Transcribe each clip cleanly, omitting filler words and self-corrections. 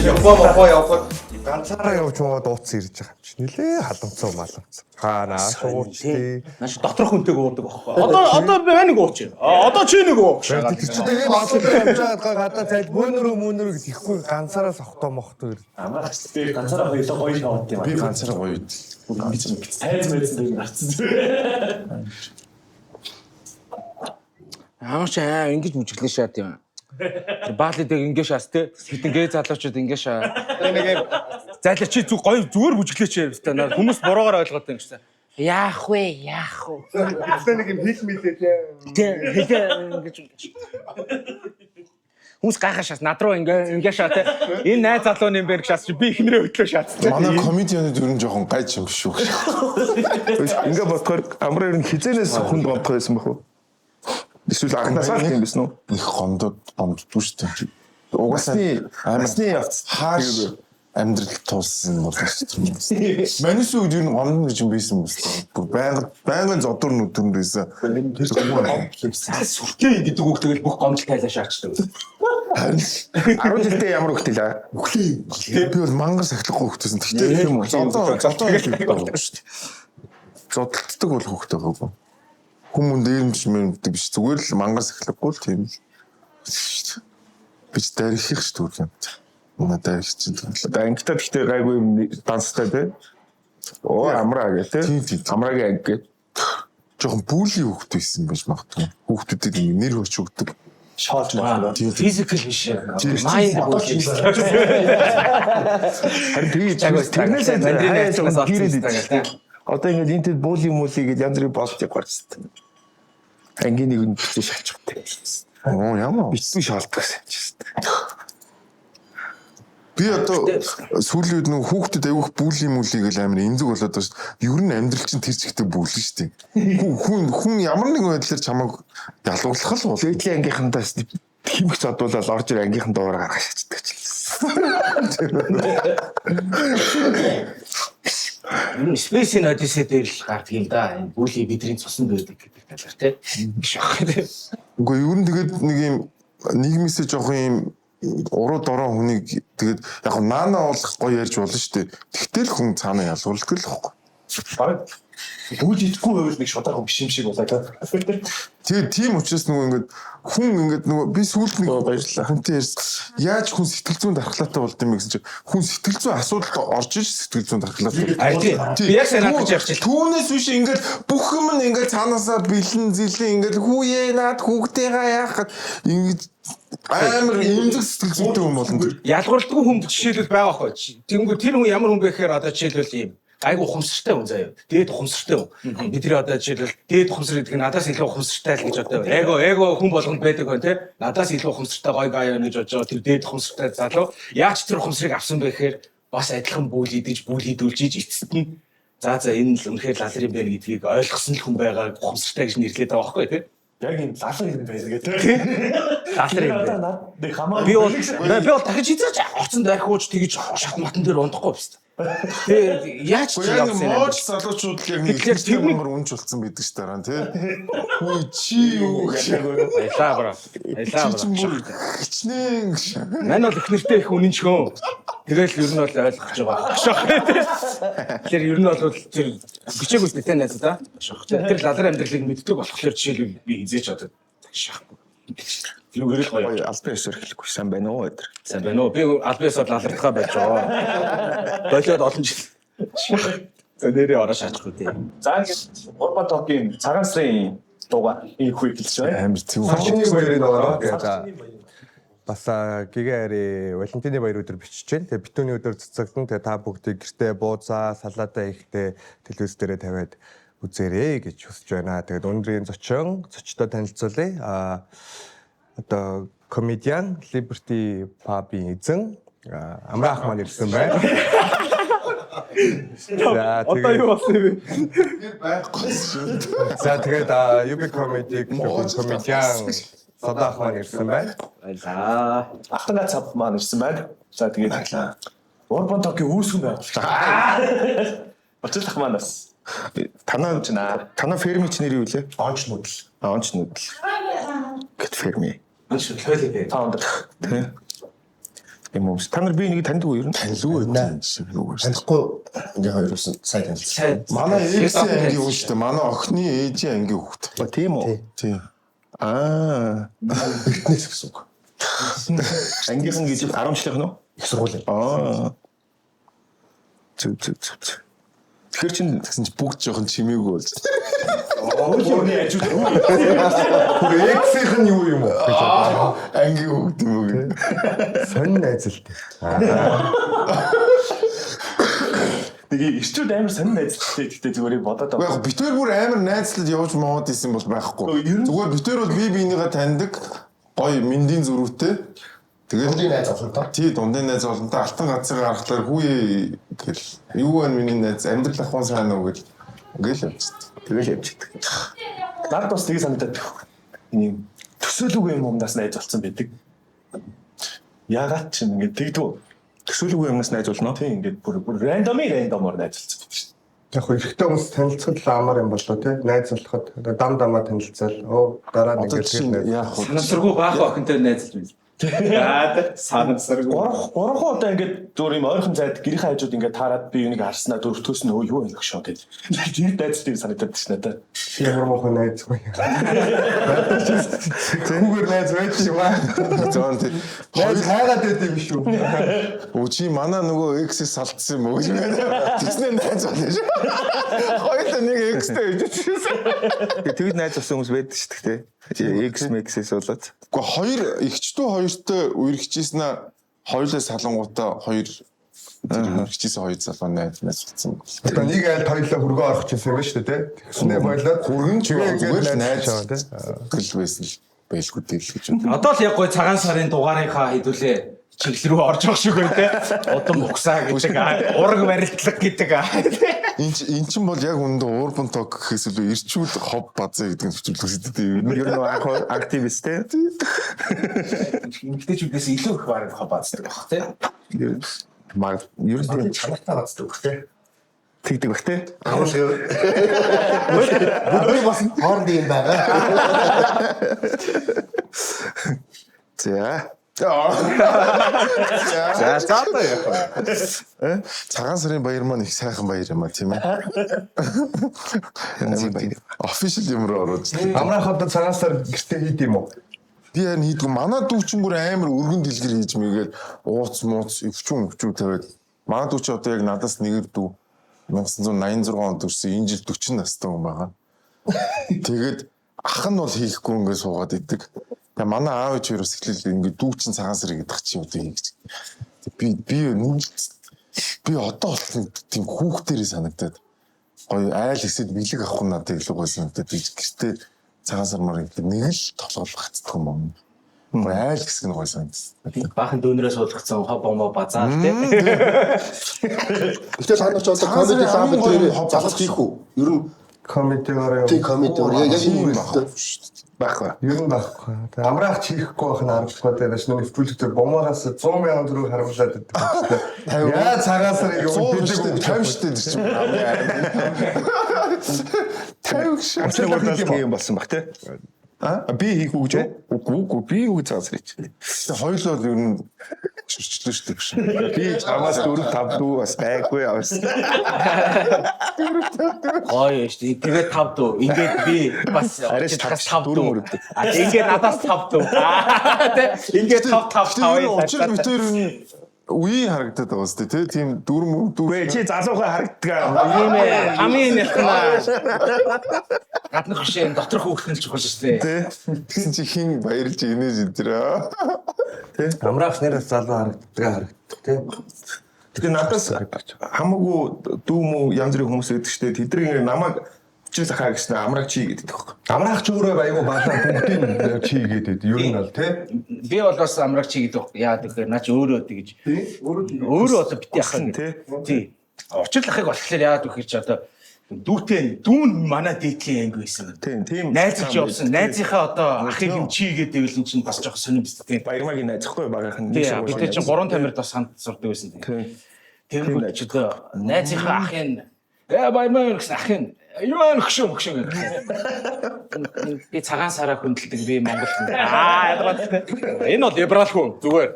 Яваа. Ганцаараа явж байгаа дууцсан ирж байгаа юм чи. Нилээ халамцсан маламцсан. Хаанаа шуучтий. Наш доторх хүнтэйг уудаг байхгүй. Одоо би нэг ууч. Одоо чи нэг уу. Тэр чи тэгээ маламцсан явж байгаа гадаа зайл мөнөрөө гэхгүй ганцаараа сохтоо мохтоо ир. Амраач би ганцаараа хоёулаа гоё шаваад юм. Би ганцаараа гоё. Би ч тайз мэдсэн дээр гарцсан. Ямар ч ингэж мүжиглэн шаад юм. Баалидыг ингэ шаас те хитэн гээ залуучууд ингэ шаа. Нэг юм зайлаа чи гоё зүгээр бүжиглээч юм. Хүмүүс буруугаар ойлгоод байна гэсэн. Яах вэ? Нэг юм хэл мэлээ Тэ ингэж. Хүмүүс гайхаа шаас над руу ингэ шаа те. Энэ найз залууны юм бэ гэж шаас чи би ихнэрээ хөдлөө шаацсан. Манай комедианууд ер нь жоохон гайж юм шүү. Ингээ бодохоор амраар нь хизэнээс хүнд бодох байсан бах уу? Эсвэл анхнаасаа тийм бисэн үү? Их гомддгүй шүү дээ. Угасны явц хааш амьдрал туулсан бол шүү дээ. Манайс үед ер нь гомдно гэж юм байсан юм байна. Байнгын зодор нүдэн байсан. Сүртэй гэдэг үг тэгэл бүх гомдол тайлаа шаачдаг. 10 жилдээ ямар хөлт илаа? Би бол мангар сахилахгүй хөлтөсөн. Тэгтээ тийм үү? Зодоо шүү дээ. Зодтолдог бол хөлтөө гоо. Хүмүүн дээрмж мэддэг биш. Зүгээр л мангар сахилахгүй л тийм л. Би ч дайрхих ш түүх юм. Манай дайрхих чинь. Ангитад ихтэй гайгүй данстай те. Оо амраа гэ те. Амраагийн анги гэ. Жохон бүлийн хөлт байсан байж магадгүй. Хүүхдүүдэд нэр хөрч өгдөг. Шоолж байна. Физикал биш. Майнд Харин тэрнээс хаяас гэрээд одоо ингэ энтэд буулийн мөлийн гэж янз бүрийн болт яваарч байна. Ангийн нэг нь бичиж шалчихтай. Оо ямар бичсэн шаалдаг санчист. Би одоо сүүлийн үед нэг хүүхдэд аявих бүлийн мүлийн гэл амир энзэг болоод байна шүү дээ. Ер нь амьдрал чинь тэр чигтээ бүлэн шүү дээ. Хүн ямар нэгэн байдлаар чамайг ялгуулах л бол. Зээдлийн ангийнхантаас химх задуулаад орж ир ангийнхан доороо гаргаж шатдаг ч юм. Space Odyssey дээр л гардаг юм да. Энэ бүлийн бидний цуснд байдаг гэдэг талаар те. Биш ах. Үгүй ер нь тэгээд нэг юм нийгмээсээ жоох юм уруу дороо хүнийг тэгээд яг наана болох гоё ярьж болно шүү дээ. Тэгтэл хүн цаана ялгуулдаг л واخгүй. Бараг бүл идэхгүй байвал нэг шударга биш юм шиг болоо. Тэгээд тийм учраас нөгөө ингээд хүн ингээд нөгөө би сүүлд нэг баярлаа. Хүнтэй ярьсан. Яаж хүн сэтгэл зүйн дархлаатай болд юм бэ гэсэн чинь хүн сэтгэл зүйн асуудалд орж иж сэтгэл зүйн дархлаатай. Би яг санаад гэж явчих. Түүнээс биш ингээд бүх юм нь ингээд цаанаасаа бэлэн зилэн ингээд хүүе наад хүүхдээгаа яахад ингээд амар имзэг сэтгэл зүйтэй хүн болно. Ялгуурдаггүй хүн жишээлбэл байгаа хгүй. Тэнгүү тэр хүн ямар хүн бэ гэхээр одоо жишээлбэл ийм айгу ухамсартай хүн заяа. Дээд ухамсартай хүн. Бидний одоо жишээлбэл дээд ухамсар гэдэг нь надаас илүү ухамсартай л гэж одоо эго хүн болгонд байдаг байна те. Надаас илүү ухамсартай гоё гаяа гэж бодож байгаа. Тэр дээд ухамсартай залуу яаж тэр ухамсарыг авсан бэ гэхээр бас адилхан бүл идэж бүл хідүүлж эцэст нь за энэ л үнэхээр лалар юм байна гэдгийг ойлгосон л хүн байгаа ухамсартай гэж нэрлэдэг байгаа байхгүй те. Яг юм лалар юм байна гэдэг. Лалар юм байна. Би бол дахиж хизээч оцсон дахиуч тэгж шат матан дээр ундахгүй биз. Тэгээ яаж ч явсан юм. Мооч залуучууд л яг нэг тийм амар үнж болцсон байдаг ш дараа тий. Хүй чи юу гэж Байлаа бра. хичнээн гэж. Мань бол их нэртэй их үнэн ч хөө. Тэгэл ер нь бол ойлгож байгаа. Тэгэхээр ер нь бол тэр бичээгүй л тань найз да. Тэр лалар амьдралыг мэддэг болохоор жишээлбэл би хизээч одоо шахгүй. Юугээр л гоё. Албан ёсоор хэлэхгүй сайн байна уу өдөр. Сайн байна уу? Би албан ёсоор лалардахаа байж байгаа. Болоод олон жил. Нэрээ ороо шаачихгүй дээ. За ингэж Урбан тогийн цагаан сарын дууга ийх үе хэлж байна. Амар тийм. Сашны баярын ороо гэдэг. Бас гигари Валентины баяр өдөр бичиж байна. Тэгээ битүүний өдөр цэцэгдэн тэгээ та бүгдийг гэртээ бууцаа, салаатаа ихтэй телевиз дээрээ тавиад үзээрэй гэж хүсэж байна. Тэгээд өнөөдрийн зочдоо танилцуулъя. Одоо комедиан Liberty Pub-ийн эзэн Амраа ах маань ирсэн байна. За Одоо юу болсон бэ? байхгүй шүү. За тэгээд UB Comedy-г комедиан Садаа ах маань ирсэн байна. Баярлаа. Ахтана цав маань ирсэн байна. За тэгээд Урбан тогийн үүсгэн байгууллаа. Очлох маань бас Танаа фермийн нэр юу вэ? онч нүдэл. Онч нүдэл. Гэт ферми. Анш төлөөлөө. Таунд. Тэ. юм уу? Та нар би нэг таньдаг уу ер нь? Танилгүй байсан шиг юу вэ? Танихгүй ингээ хоёр усан сайн танилцсан. Манай ээжийн ангийн хүн шүү дээ. Манай охины ээжийн ангийн хүүхэд. Тийм үү? Тийм. Эртнээс гэсэн үг. Ангийнхан гэж 10 жилийнх нь үү? Их сургуулийн. Зүг. Тэгэхээр чин Тэгсэн чи бүгд жоохон чимээгүй болж. Өөрөөр яжууд X-ийн юу юм уу? Ангийн хүүхэд юм уу? Сонин найзалт. Тэгээ ирчүүд амар сонир найзлалтай гэхдээ зүгээр бодоод байгаа. Яг битээр бүр амар найзлаад явж моод исэн бол байхгүй. Зүгээр битээр бол би биенийгээ таньдаг гоё мэндийн зүрхтэй. Тэгээд Дундын найз олонтой. тий дундын найз олонтой алтан газрыг харахаар хүүе гэл юу вэ миний найз амьдрал ахуйн сайн уу гэл ингээл явчихсан. тэгэл явчихдаг. Наад бас тийг санагдаад байна. Энийг төсөөлөгүй юмнаас найз болсон байдаг. Яагаад ч юм ингэ тэгдүү. Төсөөлөгүй юмнаас найз болно. Тийм ингээд бүр рандомор найз болсон байдаг шүү. Яг хөө эрэгтэй хүмүүс танилцахад л амар юм болоо тий. Найз болоход дамаа танилцал. Дараа нь ингээд Яг хөө Санамсаргүй баах охинтой найзлж байна. Санамсаргүй. Гурван удаа ингээд зүгээр юм ойрхон зайд гэрийн хажууд ингээд таарад би юунийг харснаа дөрөвдгөөс нь юу юм гэх шоо гэж. Тэр найзтай санагдаад байна надад. ямар мохоо найз гоё. Түүгээр найз байж юм аа. зөөн тий. Найз хайгаад байд юм шүү. Өчи манай нөгөө X-с салдсан юм уу гэж байна. Тэгснэ найз болно шүү. Хоёулаа нэг X-тэй ижижсэн. Тэгж найз болсон хүмүүс байдаг шүү дээ. X-Max-с болоод. Гэхдээ хоёр эгчдүү хоёртой үргэлжижсэн аа хоёулаа салангуудаа хоёр үргэлжижсэн хоёр залуу найз болсон. Одоо нэг айлд хоёлоо хөргөө орох гэсэн юм шүү дээ тий. Тэгснээ болоод Хүргэн ч зүгээр найз шаа тий. гэл байсан л байлгүй дээл гэж байна. Одоо л яг гой цагаан сарын дугаарынхаа хэдүүлээ чиглэл рүү орж явах шиг байна те. Удам ухсаа гэдэг, ураг барилтлага гэдэг. Эн чинь бол яг үндэ урбан ток гэхээс илүү ирчүүд хоб базаа гэдэг нь зөвлөсөн тийм. Ер нь активист те. Эмэгтэйчүүдээс илүү их бараг хабаацдаг баг те. Ер нь Чанартай бацдаг үг те. тэгдэг бах те. Бүгд бас хооронд юм байгаа. За. За заата яах вэ? цагаан сарын баяр маань их сайхан баяр юм а тийм ээ. Official юм руу орож. Амраах одоо цагаан сар гэртээ хийд юм уу? Би харин хийдгүү манай дүүчин бүр амар өргөн дэлгэр хийж мэйгээл ууц мууц өвчүүн тавиад манай дүүч одоо яг надаас нэгэр дүү 1986 онд төрсэн энэ жил 40 настай хүн байгаа. Тэгээд ах нь бол хийхгүй ингээд суугаад идэг. Тэгээ манай аав ээж хоёроос эхлээл ингээд дүүчин цагаан сар гэдэг чи одоо хийж. Би одоо болсон тийм хүүхдэрээ санагдаад гоё айл хэсэд бэлэг авах нь надад илүү гоё санагдаад гэртээ цагаан сар мар нэг л толгол гацдаг юм байна. Гоё айл хэсэг нь гоё санагдсан. Баахан дүүнерээс суулгацсан хоб бомбо базаа те. Гэтэл та нар ч одоо комеди лаб дээр залгах хийх үү? Ер нь Комедигаар тий комедиор яг энэ үетэй байхгүй. ер нь байхгүй. Тэгээ амраах чихгүй байх нь аргагүй дээрээс нүг нэвтрүүлэгтэр бомоогоос 100,000 төгрөг харамлаад байдаг. Яа цагаан сарыг юм 50 штэ тэр чинь. 50 шиг. Амтлаг юм болсон бах те. Би хийх үү гэж үгүй би юу гэж цаас ирч. Хоёулаа ер нь чирчлээ штэ гэж. Би чамаас 4-5 дүү бас байггүй авс. Гоё шүү дээ. Тэгээд 5 дүү. Ингээд би бас Арайш 5 дүү. мөрөддөг. Ингээд надаас 5 дүү. Тэ ингээд 5 Учир битэр үе харагдаад байгаа сте тийм дөрөв Гүй чи залуухан харагддаг. ийм ээ. Хамгийн нэлтнаа. Гаднах хөшөө доторх хөөхнөл чухал шүү дээ. тэгсэн чи хин баярлж инээж энэ. амраах нэрээс залуу харагддаг тий. Тэгээ надаас хамаагүй дүү мүү янз бүрийн хүмүүс байдаг штэ. Тэдний намайг чи захаа гэсэн амраг чи гэдэг байхгүй. Амраах ч өөрөө аягүй баалаа бүгдийг чи хийгээд ер нь бол тий. Би бол бас амраг чи гэдэг яа тэгэхээр наа чи өөрөө тэгэж. Өөрөө одоо бити ахын тий. Учир лахыг болохоор яагаад гэхээр чи одоо дүүн манай дээдлийн анги байсан. Тийм. Найзч явсан. Найзынхаа одоо ахыг юм чигээд ивэл эн чинь бас жоох сонирм биз дээ. Баярмагийн найзахгүй багийнхан. Тий. Бид чинь 3 тамирд бас хамт сурдаг байсан. Тэгэнгүүт ч одоо найзынхаа ахын баярмаа гэсэн ахын Юу өгшөн. Би цагаан сараа хөндлөдөг би Монгол хүн. Энэ бол либерал хүн зүгээр.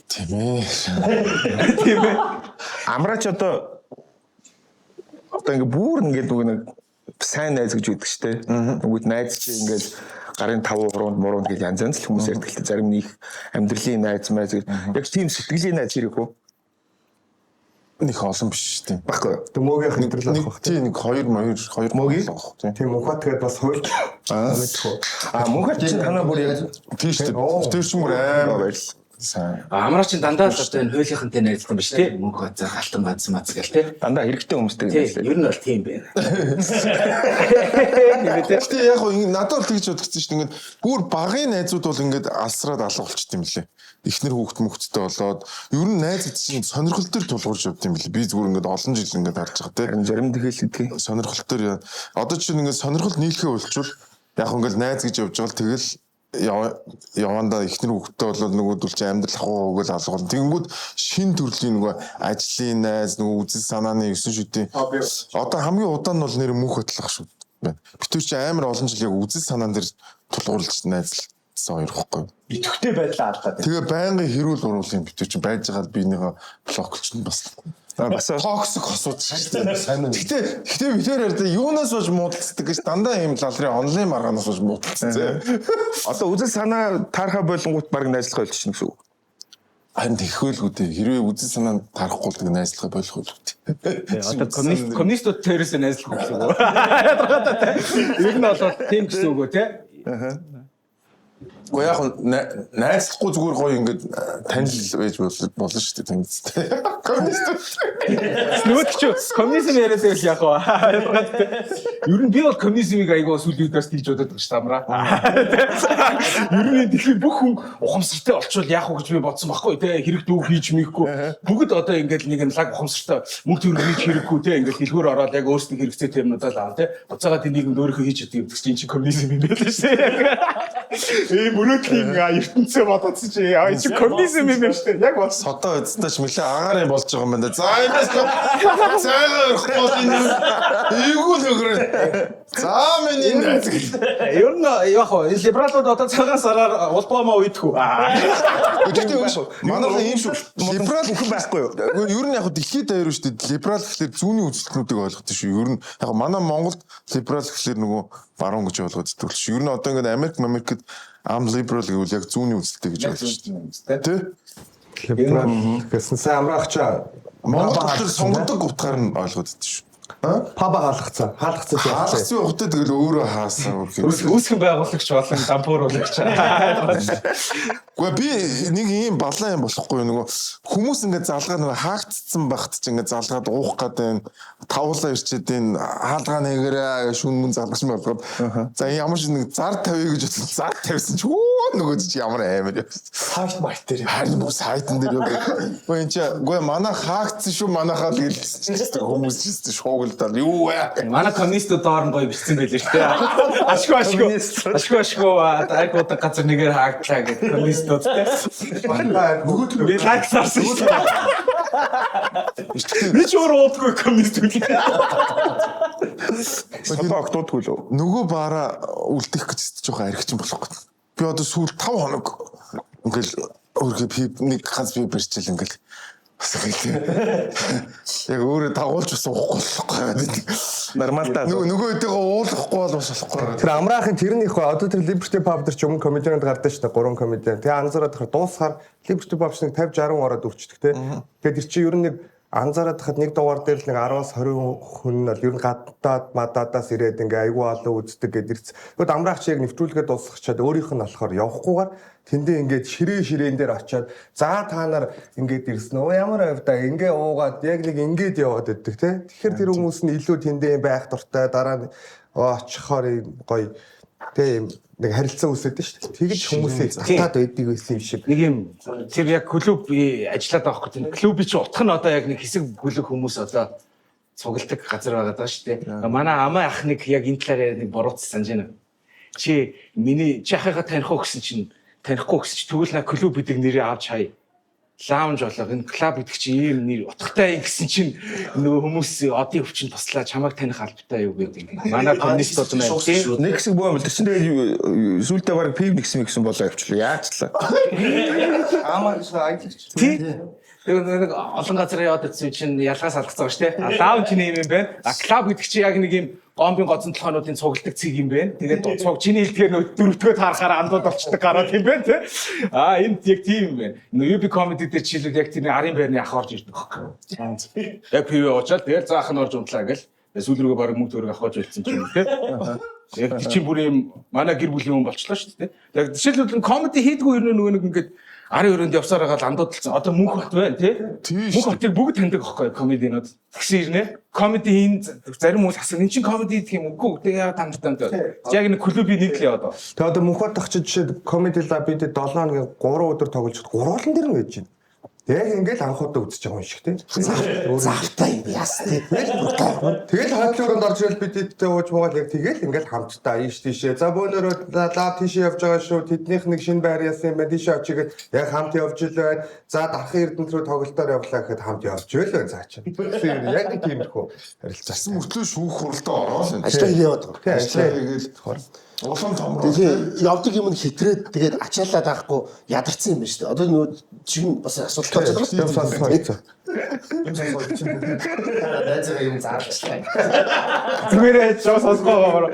Тийм ээ. Амраач одоо ингээ бүр ингээд нэг сайн найз гэж үүдэг штэ. Нөгөөд найз чи ингээд гарын 5 3 муруунд гэж янз янз л хүмүүс ярьдаг л зарим нэг амьдралын найз майз гэж яг тийм сэтгэлийн найз хэрэг үү? Нэг олон биш тийм. Баггүй. Дөмөгийн хэвтрэл авах. Тийм нэг 2 мөгийн. Тийм мөнхөт тэгээд бас хоёр. Мэдхгүй. Мөнхөт чинь танаа бүр яг Тийм шүү дээ. Тэр чинь бүр амар байл. Сайн. Амраач дандаа л одоо энэ хуулийнхантай найзлсан биш тий. Мөнгө хацаа галтан бадсан мац гэл тий. дандаа хэрэгтэй хүмүүстэй Тий, найзлаа. ер нь бол тийм байна. Гэтэ яг хоо надад л тэгж бодгдсон шүү дээ. Ингээд бүр багын найзууд бол ингээд алсраад алга болчт юм лээ. Эхнэр хүүхдтэй болоод ер нь найз чинь сонирхол төр тулгуурж явд юм лээ. Би зүгээр ингээд олон жил ингээд харж байгаа тий. Зарим тэгэлэдгийг Сонирхол төр одоо чинь ингээд сонирхол нийлхээ болчвол яг ингээд найз гэж явж байгаа тэгэл явандаа эхнэр хүүхдтэй болоод нөгөөдөл чи амьдрал ахуй өгөөл алгуул. Тэгэнгүүт шин төрлийн нөгөө ажлын найз нөгөө үзэл санааны 9 шүтийн одоо хамгийн удаан нь бол нэр мөнх хөтлөх шүү байна. Битүүр чи амар олон жил яг үзэл санаан дээр тулгуурлаж найзлсан хоёр ихгүй. Идэвхтэй байдлаа алдаад. Тэгээ байнгын хэрүүл уруулын битүүр чи байж байгаа биенийхээ блокч нь бас токсик хосууд шүү дээ. Сайн уу. Гэтэ би тэр ярьдаа юунаас болж муудалцдаг гэж дандаа ийм лалрын онлайн маргаанаас болж муудалцсан. одоо үзэл санаа таархаа болонгууд баг найзлах болчихно гэсэн үг. Харин тэхвэлгүй дээ. Хэрвээ үзэл санаа тарахгүй л найзлахаа болох үү. Одоо коммунистууд тэрээс найзлах гэсэн үг. Ер нь бол тийм гэсэн үг үү тий. Уу яг найзлахгүй зүгээр гоё ингээд танил байж болно шүү дээ танилцтай. Нүд ч коммунизм яриад байл яг аа. Ер нь би бол коммунизмыг айгаа сүлийн үдээс тийж бодоод байгаа ш тамраа. Ер нь дэлхийн бүх хүн ухамсартай болчвол яах вэ гэж би бодсон байхгүй те хэрэг дүүг хийж мэйхгүй. Бүгд одоо ингээд нэг лаг ухамсартай мөнгө төгрөг хийж хэрэггүй те ингээд дэлгүүр ороод яг өөрсдийн хэрэгцээтэй юмнуудаа л аа те. Буцаага тийм нийгэм өөрийнхөө хийж чаддаг гэдэг чинь коммунизм юм байл ш. Мөрөдлийн ертөнцөө бодоцсон чи чи коммунизм юм байна шүү дээ. Яг бол Содоо эцтэйч мэлээ агаараа болж байгаа юм байна. За энэс цайгаа ихгүй энэ. Эйгүүл өгрөө. За миний найз. ер нь яг хоо либералууд одоо цагаан сараар улбаамаа уйдах уу. Манайхан ийм шүү. Либерал хүн байхгүй юу? Ер нь яг дэлхийд даяар шүү дээ. Либерал гэхэлэр зүүнний үзэлтнүүдийг ойлгодог шүү. Ер нь яг манай Монголд либерал гэхэлэр нөгөө баруун гэж ойлгодог шүү. Ер нь одоо ингээд Америкт liberal гэвэл яг зүүнний үзэлтэй гэж ойлгож шүү дээ. Тэ? Либерал гэсэн сайн амраагчаа Монгол сонгодог утгаар нь ойлгогддог шүү. Паба хаалгацсан. Хаалгацсан шүү. Хаалгацсан ухтаа тэгэл өөрөө хаасан. Үүсгэн байгуулагч болон дампууруулагч. Гэхдээ би нэг ийм балан юм болохгүй нөгөө хүмүүс ингээд залгаа нөгөө хаагдцсан багт ч ингээд залгаад уух гэдэг тавуулаа ирчээд энэ хаалгаа нэгэрээ шүн мөн залгаш болгоод за ямар ч нэг зар тавья гэж бодсон зар тавьсан ч нөгөө чи ямар амар юм. Сайт март дээр. Харин бүх сайтан дээр үгүй энэ чи үгүй манай хаагдсан шүү манайхаа л гэлсэн чинь хүмүүс ч шуугилдаа юу вэ? Манай коммунистууд доор нь гоё бичсэн байлээ шүү дээ. Ашгүй айгууд газар нэгээр хаагдлаа гэх коммунистууд те. Би лайксарсан шүү дээ. Би ч өөрөө уудгүй коммунист үгүй. Содоо октоодгүй л үү? Нөгөө баараа үлдэх гэж жоохон архичин болохгүй. Би одоо сүүл 5 хоног ингээл өөрхий нэг ганц би барьчил ингээл бас яг өөрөө дагуулж бас уухгүй болохгүй. Нормал та. Нөгөө хэдийгээ уулахгүй бол бас болохгүй. Тэр амраахын тэрнийх ба одоо тэр Liberty Pub дээр ч өмнө комедиант гардаг шүү дээ 3 комедиан. Тэгээ анзаараад хахад дуусахаар Liberty Pub шиг 50 60 ороод үрчдэг те. Тэгээд тэр чи ер нь нэг анзаараад хахад нэг дугаар дээр л нэг 10-аас 20 хүн нь ер нь гадаад мадаадаас ирээд ингээ айгүй олон үздэг гэд ирц. Тэгвэл амраах чи яг нэвтрүүлгээ дуусгачаад өөрийнх нь болохоор явахгүйгээр тэндээ ингээд ширээн дээр очиад за та нар ингээд ирсэн үү ямар авда ингээ уугаад яг нэг ингээд яваад өгдөг те. Тэгэхээр тэр хүмүүс нь илүү тэндээ байх дуртай дараа нь очихоор гоё тийм нэг харилцаа үүсэдэг шүү дээ. Тэгэж хүмүүсээ татаад байдаг байсан юм шиг. Нэг юм тэр яг клуб ажиллаад байгаа хөөх. Клуб чи утх нь одоо яг нэг хэсэг бүлэг хүмүүс одоо цугладаг газар байгаа даа шүү дээ. Манай амаа ах нэг яг энэ талаар нэг буруутс санаж байна. Чи ахыгаа таних уу гэсэн чинь танихгүй гэсэн чи тэгвэл на клуб гэдэг нэрээ авч хай. лаунж болоо энэ клуб гэдэг чинь ийм нэр утгатай гэсэн чинь нөгөө хүмүүс одын өвчин туслаа чамайг таних албатай юу гэдэг. Манай коммунистууд маань тийм Нэг хэсэг боо мэл чинь тэгээд сүултээ баг пив нэгсэн болоо явчлаа. Яачлаа. Аамаа аялагч. тийм нэг олон газар яваад ирсэн чинь ялгаас алгацсан шүү дээ. Лаунж нэг юм байна. Клуб гэдэг чинь яг нэг юм гомбын гоцон толгойнуудын цугладаг цэг юм байна. Тэгээд цуг чиний хэлдгээр нөө дөрөвдөгөө таарахаар андууд болчдаг гараад юм байна тий. Энд яг тийм юм байна. UB comedy дээр чилээд яг тийм арын байрны ах орж ирдэг байхгүй. Яг пив уучаад тэгээд заах нь орж унтлаа гэл. Сүүл рүүгээ баг мөнгө төрөг авахж үлдсэн ч юм тий. Яг чи бүр юм манай гэр бүлийн хүн болчлоо шүү дээ. Яг жишээлбэл comedy хийдгүү ер нь нөгөө нэг ингээд арын өрөөнд явсаар байгаа андуудалсан. Одоо мөнх бат байна тий. Мөнх батыг бүгд таньдаг байхгүй комединууд. Тэгсэн ирнэ. Комеди хийн зарим хүмүүс асуух энэ чинь комеди гэх юм үгүй. Тэгээ яа таньдаг. Яг нэг клубын нэг л яваад. Тэгээ одоо мөнх бат очиж жишээ comedy lab бид 7 хоногийн 3 өдөр тоглож гурвуулан дээр нь байж байна. Яг ингээл анх удаа үзэж байгаа юм шиг тийм. Завтай юм яс тийм. Тэгэл хойтлогонд орж ирэл бид тэдтэй ууж муугаад яг тэгэл ингээл хамтдаа ийш тийшээ. За бөөнөрөө лав тийшээ явж байгаа шүү. Тэднийх нэг шинэ байр яасан юм байна. Тийшээ очигээд яг хамт явж ил байна. За дархан эрдэнэт рүү тоглолтоор явлаа гэхэд хамт явж ивэл байна цаа чи. Яг нэг тиймэрхүү харилцаасан. Мөртлөө шүүх хуралдаа ороод энэ. Ажлаа хийгээд байгаа. Тийм ажлаа Тэгэл улам том. Тэгээ явдаг юм нь хэтрээд тэгээд ачаалаад авахгүй ядарсан юм байна шүү дээ. Одоо нөгөө чинь бас асуудалтай болж байгаа шүү дээ. Найзгаа юм заачлаа. Зүгээрээ жоо сонсгоо.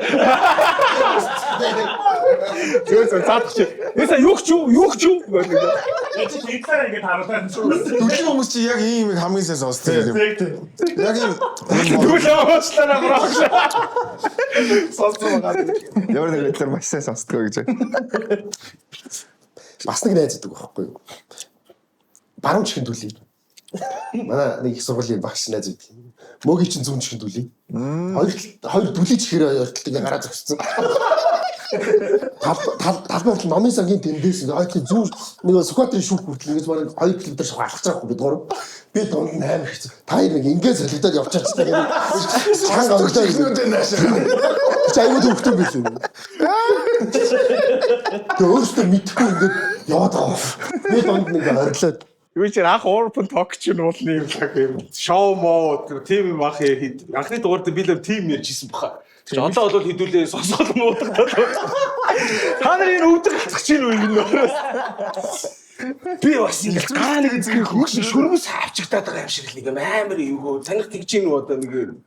Зүгээрээ заадах чи. Яса юу ч юу гэдэг. Түлхий хүмүүс чи яг ийм юм хамгийн сайн сонсдог юм. Яг ийм Түлхий уучлаарай браач. Сонсоо байгаа. Ямар нэг хэлээр маш сайн сонсдог гэж. Бас нэг найз гэдэг байхгүй юу? Баруун чихэн түлий. Манай нэг их сургуулийн багш найз байдаг. Мөгийн чин зүүн чихэн түлий. Хоёр түлий чихээр ойртолтыг гараа зогссон. Талбай номын сангийн тэндээс ойртолтыг зүүн нэг Сүхбаатарын шүүх хүртэл ингэж бараг 2 км шахах алхаж байгаа би гурав. Би дунд 8 хэвчээ. Та нэг ингээд солигдоод явчихж байгаа. Чанга өргөдөг юм наашаа. Чайгууд өгтөн билээ. Өөрөөсөө мэдхгүй ингээд яваад байгаа. Би дунд нэг орлоод Юу ч анх Open Talk чинь уулны юм цаг юм. Шоу моо тийм юм ах хэд. Анхны дугаар дээр би л тийм ярьжсэн баха. Тэг чи одоо бол хэдүүлээ сонсгол муудагдаад. Та нар энэ өвдөг алцах чинь үү энэ өөрөөс. Би бас ингэ гараа нэг зэрэг хөнгөш шүрмэс авчигдаад байгаа юм шиг л нэг амар эвгөө таних тэгж ийн одоо нэг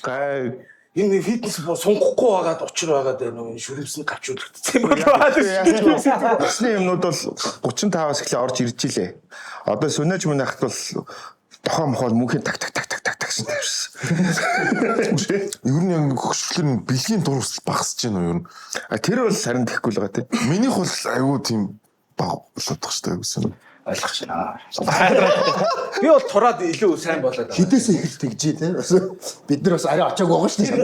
Гай энэ фитнес сунгахгүй байгаад учир байгаад байна уу шүрмэс нь гавч үлдчихсэн юм байна. Өсний юмнууд бол 35-аас эхлээ орж ирж илээ. Одоо сүнэж мөн ахт бол тохоо мохоо мөнхийн так шин тавьсан. ер нь яг хөгшрөл нь бэлгийн дур хүсэл багасж байна уу ер нь. Тэр бол харин тэхгүй л байгаа тийм. Минийх бол айгүй тийм баг болоодох штэ гэсэн. Ойлгох шина. Би бол тураад илүү сайн болоод байна. хідээсээ их л тэгжээ тийм. Бид нар бас арай очоог байгаа шүү дээ.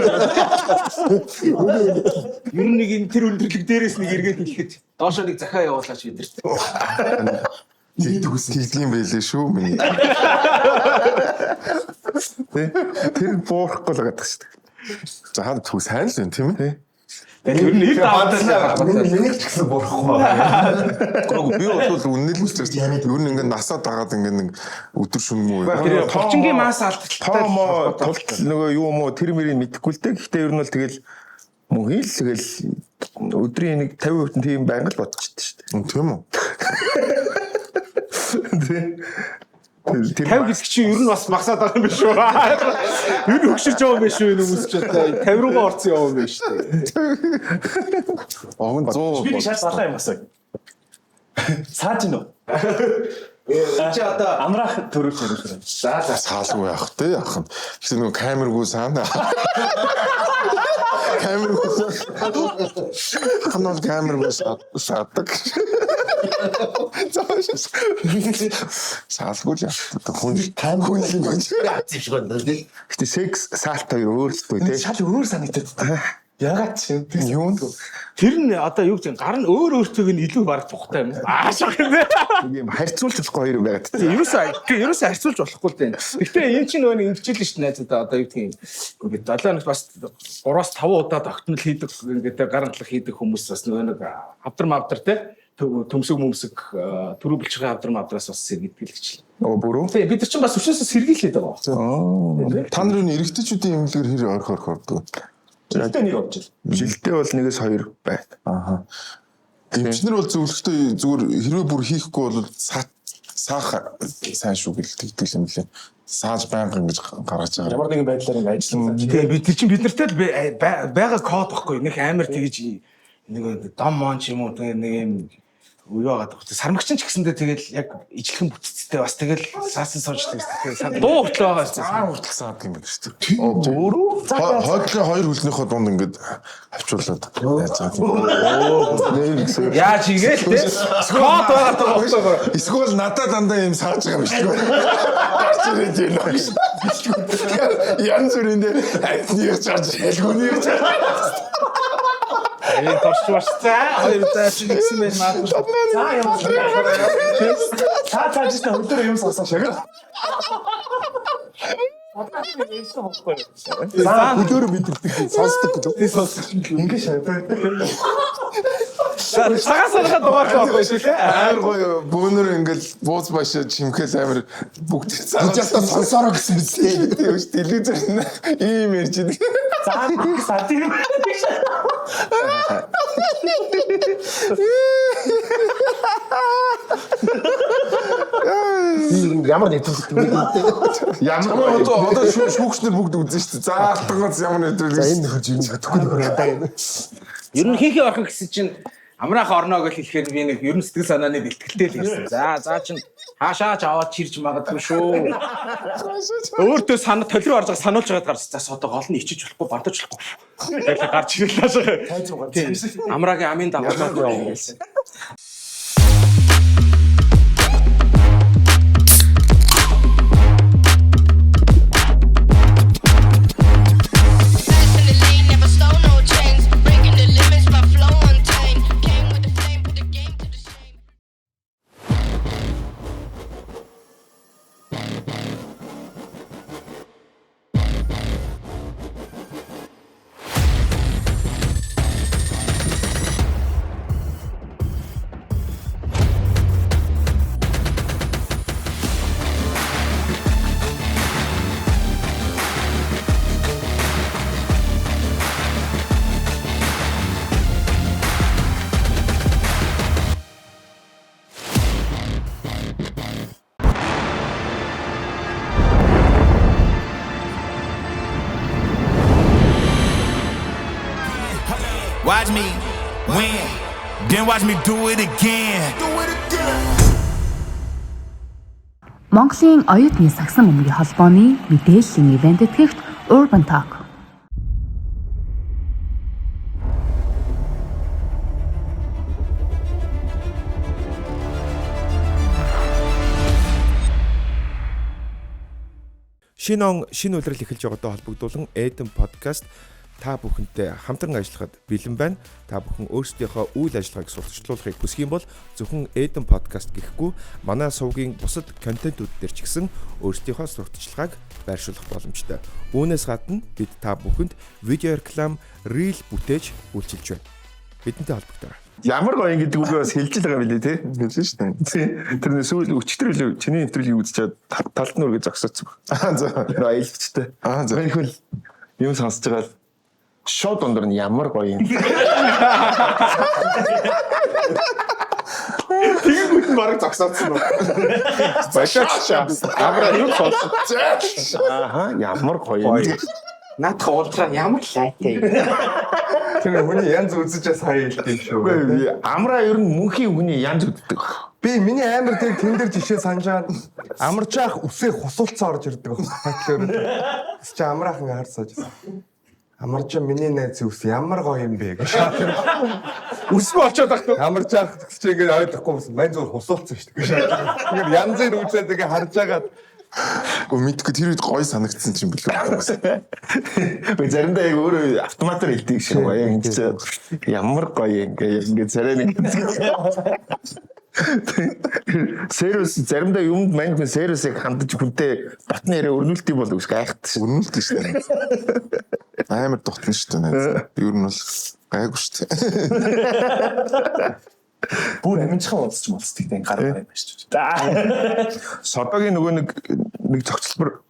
Ер нь нэг энэ тэр өндөрлөг дээрээс нэг эргээд хэлэхэд доошоо нэг захиа явуулаач бидэрт. Тэгдэг юм байлээ шүү миний. Тэр буурахгүй л байгаа шүү дээ. За хаад түг сайн л юм тийм ээ. Тэр ер нь ил даваалаа. Миний ч гэсэн бурахгүй байна. Гоо би бол үнэн л үсчээс ер нь ингээд насаа дагаад ингээд нэг өдөр шөнө мүү. Тэр товчингийн мас алдчихтай. Томо тулт нөгөө юу мó тэр мөрийг мэдэхгүй л дээ. Гэхдээ ер нь бол тэгэл мөн хэл тэгэл өдрийн нэг 50% нь тийм байнга л бодчихдээ шүү дээ. Тийм үү? Тэр 50 гэдэг чинь ер нь бас магсаад байгаа юм биш үү? Ер нь хөксөж байгаа юм биш үү энэ хүмүүс ч одоо 50 руугаа орсон яваа юм биш үү? Огн 100. Би шал салаа юм асаа. Сааж гинөө. Чи одоо Амраах төрүүлж ярьж байна. За саалгүй явах те явах нь. Гэхдээ нөгөө камергүй саана. Камергүй ханал камергүй саадаг. Саалгүй яах. Хүн Камерын авчих шиг байна тийм. Гэтэ секс саалтай өөрсдөө тий. Шал өөр санагдаад. Ягаад ч юунд тэр нь одоо юу гэж гар нь өөр өөртөг нь илүү баг тухтай юм. Аашах юм бэ? юм харьцуулж болохгүй хоёр байгаад тий. Ерөөсөө харьцуулж болохгүй л дээ. Гэхдээ энэ чинь нөгөө ингэжил шүү дээ найзуудаа одоо юу гэдгийг ингээд 7 бас 3-5 удаа тогтмол хийдэг ингээд гар натлах хийдэг хүмүүс бас нөгөө нэг хавдар мавдар тий. төмсөг түрүү бэлчгийн авдраас бас сэргийдгэлэгчлээ. Бүрүү. Тэгээ бид нар чинь бас өчнөөс сэргийлээд байгаа. Та нарын эрэгтэйчүүдийн имлэгээр хэр орхордог. Жилдээ нэг орж ил. Жилдээ бол 1-2 байна. Аха. Эмчнэр бол зөвлөлтөө зүгээр хэрвээ бүр хийхгүй бол саах сайн шүү гэлдэг юм лээ. Сааж байнга ингэж гаргаж байгаа. Ямар нэгэн байдлаар ингэ ажилласан. Тэгээ бид нар чинь биднэртэй л байгаа код байхгүй. Нэг амар тэгж нэг дом мон ч юм уу нэг юм юу яагаад вэ? Сармагчин ч гэсэндээ тэгэл яг ижлэхэн бүтцтэй бас тэгэл саасан сууждаг сэтгэл дуу хөтлөө байгаа шүү. Аа хүртэл саад юм байна шүү дээ. Өөрөө хойдлын хоёр хөлнийхөө дунд ингэж авчруулад Яаж игээл те? Код байгаа тоххой. эсвэл надад дандаа юм сааж байгаа юм шүү дээ. Гарч ирээд байна. Янз бүрийн айтныг чарж хэлгүүнийг чарж. Энэ тосч башцаа хоёр цааш гисэн байх магадгүй. За юм. Та ч өдөр юм сонсоо шиг. За хөдөөрөө мэдэрдэг сонсдог гэж. Ингэ шавтай. Сагасаа дугаар байхгүй шүү те. Амар гоё бөөнөр ингээл бууз башаа чимхээс амар бүгд Хажаатаа сонсороо гэсэн мэт. тийм шүү телевизээр ийм ярьж идэг. За тийм. Ямар нэвтрүүлэг вэ? Ямар одоо шүүгчнэр бүгд үзэн шүү дээ. За алтангаас ямар нэвтрүүлэг. За энэ нөхөж юм төхгүй нөхөр удаа юм. Ер нь хийхээ орох гэсэн чинь амраах орноо гэж хэлэхээр би нэг ер нь сэтгэл санааны бэлтгэлтэй л хэлсэн. За чинь хаашаач аваад чирж магадгүй шүү. Өөртөө санаа толиро орж байгаа сануулж байгаад гарч за содо гол нь ичиж болохгүй бантаж болохгүй. Тэгэхээр гарч ирэл таашаа. Амраагийн амын дагуулдаг байсан. Watch me win, then watch me do it again. Монголын оюутны сагсан бөмбөгийн холбооны мэдээллийн ивент этгэгч Urban Talk. Шинэ он шинэ үйлрэл эхэлж байгаатай холбогдуулан Eden podcast та бүхэнтэй хамтран ажиллахад бэлэн байна. Та бүхэн өөрсдийнхөө үйл ажиллагааг сурталчлуулахыг хүсэх юм бол зөвхөн Eden podcast гэхгүй манай сувгийн бусад контентууд дээр ч гэсэн өөрсдийнхөө сурталчилгааг байршуулах боломжтой. Үүнээс гадна бид та бүхэнд видео реклам, reel бүтээж үйлчилж байна. Бидэнтэй холбогдорой. Ямар гоё ингэдэг үгээ бас хэлж л байгаа билээ тий. Хэлж шүү дээ. Тэр сүүл өчтөр чиний нэвтрүүлгийг үзчихээд талд нүргээ зогсооцсон. За Аялчтай. За Тэрхүүл юм сонсож байгаа л шууд дондор нь ямар гоё юм. Тэгэнгүүт нь бараг зогсоодсон уу? Башаачаа. Амра юу сонсож. Ааха ямар гоё юм. Наадах уулдраа ямар лайтай. Тэр хүний янз үзэж сая хэлдэг шүү. Амра ер нь мөнхийн хүний янз үздэг. Би миний амар тэр тэн дээр жишээ санаж байгаа. Амарч ах үсээ хусуулцсан орж ирдэг фактор. Чи амраахан харсаж. Амарч миний найз үс ямар гоё юм бэ гэж. Үсгүй очоод багт. Амарч ах чи ингэ ойлгохгүй юм. Мань зүгээр хусуулцсан шүү дээ. Тэгэхээр янзын үзээд ингэ харж байгаад мэдгүй тэр үед гоё санагдсан юм билээ. Би заримдаа яг өөрөө автоматар хэлдэг шиг гоё юм чи ямар гоё ингээ царай нэг. Сервис заримдаа юмд мань хүн сервисыг хандаж хүнтэй дотны яриа өрнүүлт юм болов уу гайхдаг. Өрнүүлт шүү дээ. Амар дотно шүү дээ. Ер нь бол гайгүй шүү дээ. Бүр аминчхан уулзч молцдаг тийм гар юм байна шүү дээ. Содогийн нөгөө нэг зохицолбор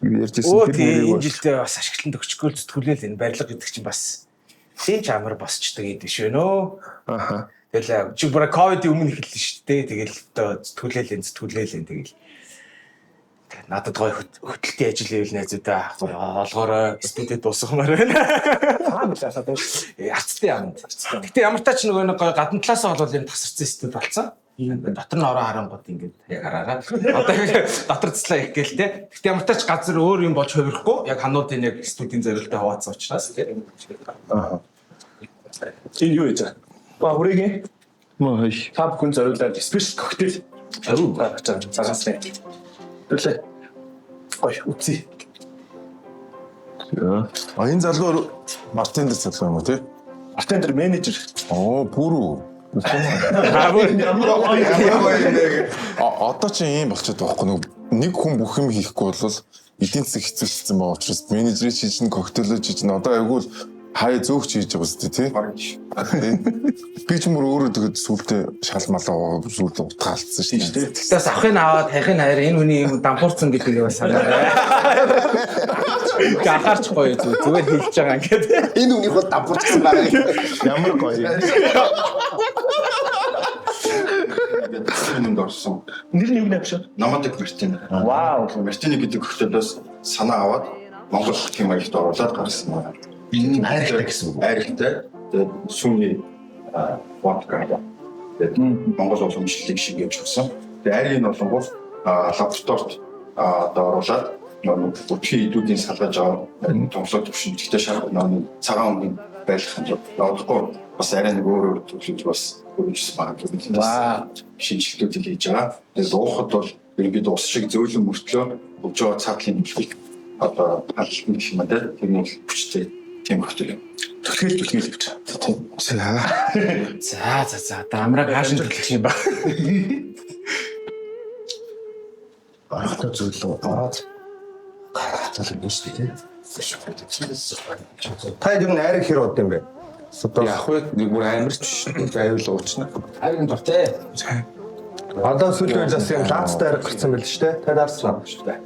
ярьжсэн энэ жилдээ бас ашиглан төгчгөл зүтгүүлээл энэ барилга гэдэг чинь бас тийм ч амар босчдөг юм биш вэ нөө. Аха. Тэгэл чи бүр ковидын өмнө эхэллээ шүү дээ. Тэгэл одоо зүтгүүлээл тэгэл надад гой хөтөлтийн ажил хийвэл найзуудаа олгоорой студид дуусгамаар байна. Хаана лаасаа дөө. Яцтай юм. Гэтэ ямар тач нөгөө нэг гадна талаасаа бол юм тасарсан студ болсон. Дотор нь ороо харангууд ингээд яг хараараа. Одоо дотор цэцлаа их гээл те. Гэтэ ямар тач газар өөр юм болж хувирахгүй. Яг хануудын яг студийн зорилттой хаваацсан учраас те. Аа. Энэ юу вэ? Ба хүрээгийн. Мөн Та бүхэн зориулаад спешиал коктейл. Цагаас нэ. Төлөө. Ой, үгүй. Энэ залуу Мартин дээр залуу юм уу тий? Мартин дээр менежер. Оо, бүр. Одоо чи ийм болчиход байгаа байхгүй нэг хүн бүх юм хийхгүй бол эдийн засаг хэцүүлсэн байгаа учраас менежерийн шийдэн коктейлөө шийдэн одоо айгүй хай зөөгч хийж байгаа үстэй тий. Би ч мөр өөрөө тэгээд сүултээ шалмалаа сүултээ утгаалцсан шүү дээ. Тэгтээс авахын аваад хайхын хайр энэ хүний юм дампуурсан гэдэг нь бас санаа. Гахаарч гоё зүгээр хэлж байгаа ингээд. Энэ үнийг бол дампуурчсан байгаа. Ямар гоё. Нэнд орсон. Нэр нь юу нэ авшаа? Намадаг Мартин. Вау. Мартины гэдэг хөтөлөөс санаа аваад Монгол тийм аялалд оруулаад гарсан байна. Энэ айрхтай гэсэн үг. Айрхтай. Тэгээд сүмний водка. Тэгээд Монгол уламжлалыг шийдэж өгсөн. Тэгээд айрын болонгоос лабораторид одоо оруулаад бүтгэн идүүдийн салгаж байгаа томсоо төвшинтэй шахаад цагаан өнгийн байлгах юм. Одоогүй бас арай нэг өөр төлөвлөж бас өөрчлөсөн байгаа. Вау. Шинжилгээг хийж байгаа. Тэгээд уухад бол ерөнхийдөө ус шиг зөөлөн мөртлөө өгж байгаа цаатлын нэмэлтийг одоо халдсан гэх юм аа. Тэр нь хүчтэй тийм хөтөл юм. Түлхэл явж байгаа. За. Дамраг хаашин төлөх юм ба. Аргатай зөвлөө ороод гаргацал юм шүү дээ. Та ер нь айрыг хэр удаа юм бэ? яг хөө нэг бүр амарч аюул уучна. Айрын дуртай. Одоо сүүлийн үеийн бас юм лаацтай айрыг гарсан байл шүү дээ. Та дарслаа шүү дээ.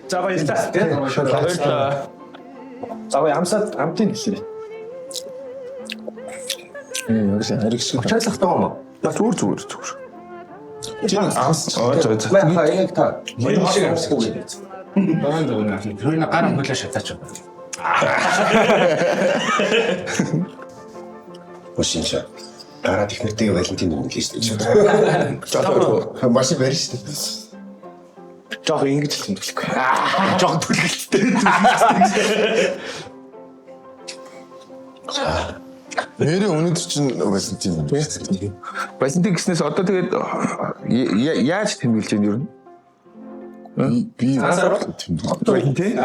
За баярлалаа. За баяр амтын хэлээ. Ариг шиг. Очоолох таа юм уу? Бас зүгээр. Яг яг та. Энэ шиг амсах үү? Баан дөрөв. Тэрний гар хөлөө шатаач. Бошинча. Дараа техниктэйг Валентин өмнө хийсэн чинь. Жоо машин барь шүү дээ. Жоо ингэж л тэмдэглэхгүй. Жоо төлөвлөлттэй. Нэрээ өнөдөр чинь Валентин юм байна. Валентин гэснээс одоо тэгээд яаж тэмдэглэж байна юу? Би Валентин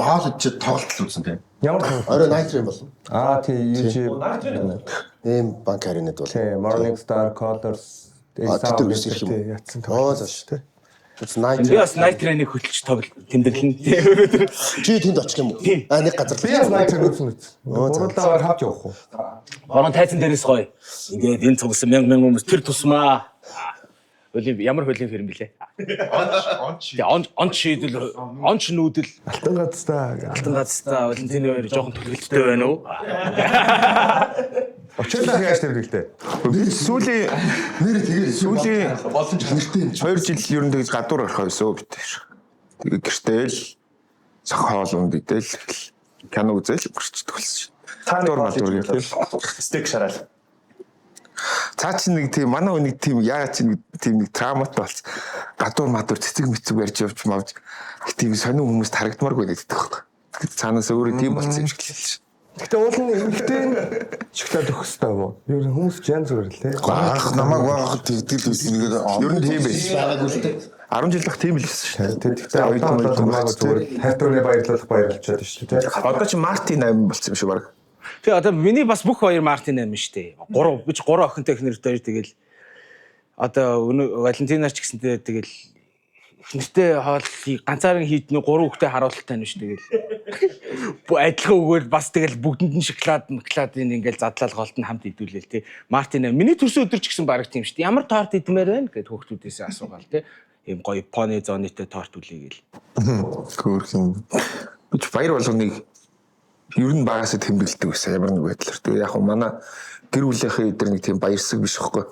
Хоол чи тоглолт үзсэн тийм. ямар Орой найт юм болов. тийм YouTube Ийм банк харинад бол. тийм Morning Star Colors тэр биш ирэх юм. ятсан Оо за шүү дээ. Найт. Би бас найт трейнийг хөтлөж тэмдэглэн. Чи тэнд очих юм уу? Нэг газар. би яг найт үзсэн. Гурлаагаар хавж явах уу? Орон тайзан дээрээс гоё. Ингээд энэ цугсан мянган хүмүүс тэр тусмаа. Ямар хөлийн фирм блэ? Онч шийдэл, онч нүүдэл. Алтан газтай. Алтан газтай Валентины хоёр жоохон төлөвлөлттэй байна уу? Очоолох яаж тэмдэглэдэг? Би сүүлийн боломж нэртэй юм. 2 жил ер нь тэгж гадуур орох байсан бид тэр. Тэгээ гэртэл цохол ундидэл кино үзэл гэрчдэг болсон. Та гадуур гээл. стейк шараал. Цаа чи нэг тийм манай нэг тийм яагаад чи тийм нэг травмат болсон. Гадуур цэцэг мэцэг барьж явж мавж тийм сонин хүмүүст харагдмааргүй байдаг байхгүй. Цаанаас өөрөө тийм болсон юм шиг л хэлсэн. Гэтэ уул нь эмгтэн шоколад өгөх хэрэгтэй юм уу? Ер нь хүмүүс ч янз бүр л те. Гах намайг багахад тэгдэл үсэн нэгээр Ер нь тийм байсан. Байгаагүй л дээ. 10 жил байх тийм л байсан шүү дээ. Тэгтээ одоо хамаагүй зүгээр хайртны баярлалах баярлчаад шүү дээ. Одоо чи Мартин 8 болсон юм шиг баг. Тэгээ одоо миний бас бүх хоёр Мартин 8 шүү дээ. 3 охинтой их нэртэй тэгэл одоо Валентинаар ч гэсэнтэй тэгэл их нэртэй хоол ганцаараа хийднэ 3 хүүхдээ харуултаа нь шүү дээ. адилхан өгөөл бас тэгэл бүгдэнд нь шоколадын ингээл задлал голд нь хамт идүүлээл тий. Мартин миний төрсөн өдөр ч гэсэн бараг тийм шүү дээ. Ямар торт идмээр байна гэд хүүхдүүдээс асуугаал тий. Ийм гоё пони зоонитой торт үлээгээл. Хөөх юм. Бид баяр болгоныг ер нь багасаа тэмдэглэдэг байсан ямар нэг байдлаар. Тэгээ яг манай гэр бүлийнхээ эдгээр нэг тийм баярсаг биш байхгүй.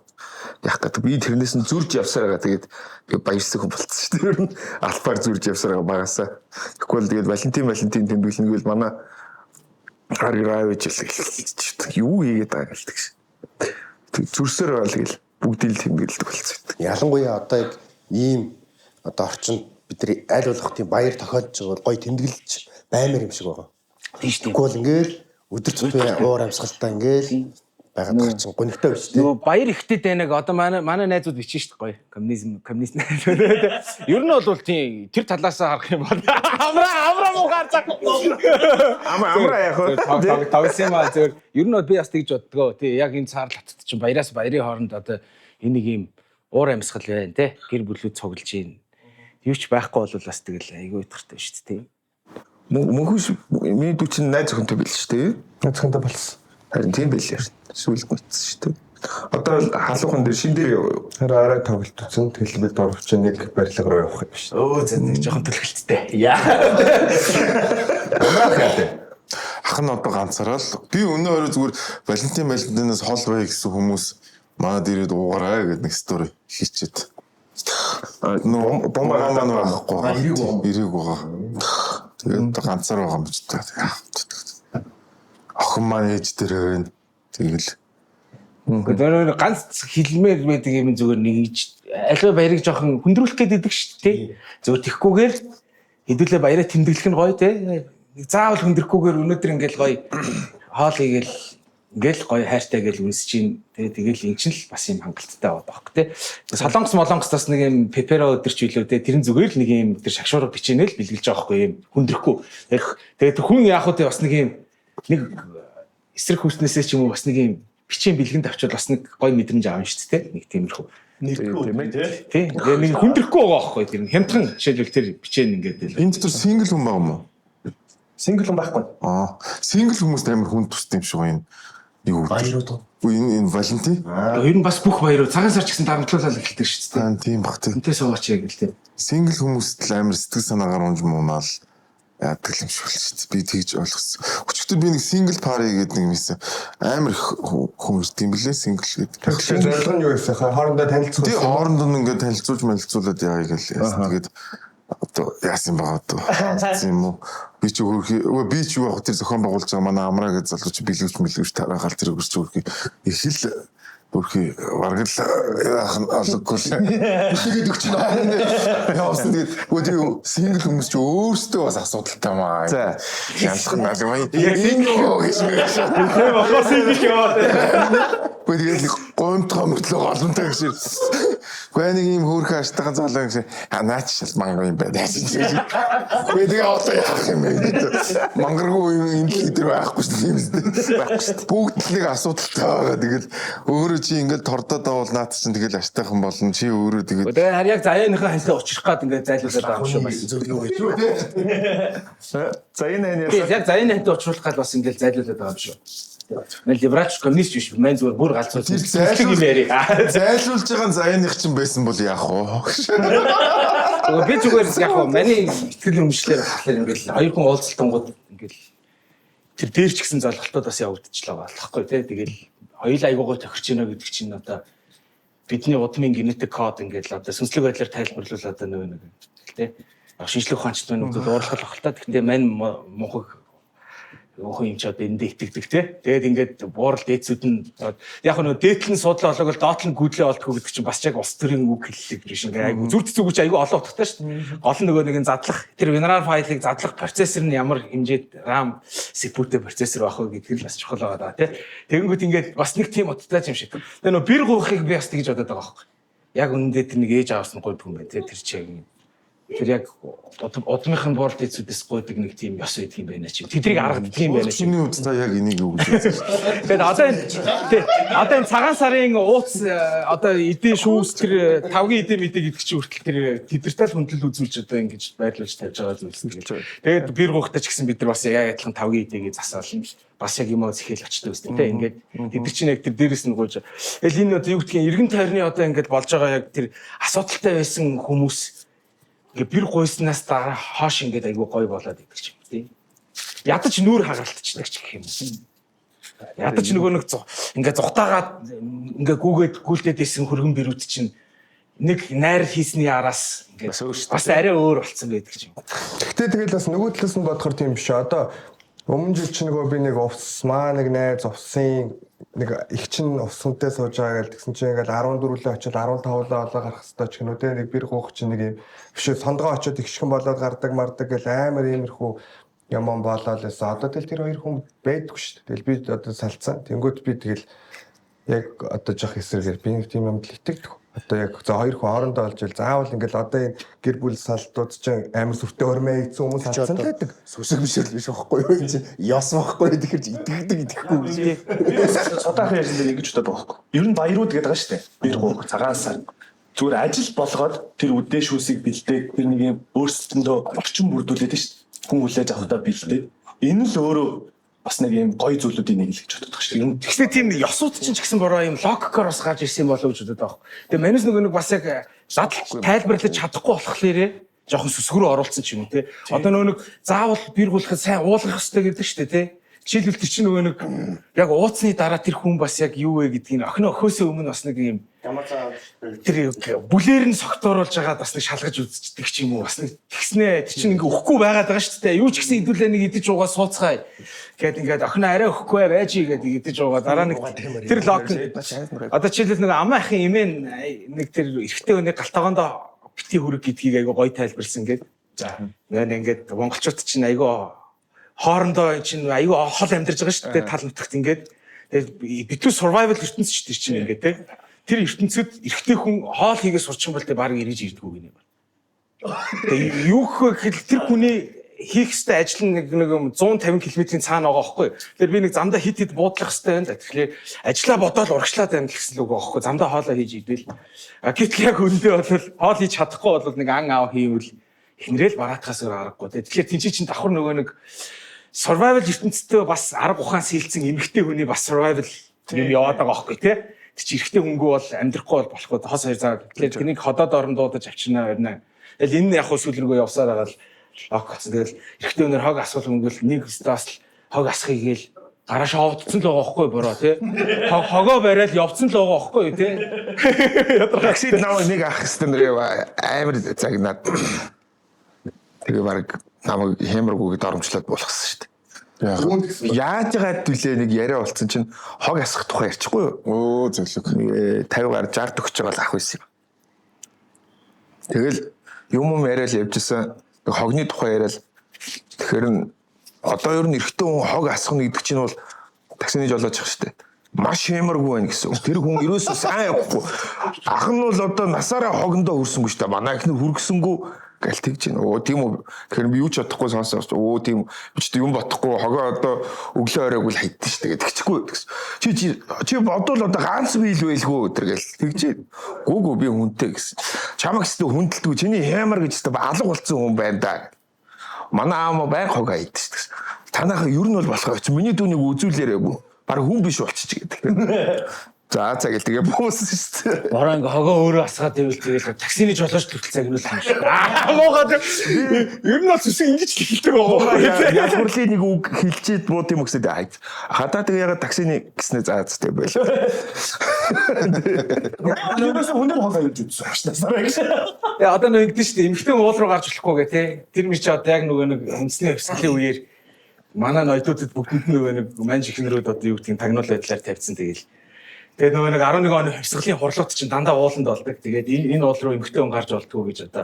Яг гэдэг би тэрнээс нь зурж явсаар байгаа. Тэгээд би баярсаг хүн болцсон шүү дээ. Ер нь албаар зурж явсаар байгаа багасаа. Тэгвэл тэгээд Валентин тэмдэглэнгүй л манай харграавч юу хийгээд байгаа гэлдэг ш. Тэг зүрсээр байгаа л гэл бүгдийг л тэмдэглэдэг болцсон. Ялангуяа одоо яг ийм одоо орчинд бидний аль болох тийм баяр тохиолдож байгаа гоё тэмдэглэж баймаар юм шиг байгаа. Тийм шүү дээ. Тэгвэл ингээл өдөр тутмын уур амьсгалтай ингээл байгаад чинь гонигтай биш тийм. Нөгөө баяр ихтэй дэнэг одоо манай найзууд бичсэн шүү дээ гоё. Коммунист. Ер нь бол тийм тэр талаас харах юм бол амра муугаар цаг. Амра яг хөө. Тавсан маа зөв. Ер нь бол би бас тэгж боддгоо. Тий яг энэ цаарл хатд чинь баяраас баярын хооронд одоо энийг ийм уур амьсгал байна те. Гэр бүлүүд цуглаж ийн. Юу ч байхгүй бол бас тэгэл айгүй утгартай шүү дээ. Мөнхөш миний дүү чинь найз охинтой байл шүү дээ. Найз охинтой болсон. Харин тийм байлээ. Сүүлд мэдсэн шүү дээ. Одоо халуухан дээр шин дээр яваа. Тэр арай тоглолт үзэн тэгэл бид орвч нэг барилга руу явах юм биш. Өө зэн нэг жоохон төлөвлөлттэй. Яа. Ах нь одоо ганцаараа л би өнөө өрөө зүгээр Валентинаас хол бай гэсэн хүмүүс манад ирээд уугараа гэдэг нэг стори хийчихэд. Нөө бомба байхгүй. Ирэг байгаа. Тэгээд ганцаар байгаа юм ч та. Охин маань ээж дээр байна. Тэгэл. Гэхдээ ганц хилмээр байдаг юм зүгээр нэгж аливаа баярыг жоохон хүндрүүлэх гэдэг шүү дээ. Зүгээр тэгхгүйгээр хэдүүлээ баяраа тэмдэглэх нь гоё те. Заавал хүндрэхгүйгээр өнөөдөр ингээл гоё хоол хийгээл ингээл гоё хайртай гэл үнсэж чинь тэгэл эн чинь л бас юм хангалттай байгаа байхгүй те. Солонгос нэг юм пеперо өдөрч билүү те. Тэрэн зүгээр л нэг юм тэр шагшуурга бичээнэл бэлгэлж байгаа байхгүй юм хүндрэхгүй. Тэгээд хүн яах вэ бас нэг юм нэг эсрэг хүснээсээ ч юм уу бас нэг юм бичээн бэлгэнд авчвал бас нэг гоё мэдрэмж аав шүү дээ. Нэг тиймэрхүү. Тийм. Тэгээ нэг хүндрэхгүй байгаа байхгүй тэр хямдхан жишээлбэл тэр бичээн ингээд л. Энэ дотор сингл хүн байгаа юм уу? Сингл хүн байхгүй. Сингл хүмүүс амар хүн төстэй юм шиг байна. Юу баярууд. Энэ Валентин. Ер нь бас бүх баярууд цагаан сар ч гэсэн дарамтлуулаад эхэлдэг шүү дээ. Тийм баг тийм. Үнтэй суугаач яг л тийм. Сингл хүмүүст л амар сэтгэл санаагаар унж муунаал яадаг юм шиг л шүү дээ. Би тэгж ойлгосон. Өчигдөр би нэг сингл пари гэдэг нэг юмсэн. Амар хүмүүс тийм блэ сингл гэдэг. Тэгэхээр зорилго нь юу вэ? Хоорондоо танилцуулсан. Тийм хоорондоо ингээд танилцуулаад яа гээл яасан. Тэгээд одоо яасан байгаа одоо юм уу би ч юу яг тэр зохион байгуулж байгаа манай амраа гэж залууч бэлгүүч тараагаал тэр өгч үрхий их л үрхий бараг л яахан алггүй тэгээд өгч байна яасан тэгээд үгүй сингл хүмүүс ч өөрсдөө бас асуудалтай маа за янзах нь аль бай тийм болохоос нэг яваад тэгээд гомтгоо мөртлөө олонтой гэж Гэхдээ нэг юм хөөрхөн аштайхан залуу гэсэн наач шал мангар юм байна. Тэгээд одоо яах юм бэ? Мангаргүй юм энэ дээр байхгүй шүү дээ. Бүгд л нэг асуудалтай байгаа. Тэгэл өөрөө чи ингээд тордоод авал наад чинь тэгэл аштайхан болно. Чи өөрөө тэгээд харин яг заяаныхаа ханилаа учрах гад ингээд зайлуулаад байгаа юм шүү бас. Зөвлөгөө өгч үү те. Заяаны яг заяаны ханилаа учруулах гад бас ингээд зайлуулаад байгаа юм шүү. Мэл либрач коммунист биш мэн зүгээр бүр галзуу зайлшгүй юм яри. Зайлшуулж байгаа заяаных чинь байсан бол яах вэ? Би зүгээр яг миний итгэл үнэмшлэр болохоор ингээд хоёр хүн уулзалтангууд ингээд тэр дээр ч гэсэн золголтууд бас явагдчихлаа болохгүй тий. Тэгэл хоёул айгуугаа тохирч байна гэдэг чинь одоо бидний удмын генетик код ингээд одоо сүнслэг байдлаар тайлбарлуул одоо нэг тий. Шинжлэх ухаанчд манууд уурлах ахaltaа гэхдээ мань мунхаг охин юм ч одоо эндээ итгэдэг те. Тэгээд ингээд буурал дээдсүүд нь яг нөө дээдл нь суудлаа олоог л доотл нь гүйдлээ олдох гэдэг чинь бас яг ус төрийн үг хэллэг биш ингээ айгу зүрд зүгүүч айгу олон утгатай шүү дээ. Гол нь нөгөө нэг задлах тэр WinRAR файлыг задлах процессор нь ямар хэмжээд RAM CPU-тэй процессор байх вэ гэдэг нь бас чухал байгаа даа те. Тэгэнгүүт ингээд бас нэг тийм утгатай юм шиг. Тэгээ нөө бэр гоохыг би бас тэгж бодоод байгаа байхгүй. Яг үнэндээ тэр нэг ээж авсан гойд хүн байна те. Тэр чинь Тэр яг удмынхын боолд эцүүдээс гойдаг нэг тийм ёс байдаг юм байна чи. Тэдрийг харагддаг юм байна чи. Чиний хувьд та яг энийг юу гэж үзэж Тэгээд байна? одоо энэ цагаан сарын ууц одоо эдийн шүүс тэр тавгийн эдийн мэдээг идэх чи хүртэл тэр тэдэртэй л хүндлэл үзүүлж одоо ингэж байрлуулж тавьж байгаа зүйлс. Тэгээд бэр гоохтой ч гэсэн бид нар бас яг адилхан тавгийн эдээгээ засаал бас яг юм зэхэл очтой үстэй те ингээд тэд чинь яг тэр дээрээс нь гуйж. Тэгэл энэ одоо юу гэдгийг эргэн тойрны одоо ингээд болж байгаа яг тэр асуудалтай байсан хүмүүс ингээ бэр гуйснаас дараа хоош ингээд айгүй гоё болоод идэг ч юм тий. Ядаж нүүр хагаралтчдаг ч гэх юм. Ядаж нөгөө нэг ингээ зүхтаагаад ингээ гүгээд гүйлдээд исэн хөргөн бэрүүд чинь нэг найр хийсний араас ингээ бас арай өөр болцсон байдаг ч юм. Гэхдээ тэгэл бас нөгөө талаас нь бодохоор тийм биш. Одоо өмнө жил чи нөгөө би нэг увс маа нэг найз увсын нэг их чин увсантай сууж байгаа гэл тэгсэн чинь ингээл 14 лөө очиод 15 лөө олоо гарах хэвээр ч гэнэ үү нэг бэр гуух чинь нэг юм биш сондгоо очиод ихшгэн болоод гардаг мардаг гэл амар иймэрхүү яман болоод байсан. Одоо тэл тэр хоёр хүн байдгүй шүү дээ. Тэгэл би одоо салцсан. Тэнгүүд би тэгэл яг одоо жоох эсрэгээр би нэг тийм юм л итгэдэг. Одоо яг за хоёр хүн хоорондоо олж ил заавал ингээл одоо энэ гэр бүл салтууд чинь амар сүртэй өрмөө ийцэн хүмүүс салцсан л байдаг. Сүсэг бишэл биш байхгүй юу энэ яс байхгүй тэгэхээр итгэдэг итгэхгүй гэж. Би содаахан ярьсан дээр ингэж бодоод байгаа байхгүй. Ер нь баярууд гэдэг байгаа шүү дээ. Бэр гуух, цагаан сар. Зүгээр ажил болгоод тэр үдээ шүүсийг бэлдээд тэр нэг юм өөрсдөндөө орчин бүрдүүлээд шүү дээ. Хүн хүлээж авахдаа бэлдээд. Энэ л өөрөө бас нэг юм гоё зүйлүүдийн нэг л гэж боддог шүү дээ. Гэхдээ тийм ёсууд чинь ч гэсэн бороо юм логикоор бас гарч ирсэн болов гэж боддог байхгүй. Тэгээ манайс нөгөө нэг бас яг задал тайлбарлаж чадахгүй болохоор жоохон сүсгрүү оруулсан ч юм уу те. Одоо нөгөө нэг заавал бэр гуулахад сайн уулгах хэрэгтэй гэдэг шүү дээ те. Жишээлбэл тэр чинь нөгөө нэг яг ууцны дараа тэр хүн бас яг юу вэ гэдгийг охин өхөөсөө өмнө бас нэг юм тэр бүлээр нь согтооруулж байгаа бас нэг шалгаж үздэг ч юм уу бас нэг тэгснэ тэр чинь ингээ өхгүй байгаад байгаа шүү дээ. Юу ч гэсэн идүүлээ нэг идэж уугаа сууцгаая. Гэт ингээд охин арай өхгүй байж гэдэг идэж уугаа дараа нэг тэр лог одоо жишээлбэл нэг амаа ахын имэн нэг тэр эрэгтэй хүний галтагоондоо бити хүрэг гэдгийг айгу гоё тайлбарлсан гээд. За ингээд монголчууд чинь айгу хоорондоо чинь айгүй хол амьдарч байгаа шүү дээ тал нутагт ингээд тэгээд битүү survival ертөнц ч тэр чинь ингээд тэр ертөнцөд эрэгтэй хүн хоол хийгээ сурчин бол тэ баг ирж ирдэггүй гинэ. Тэгээд юу гэхээр тэр хүний хийх ёстой ажил нэг 150 км-ийн цаана байгаа байхгүй. Тэгэхээр би нэг замдаа хит буудлах ёстой байна. Тэгэхээр ажлаа бодоод урагшлаад байна гэсэн үг байхгүй. Замдаа хоолоо хийж идвэл. Гэтэл яг өндөө бол хоол хийж чадахгүй бол нэг ан аав хийвэл ихнэрэл бараатахаас өөр аргагүй. Тэгэхээр тэнцээ чинь давхар нөгөө нэг survival ертөнцтэй бас арга ухаан сэлцэн эмэгтэй хүний бас survival юм яваад байгаа байхгүй тий. Тэр чи эрэгтэй хөнгөө бол амьдрахгүй бол болохгүй хос хоёр заа. Тэгэхээр тэнийг ходоод орон дуудаж авчирнаа байна. Тэгэл энэ яг хөө сүүлргөө явсаар байгаа л лог болсон. Тэгэл эрэгтэй өнөр хог асуул өнгөл нэг стас хог асхыг гээл гараашаа овдсон л байгаа байхгүй бороо тий. Хогоо бариад явцсан л байгаа байхгүй тий. Таксид наваа нэг ах хэвээр нэр амар загнаад тэгээ баг намайг хэмэргүйгээд оромжлоод болгосон шүү дээ. Яаж яагаад түлээ нэг яриа болцсон чинь хог асах тухай ярьчихгүй юу? Оо зөвлөг. 50-аар 60 төгсөж байгаа л ах байсан юм. Тэгэл юм яриад явжсэн хогны тухай яриад тэгэхээр одоо ер нь эрэгтэй хүн хог асах нь гэдэг чинь бол таксины жолооч ах шүү дээ. Маш хэмэргүй байна гэсэн. Тэр хүн ерөөсөө сайн явахгүй. Ах нь бол одоо насаараа хогондоо хүрсэнгүй шүү дээ. Манай ихнэр хүргэсэнгүй гэл тэгж байна. Оо тийм үү. Тэгэхээр би юу ч бодохгүй сонсоо. Оо тийм би ч юм бодохгүй. Хогоо одоо өглөө оройг л хайдсан шүү дээ. Тэгчихгүй гэсэн. Чи бодвол одоо ганц бийл байлгүй өдр гэл тэгж. Гүгүү би хүнтэй гэсэн. Чамаг өстө хүндэлдэггүй. Чиний хямар гэж өстө алга болцсон хүн байна да. Манай аав байн хог хайдсан шүү дээ. Танайхаа ер нь бол болохоо. Миний дүүнийг үзүүлээрээгүй. Бараг хүн биш болчих гэдэг. За цагэл тэгээ бууссан шүү дээ. Бороо ингээ хогоо өөрөө асгаад ивэл тэгэл таксины жолооч төрөл цагнуул юм шиг. Муугаад ер нь бол зүсэг ингэж л хэлдэг байгаа. Ялгуурлын нэг үг хэлчихэд буу тийм үгсэд хайц. Хадаа тэгээ ягаад таксины гэснээр заацтай байл. Юунаас хүнээр хогоо юуж үзсэн шнасараа гэж. Яа одоо нэг гэдэг шүү дээ. Эмхтэн уул руу гарч болохгүй гэ тэ. Тэр мөр чи одоо яг нөгөө нэг үндэсний хөвсгөлийн үеэр манай ноёдуудад бүгдэнд нөгөө нэг манж ихнэрүүд одоо юу гэдгийг тагнуул байдлаар тавьсан тэгэл. Тэгээд нөгөө нэг 11 оны хөвсгөлийн хурлууд чинь дандаа ууланд болдог. Тэгээд энэ уул руу эмхтэн хүн гарч болдгоо гэж одоо.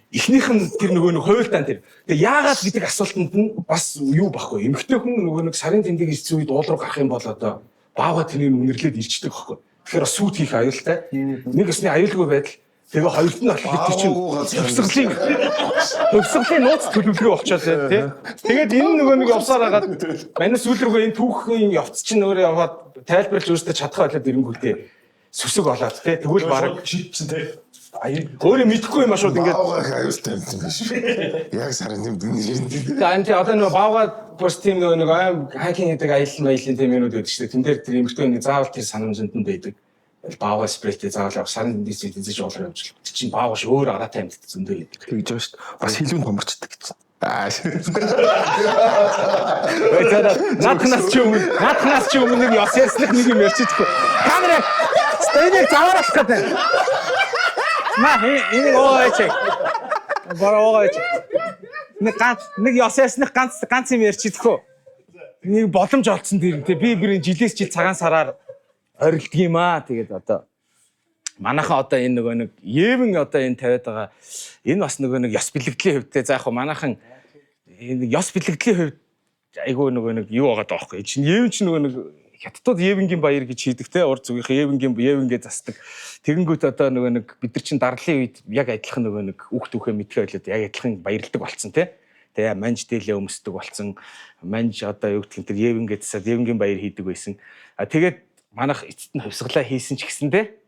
Эхнийх нь тэр нөгөө нэг хуйлтаан тэр. Тэгээд яагаад гэдэг асуултанд нь бас юу баггүй. Эмхтэн хүн нөгөө нэг сарын тэмдэг ирсэн үед уул руу гарах юм бол одоо баага тэрийг үнэрлээд ирчдэг байхгүй. Тэгэхээр сүйт хийх аюултай. Нэг өсний аюулгүй байдал Тэгээ хоёрт нь бол бид чинь төвсглийн нууц төлөвлөгөө болчиход байна тий. Тэгээд энэ нөгөө нэг явсаар хагаад манай сүүл рүүгээ энэ түүхийн явц чинь өөрөө яваад тайлбарлаж өөртөө чадхаа болоод ирэнгүүтээ сүсэг болоод тий. Тэгвэл баг шийдсэн тий. өөрөө мэдэхгүй юм шууд ингээд аюултай юм биш. Яг сарын юм дүнээр. Тэгээд одоо нөгөө баавга пост тим нөгөө аим хакинг гэдэг аялал тийм юмнууд байдаг шүү дээ. Тэн дээр тэр эмхтэй нэг заавал тэр санамжинд нь байдаг. Баавга спрейтэй заавал сарын дизэж олох юм шиг. Чи чинь баавга ш өөр араатай амьд зөндөө байдаг. Тэгж байгаа шүү дээ. Бас хилүүн томорчдаг гэж. Наадхнаас чи өмнө нэг ёс ярьслах нэг юм ярьчихгүй. Камера стейник заваарах гэдэг. Энэ ооч. Бараагач. Нэг ёс ярьслах ганц юм ярьчихгүй. Нэг боломж олцсон тэр тий би бүрийн жилээс жил цагаан сараар орилдог юм аа. Тэгээд одоо манайхан одоо энэ нөгөө нэг Евэн одоо энэ тавиад байгаа энэ бас нөгөө нэг ёс бэлэгдлийн хувьд за яг хөө манайхан энэ ёс бэлэгдлийн хувьд айгүй нөгөө нэг юу байгаа даахгүй. Чинь Евэн ч нөгөө нэг хятадууд Евэнгийн баяр гэж хийдэг те ур зүгийнхээ Евэнгээ засдаг. Тэгэнгүүт одоо нөгөө нэг бид нар чинь дарлын үед яг адилхан нөгөө нэг үхт үхээ мэдхээ болоод яг адилхан баярлдаг болцсон те. Тэгээ манж дээлээ өмсдөг болцсон. Манж одоо юу гэх юм тэр Евэнгээ засаад Евэнгийн баяр хийдэг байсан. Тэгээд манайх эцэд нь хувьсгалаа хийсэн ч гэсэн те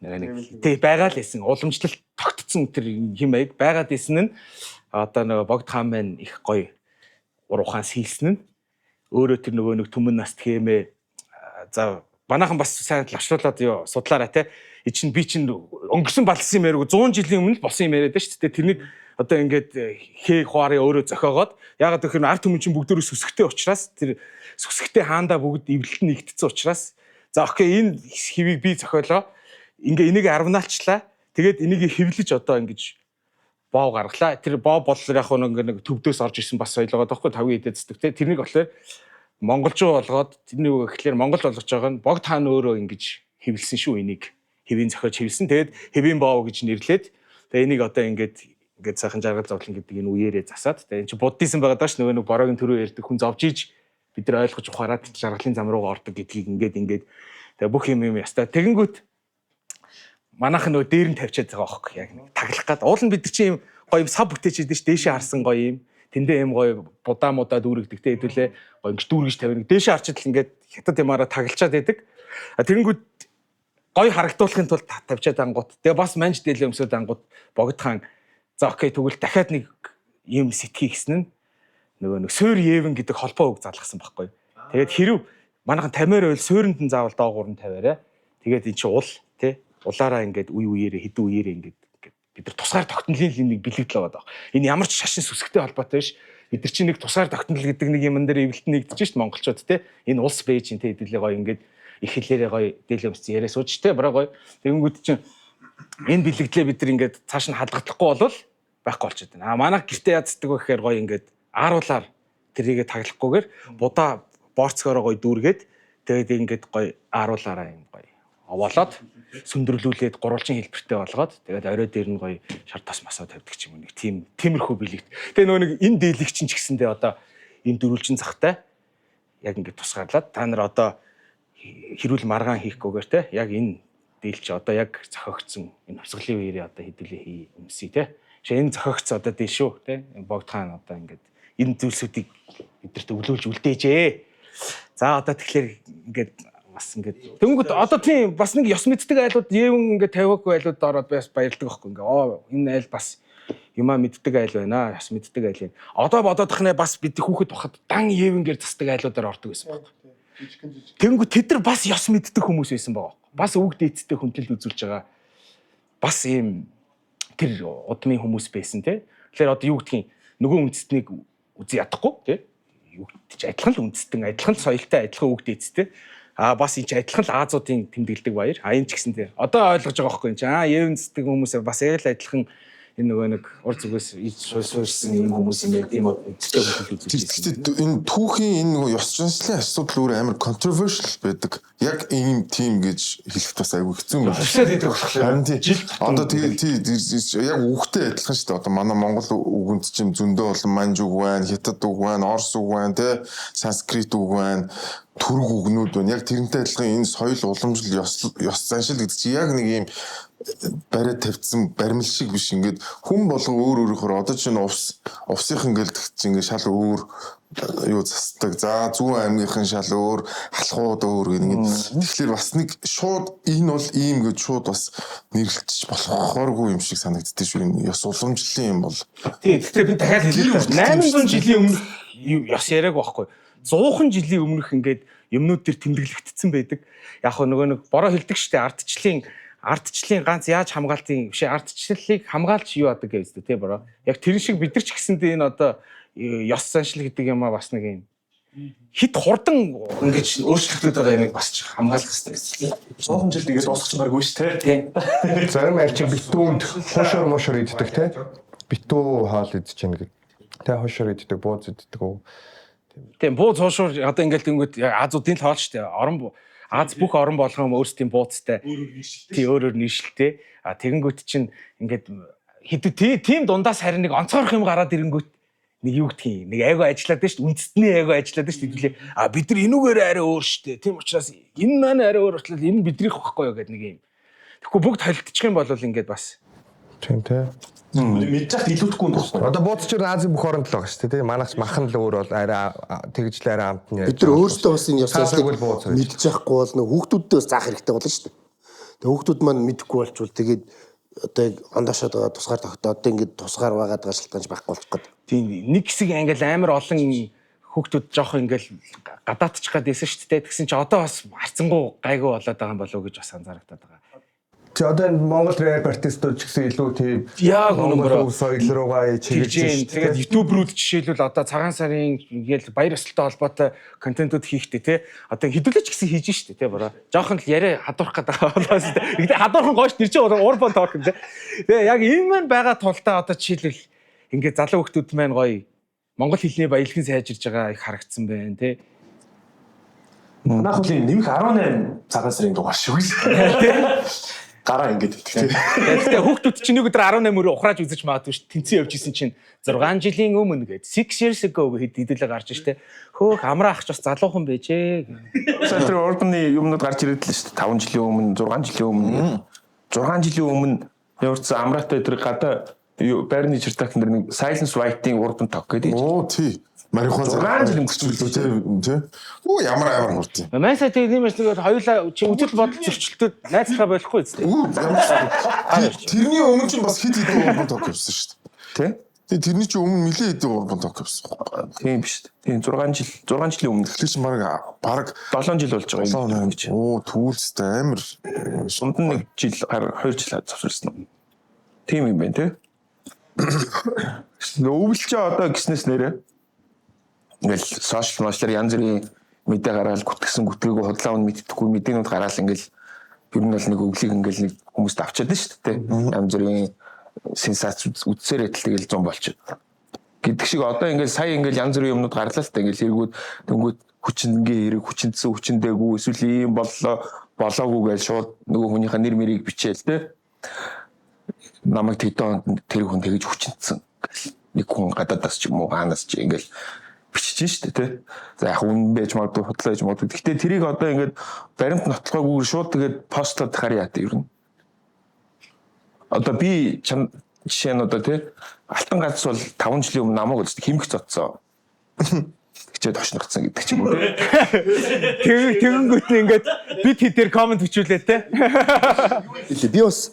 нэг тий байгаа л байсан уламжлалт тогтцсон тэр юм аяг байгаад исэн нь одоо нөгөө богд хаан маань их гоё ур ухаан сийлсэн нь өөрөө тэр нөгөө нэг түмэн наст хэмээ за манайхан бас сайн лавшруулаад юу судлаарай те чинь би чинь өнгөрсөн балсан юм яриаг 100 жилийн өмнө болсон юм яриад байна шүү дээ тэрнийг одоо ингээд хээ хуарын өөрөө зохиогоод ягаад гэхээр ард түмэн чинь бүгдөө сүсгтэй учраас тэр сүсгтэй хаандаа бүгд эвлэлт нэгдсэн учраас за окей энэ хэвийг би зохиолоо ингээ энийг арвнаалчлаа. Тэгээд энийг хэвлэж одоо ингэж боо гаргалаа. Тэр боо боллоор яг нэг төвдөөс орж исэн бас соёлогоо тахгүй 5 эдэцдэг те. Тэрнийг болохоор монголжуу болгоод тэрний үг гэхлээр монгол болгож байгаа нь богд хаан өөрөө ингэж хэвлсэн шүү энийг. Хэвийн зохиож хэвлсэн. Тэгээд хэвийн боо гэж нэрлээд тэгээд энийг одоо ингээд сайхан жаргал зовлон гэдэг энэ үеэрээ засаад тэгээд энэ чи буддизм байгаа даа ш нөгөө нэг бороогийн төрөө ярьдаг хүн зовж ийж бид нар ойлгож ухаарад жаргалын зам руугаа ордог гэдгийг ингээд тэгээд бүх юм ястаа тэгэнгүүт манайх нөгөө дээр нь тавьчаад байгаа байхгүй яг нэг таглах гад. Уул нь бид чинь гоё юм сав бүтээчээд ш дээшээ харсан гоё юм. Тэндээ юм гоё будаа мудаа дүүрэгдэг те хэдүүлээ гоё ингэж дүүргэж тавина. Дээшээ харчаад л ингээд хятад ямаараа таглчаад байдаг. Тэгэнгүүт гоё харагдуулахын тулд тавьчаад ангууд. Тэгээ бас манж дээлээ өмсөд ангууд богд хаан за окей тэгвэл дахиад нэг юм сэтгий гэсэн нь нөгөө нэг суур Евэн гэдэг холбоо үг залгасан байхгүй. Тэгээд хэрв манайхан тамиар ойл суурьнд нь заавал доогуур нь тавиараа. Тэгээд эн чинь ул те улаараа ингээд үеэрээ хэдэн үеэрээ ингээд бид нар тусгаар тогтнолын нэг бэлэгдэл байгаа даа. Энэ ямар ч шашин сүсгтэй холбоотой биш. Бид нар чинь нэг тусгаар тогтнол гэдэг нэг юм дээр эвлэлт нэгдэж шít монголчууд те. Энэ улс бэж чинь те хэдүүлээ гоё ингээд их хэлээрээ гоё дээлээ өмс яриа сууж те бараа гоё. Тэгэнгүүт чинь энэ бэлэгдлээ бид нар ингээд цааш нь халгахдахгүй болвол байхгүй болчиход байна. Манай гэртээ яддаг вэ гэхээр гоё ингээд ааруулаар тэрийгэ таглахгүйгээр будаа борцгоороо гоё дүүргээд тэгээд ингээд гоё ааруулаараа юм гоё овоолоод сүндэрлүүлээд гурвалжин хэлбэртэй болгоод тэгээд орой дээр нь гоё шар тас масаа тавьдаг ч юм уу нэг тийм тиймэрхүү бэлэгт. Тэгээ нөгөө нэг энэ дийлэгчин ч гэсэндээ одоо энэ дөрвөлжин захтай яг ингээд тусгаарлаад та нар одоо хэрүүл маргаан хийхгүйгээр те яг энэ дийл чи одоо яг зохиогдсон энэ хувьсгалын үеэрээ одоо хэдүүлээ хий юмсий те. Жишээ энэ зохиогдсон одоо дий шүү те. Богд хаан одоо ингээд энэ зүйлсүүдийг бидэрт өглөөлж үлдээжээ. За одоо тэгэхээр ингээд бас ингээд тэнгууд одоо тийм бас нэг ёс мэддэг айлууд Евэн ингээд тавиаггүй айлууд ороод бас баярлдаг байхгүй ингээд энэ айл бас юмаа мэддэг айл байна ёс мэддэг айл юм. Одоо бодоодох нэ бас бид хүүхэд бахад дан Евэнгээр засдаг айлуудаар ордог байсан байхгүй. Тэнгууд тэд нар бас ёс мэддэг хүмүүс байсан байгаа. Бас үг дээдстэй хүндлэл үзүүлж байгаа. Бас ийм тэр удмын хүмүүс байсан те. Тэгэхээр одоо юу гэдгийг нөгөө үндэстнийг үзий ядахгүй те. Юу гэж адилхан л үндэстэн адилхан соёлтой адилхан үг дээдстэй. Бас энэ ч адилхан л Аазуудын тэмдэглэдэг баяр. Энэ ч гэсэн дээ. Одоо ойлгож байгаа байхгүй энэ. Евэн зэдэг хүмүүс бас яг л адилхан энэ нөгөө нэг ур зүгээс суурьсан юм хүмүүс юм тийм үү. Энэ түүхийн энэ нөгөө ёс заншлын асуудал өөр амар controversial байдаг. Яг ийм тим гэж хэлэхэд бас айгүй хэцүү юм байна. Одоо тэгээ яг үгтэй адилхан шүү дээ. Одоо манай Монгол үгэнд чинь зөндөө болон манж үг байна, хятад үг байна, орс үг байна, тэ санскрит үг байна. Түрэг үгнүүд байна. Яг тэрнтэй адилхан энэ соёл уламжлал ёс заншил гэдэг чинь яг нэг ийм бариад тавьсан баримл шиг биш ингээд хүн болгон өөрөөхөр одоо чинь увсынх ингээл тэгчих ингээд шал өөр юу засдаг. За зүүн аймгийнхан шал өөр, халахууд өөр гэнэ. Тэгэхээр бас нэг шууд энэ бол ийм гэж шууд бас нэрлэлтж болохооргүй юм шиг санагддаг шүү. Энэ ёс уламжлалын юм бол. Тийм. Гэхдээ би дахиад хэлээ. 800 жилийн өмнөх ёс яриаг байхгүй. 100 жилийн өмнөх ингээд юмнууд төр тэмдэглэгдсэн байдаг. Яг нөгөө нэг бороо хэлдэг штэ ардчлалын ганц яаж хамгаалтын биш ардчлалыг хамгаалж юу адаг гэж тий бороо. Яг тэр шиг бид нар ч гэсэндээ энэ одоо ёс заншил гэдэг юм а бас нэг юм хит хурдан ингэж өөрчлөлтүүд байгаа юмыг бас хамгаалах хэрэгтэй гэсэн. 100 жил тэгээд дуусах байгаагүй шүү тий. Зарим аль чинь битүүнд хошор иддэг тий. Битүү хаал идэж чинь гэдэг. Тэ хошор иддэг, бууз иддэг үү. Тийм бууз хошор одоо ингээд тэнгүүд Азуудын тоол штэ. Аз бүх орон болгон өөрсдийн бууцтай тий өөрөөр нийшэлтэй. Тэгэнгүүт чинь ингээд хэд тийм дундаас харин нэг онцгойрох юм гараад ирэнгүүт нэг юу гэдгийг нэг айгу ажиллаад дээ шүү. Үндэстний айгу ажиллаад дээ шүү. Хэдүүлээ бид нар энүүгээр арай өөр шүү. Тийм учраас энэ маань арай өөр болчихлоо энэ бидрийнх байхгүй юу гэдэг нэг юм. Тэгэхгүй бүгд холилдчих юм бол ингээд бас тийм тий. Мэдчих илүүдэхгүй юм байна. Одоо бууз чинь Азийн бүх оронд л байгаа шүү дээ. Манайх махан л өөр бол арай тэгжлээ арай амтны. Бид нар өөрсдөө бас энэ ёс заншлыг мэдчихгүй бол нэг хүүхдүүддээ бас заах хэрэгтэй болно шүү дээ. Тэгээ хүүхдүүд маань мэдэхгүй болчвол тэгээд одоо ондоошоод байгаа тусгаар тогтоод одоо ингэж тусгаар байгаад байгаа шалтгаанч байхгүй болчих гээд. Тийм нэг хэсэг англи амар олон хүүхдүүд жоох ингээл гадаадчих гадээсэн шүү дээ. Тэгсэн чи одоо бас харцангуй гайгүй болоод байгаа юм болов уу гэж бас анзаарагдаад байгаа. Чи одоо Монгол рэп артистууд ч гэсэн илүү тийм яг Монгол соёл руугаа чиглэж тэгээд YouTube-рууд жишээлбэл одоо цагаан сарын ингээл баяр ёслолтой холбоотой контентууд хийхдээ те одоо хэдүүлээч гэсэн хийж штэ те бороо жоохон л яриа хадуурах гэдэг болоос те гэхдээ хадуурхан гоош нэр чи урбан тоок юм те тэгээ яг энэ маань байгаа тултаа одоо жишээлбэл ингээд залуу хүмүүс маань гоё монгол хэлний баялагын сайжирж байгаа их харагдсан байна те Манайх бол нэмэх 18 цагаан сарын дугаар шиг үү гараа ингэж итгэв. Тэгээ хүүхдүүд чинь нэг өдөр 18 өрөө ухрааж үзэж магадгүй ш. Тэнцэн явж исэн чинь 6 жилийн өмнө гээд 6 years ago гэхэд хэдүүлээ гарч штэ. Хөөх амраа ах ч бас залуухан байжээ. Сая тэр урдны юмнууд гарч ирээд л шүү дээ. 5 жилийн өмнө, 6 жилийн өмнө. 6 жилийн өмнө явуулсан амраатай тэр гадаа байрны чертагтан дээр нэг Silence White-ийн урдан ток гэдэг. Оо тий. Марихуан 6 жил өнгөрчихлөө тий. Оо ямар хурд юм. Майсаа тэгээ юм шиг хоёулаа чи үзэл бодол зөрчилтөд найзлахаа болохгүй үстэй. Тэрний өмнө ч бас хэд хэдэн урбан ток явсан шүү Тий? дээ. Тэгээ тэрний чинь өмнө нэлээд хэдэн урбан ток явсан. Тийм биш. Тийм 6 жилийн өмнө. Тэр чинь баг 7 жил болж байгаа юм. Оо түүлстэй амар сунд нэг жил 2 жил завсарсан. Тийм юм байна тий. Өвлч одоо гиснээс нэрэ ингээл сошиал машлаар янз бүрийн мэдээ гараад гүтгээгөө худлаа он мэддэхгүй мэдээнүүд гараад ингээл ер нь бол нэг өглийг ингээл нэг хүмүүст авчаад нь шүү дээ. Янз бүрийн сенсац үдсээр тэгэл 100 болчиход. Гэдэг шиг одоо ингээл сая ингээл янз бүрийн юмнууд гарлаа л та ингээл эргүүд дөнгөд хүчингээ хэрэг хүчинцэн хүчиндээгүй эсвэл ийм болоогүй гэж шууд нөгөө хүнийхээ нэр мэрийг бичээл дээ. Намайг тэдэн тэр хүн тэгэж хүчинцэн нэг хүн гадаадаас ч юм уу хаанаас ч ингээл бичиж штэ тий. За яг үнэн байж магадгүй худлаа байж магадгүй. Гэхдээ тэрийг одоо ингээд баримт нотлохгүйгээр шууд тэгээд постлоод харъя яа ер нь. Одоо би жишээ нь одоо тий Алтан ганц бол 5 жилийн өмнө намайг үздэг химх цоцсон. Хичээд хошногдсон гэдэг ч юм уу тий. Тэгэнгүүт ингээд бид хэдээр комент бичүүлээ тий. Би бас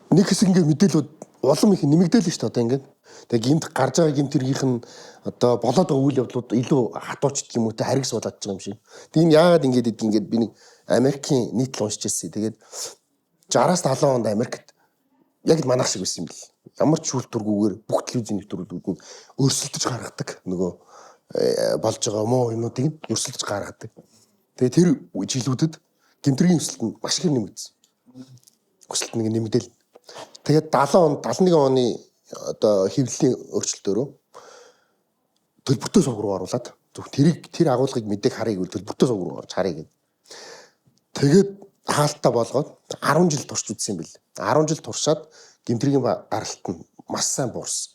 нэг хэсэг ингээд мэдээлүүд улам их нэмэгдээл шүү дээ одоо ингээд. Тэгээ гимт гарч байгаа гимтэргийнх нь одоо болоод байгаа үйл явдлууд илүү хатуучдаг юм уу те харгас болоод байгаа юм шиг. Тийм яагаад ингэж идэг ингээд би нэг Америкийн нийтлэл уншиж ирсэн. Тэгээд 60-аас 70 онд Америкт яг л манайх шиг байсан юм бэл. Ямар ч шүүлтүргүүгээр бүх телевизийн нэвтрүүлгүүд нь өрсөлдөж гаргадаг. Нөгөө болж байгаа муу юмнуудыг өрсөлдөж гаргадаг. Тэгээ тэр жилүүдэд гимтэргийн өсөлт нь маш их нэмэгдсэн. Өсөлт нэг нэмэгдээл. Тэгээд 70 онд 71 оны одоо хэвлэлийн өөрчлөлтөөрөө төлбөртөө сувг руу оруулаад тэр агуулгыг мэдээг харъя гэвэл төлбөртөө сувг руу орж харъя гэв. Тэгээд хаалтаа болгоод 10 жил турш үзсэн юм бэл. 10 жил туршаад гимтрийн гаралт нь маш сайн буурсан.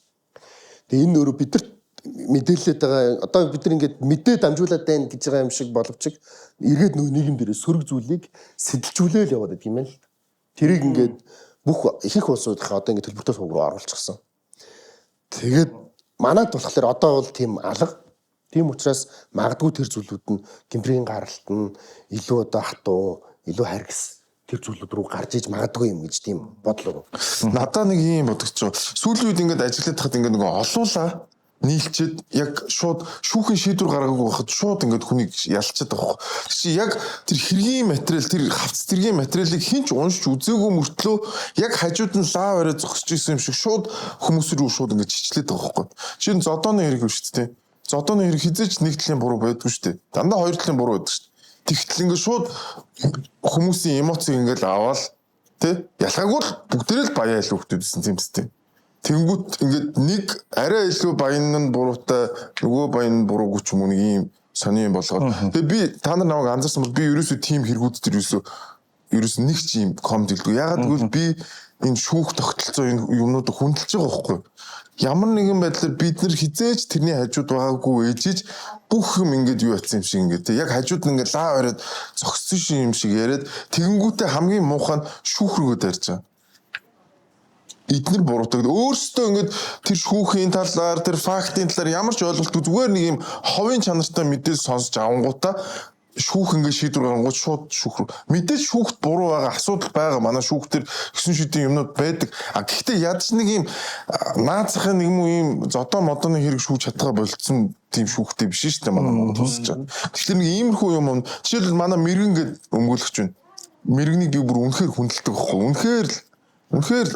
Тэгээ энэ өөрөө бидэрт мэдээлэлээд байгаа одоо бид нар ингээд мэдээ дамжуулаад байна гэж байгаа юм шиг боловч эргээд нөө нийгэм дээрээ сөрөг зүйлийг сэтэлжүүлээл яваад байдаг юм байна л. Тэрийг ингээд бүх ихэнх улсуудынхаа одоо ингэ төлбөртэй сувг руу оруулчихсан. Тэгээд манайд болохоор одоо бол тийм алга. Тийм учраас магадгүй тэр зүйлүүд нь гэмтрийн гаралт нь илүү одоо хатуу, илүү харгас тэр зүйлүүд рүү гарч иж магадгүй юм гэж тийм бодлоо. Надаа нэг юм бодогч. Сүүлийн үед ингээд ажиллаад тахад ингээд нөгөө олуулаа нийлчээд яг шууд шүүхийн шийдвэр гаргаагүй байхад шууд ингээд хүнийг ялчаад байгаа. Чи яг тэр хэргийн материал, тэр хавц тэргийн материалыг хинч уншиж үзээгүй мөртлөө яг хажууд нь лав орой зогсож исэн юм шиг шууд хүмүүс рүү шууд ингээд чичлээд байгаа байхгүй. Чинь зодооны хэрэг биш үү те. Зодооны хэрэг хизээч нэг талын буруу байдгүй шүү дээ. Дандаа хоёр талын буруу байдаг шүү дээ. Тэгтэл ингээд шууд хүмүүсийн эмоцийг ингээд аваад те ялгаагүй л бүгдээрээ л баяа илүү хөвтөдсөн юм тест. Тэнгүүт ингээд нэг арай илүү баян нь буруутай нөгөө баян нь буруугүй ч юм уу нэг юм сони юм болгоод. Тэгээ би та нар намайг анзаарсан бол би ерөөсөө тим хэрэгүүд төр ерөөсөө нэг ч юм комд хэлдэггүй. Ягаад гэвэл би энэ шүүх тогтолцоо энэ юмнуудыг хүндэлж байгаа байхгүй. Ямар нэгэн байдлаар бид нар хизээч тэрний хажууд байгаагүй ээжиж бүх юм ингээд юу ятсан юм шиг ингээд яг хажууд нь ингээд лаа ороод зогссон юм шиг яриад тэгэнгүүтээ хамгийн муухай нь шүүх рүү дарж байгаа. Эдгээр буруутай. Өөрсдөө ингээд тэр шүүхийн талаар тэр фактын талаар ямар ч ойлголтгүй зүгээр нэг юм ховын чанартай мэдээлэл сонсож авангуудаа шүүх ингээд шийдвэр гаргангууд шууд шүүх рүү. Мэдээж шүүхт буруу байгаа асуудал байгаа. Манай шүүх төр гэсэн шийдвэр юмнууд байдаг. А гэхдээ ядч нэг юм наацхан нэг юм зодоо модооны хэрэг шүүж чадгаа болцсон тийм шүүхтэй биш шүү дээ манай Монгол улсч. Тэгэхээр нэг иймэрхүү юм жишээлбэл манай мэрэгэн гээд өмгөөлөгч байна. Мэрэгнийг бүр үнэхээр хүндэлдэг байхгүй. Үнэхээр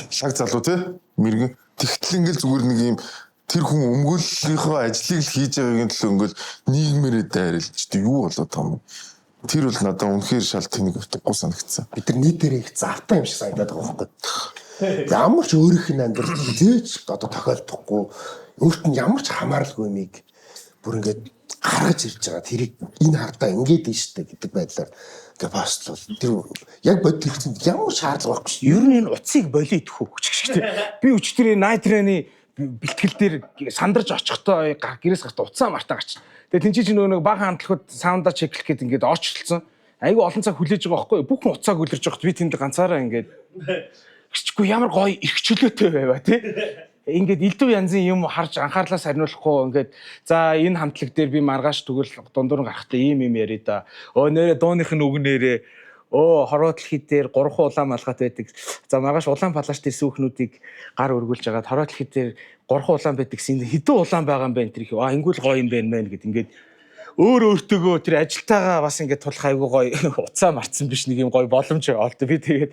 шаг залуу те мэрэгэн тэгтэл ингээл зүгээр нэг юм тэр хүн өмгөөллийнхөө ажлыг л хийж байгаагийн төлөө ингээл нийгмээрээ дайрлж дээ юу болоод байгаа юм. Тэр бол надад үнэхээр шал тэнэг утгагүй санагдсан. Бид нар нийтээрээ их завтай юм шиг санагдаад байгаа байхгүй. Ямар ч өөрийнх нь амьдрал хизээч одоо тохиолдохгүй өөрт нь ямар ч хамааралгүй юмыг бүр ингээд гаргаж ирж байгаа. Тэрийг энэ хардаа ингээд нь штэ гэдэг байдлаар ингээд постлол. Тэр яг бод хэрэгцээнд ямар шаардлага байхгүй шүү. Ер нь энэ утсыг болио төхөө хүчтэй. Би өчтөрийн найтраны бэлтгэл дээр сандарч очихдоо гэрээс гарт уцаа мартаа гарч. Тэгээ тэнцээ чи нөгөө нэг бага хамтлагууд саунда чеклэх гээд ингээд очрлцсон. Айгу олон цаг хүлээж байгаа байхгүй. Бүх уцааг үлэрж явахд би тэнд ганцаараа ингээд гिचгүй ямар гоё их чөлөөтэй байваа тий. Ингээд элдв янзын юм харж анхаарлаа сарниулахгүй ингээд за энэ хамтлаг дээр би маргааш тэгвэл дундуур гарахтаа ийм юм яриа да. Нэрэ дууных нь үгнээрээ хороотлохи дээр 3 улаан малгайт байдаг. За маргааш улаан палаш дээр сүүхнүүдийг гар өргүүлж агаад хороотлохи дээр 3 улаан байдаг гэсэн хэдэн улаан байгаа юм бэ энэ тэр их. Ингүүл гоё юм байна мэн гэд ингээд өөртөөгөө тэр ажилтаагаа бас ингээд тулах айгуу гоё уцаа марцсан биш нэг юм гоё боломж олд. Би тэгээд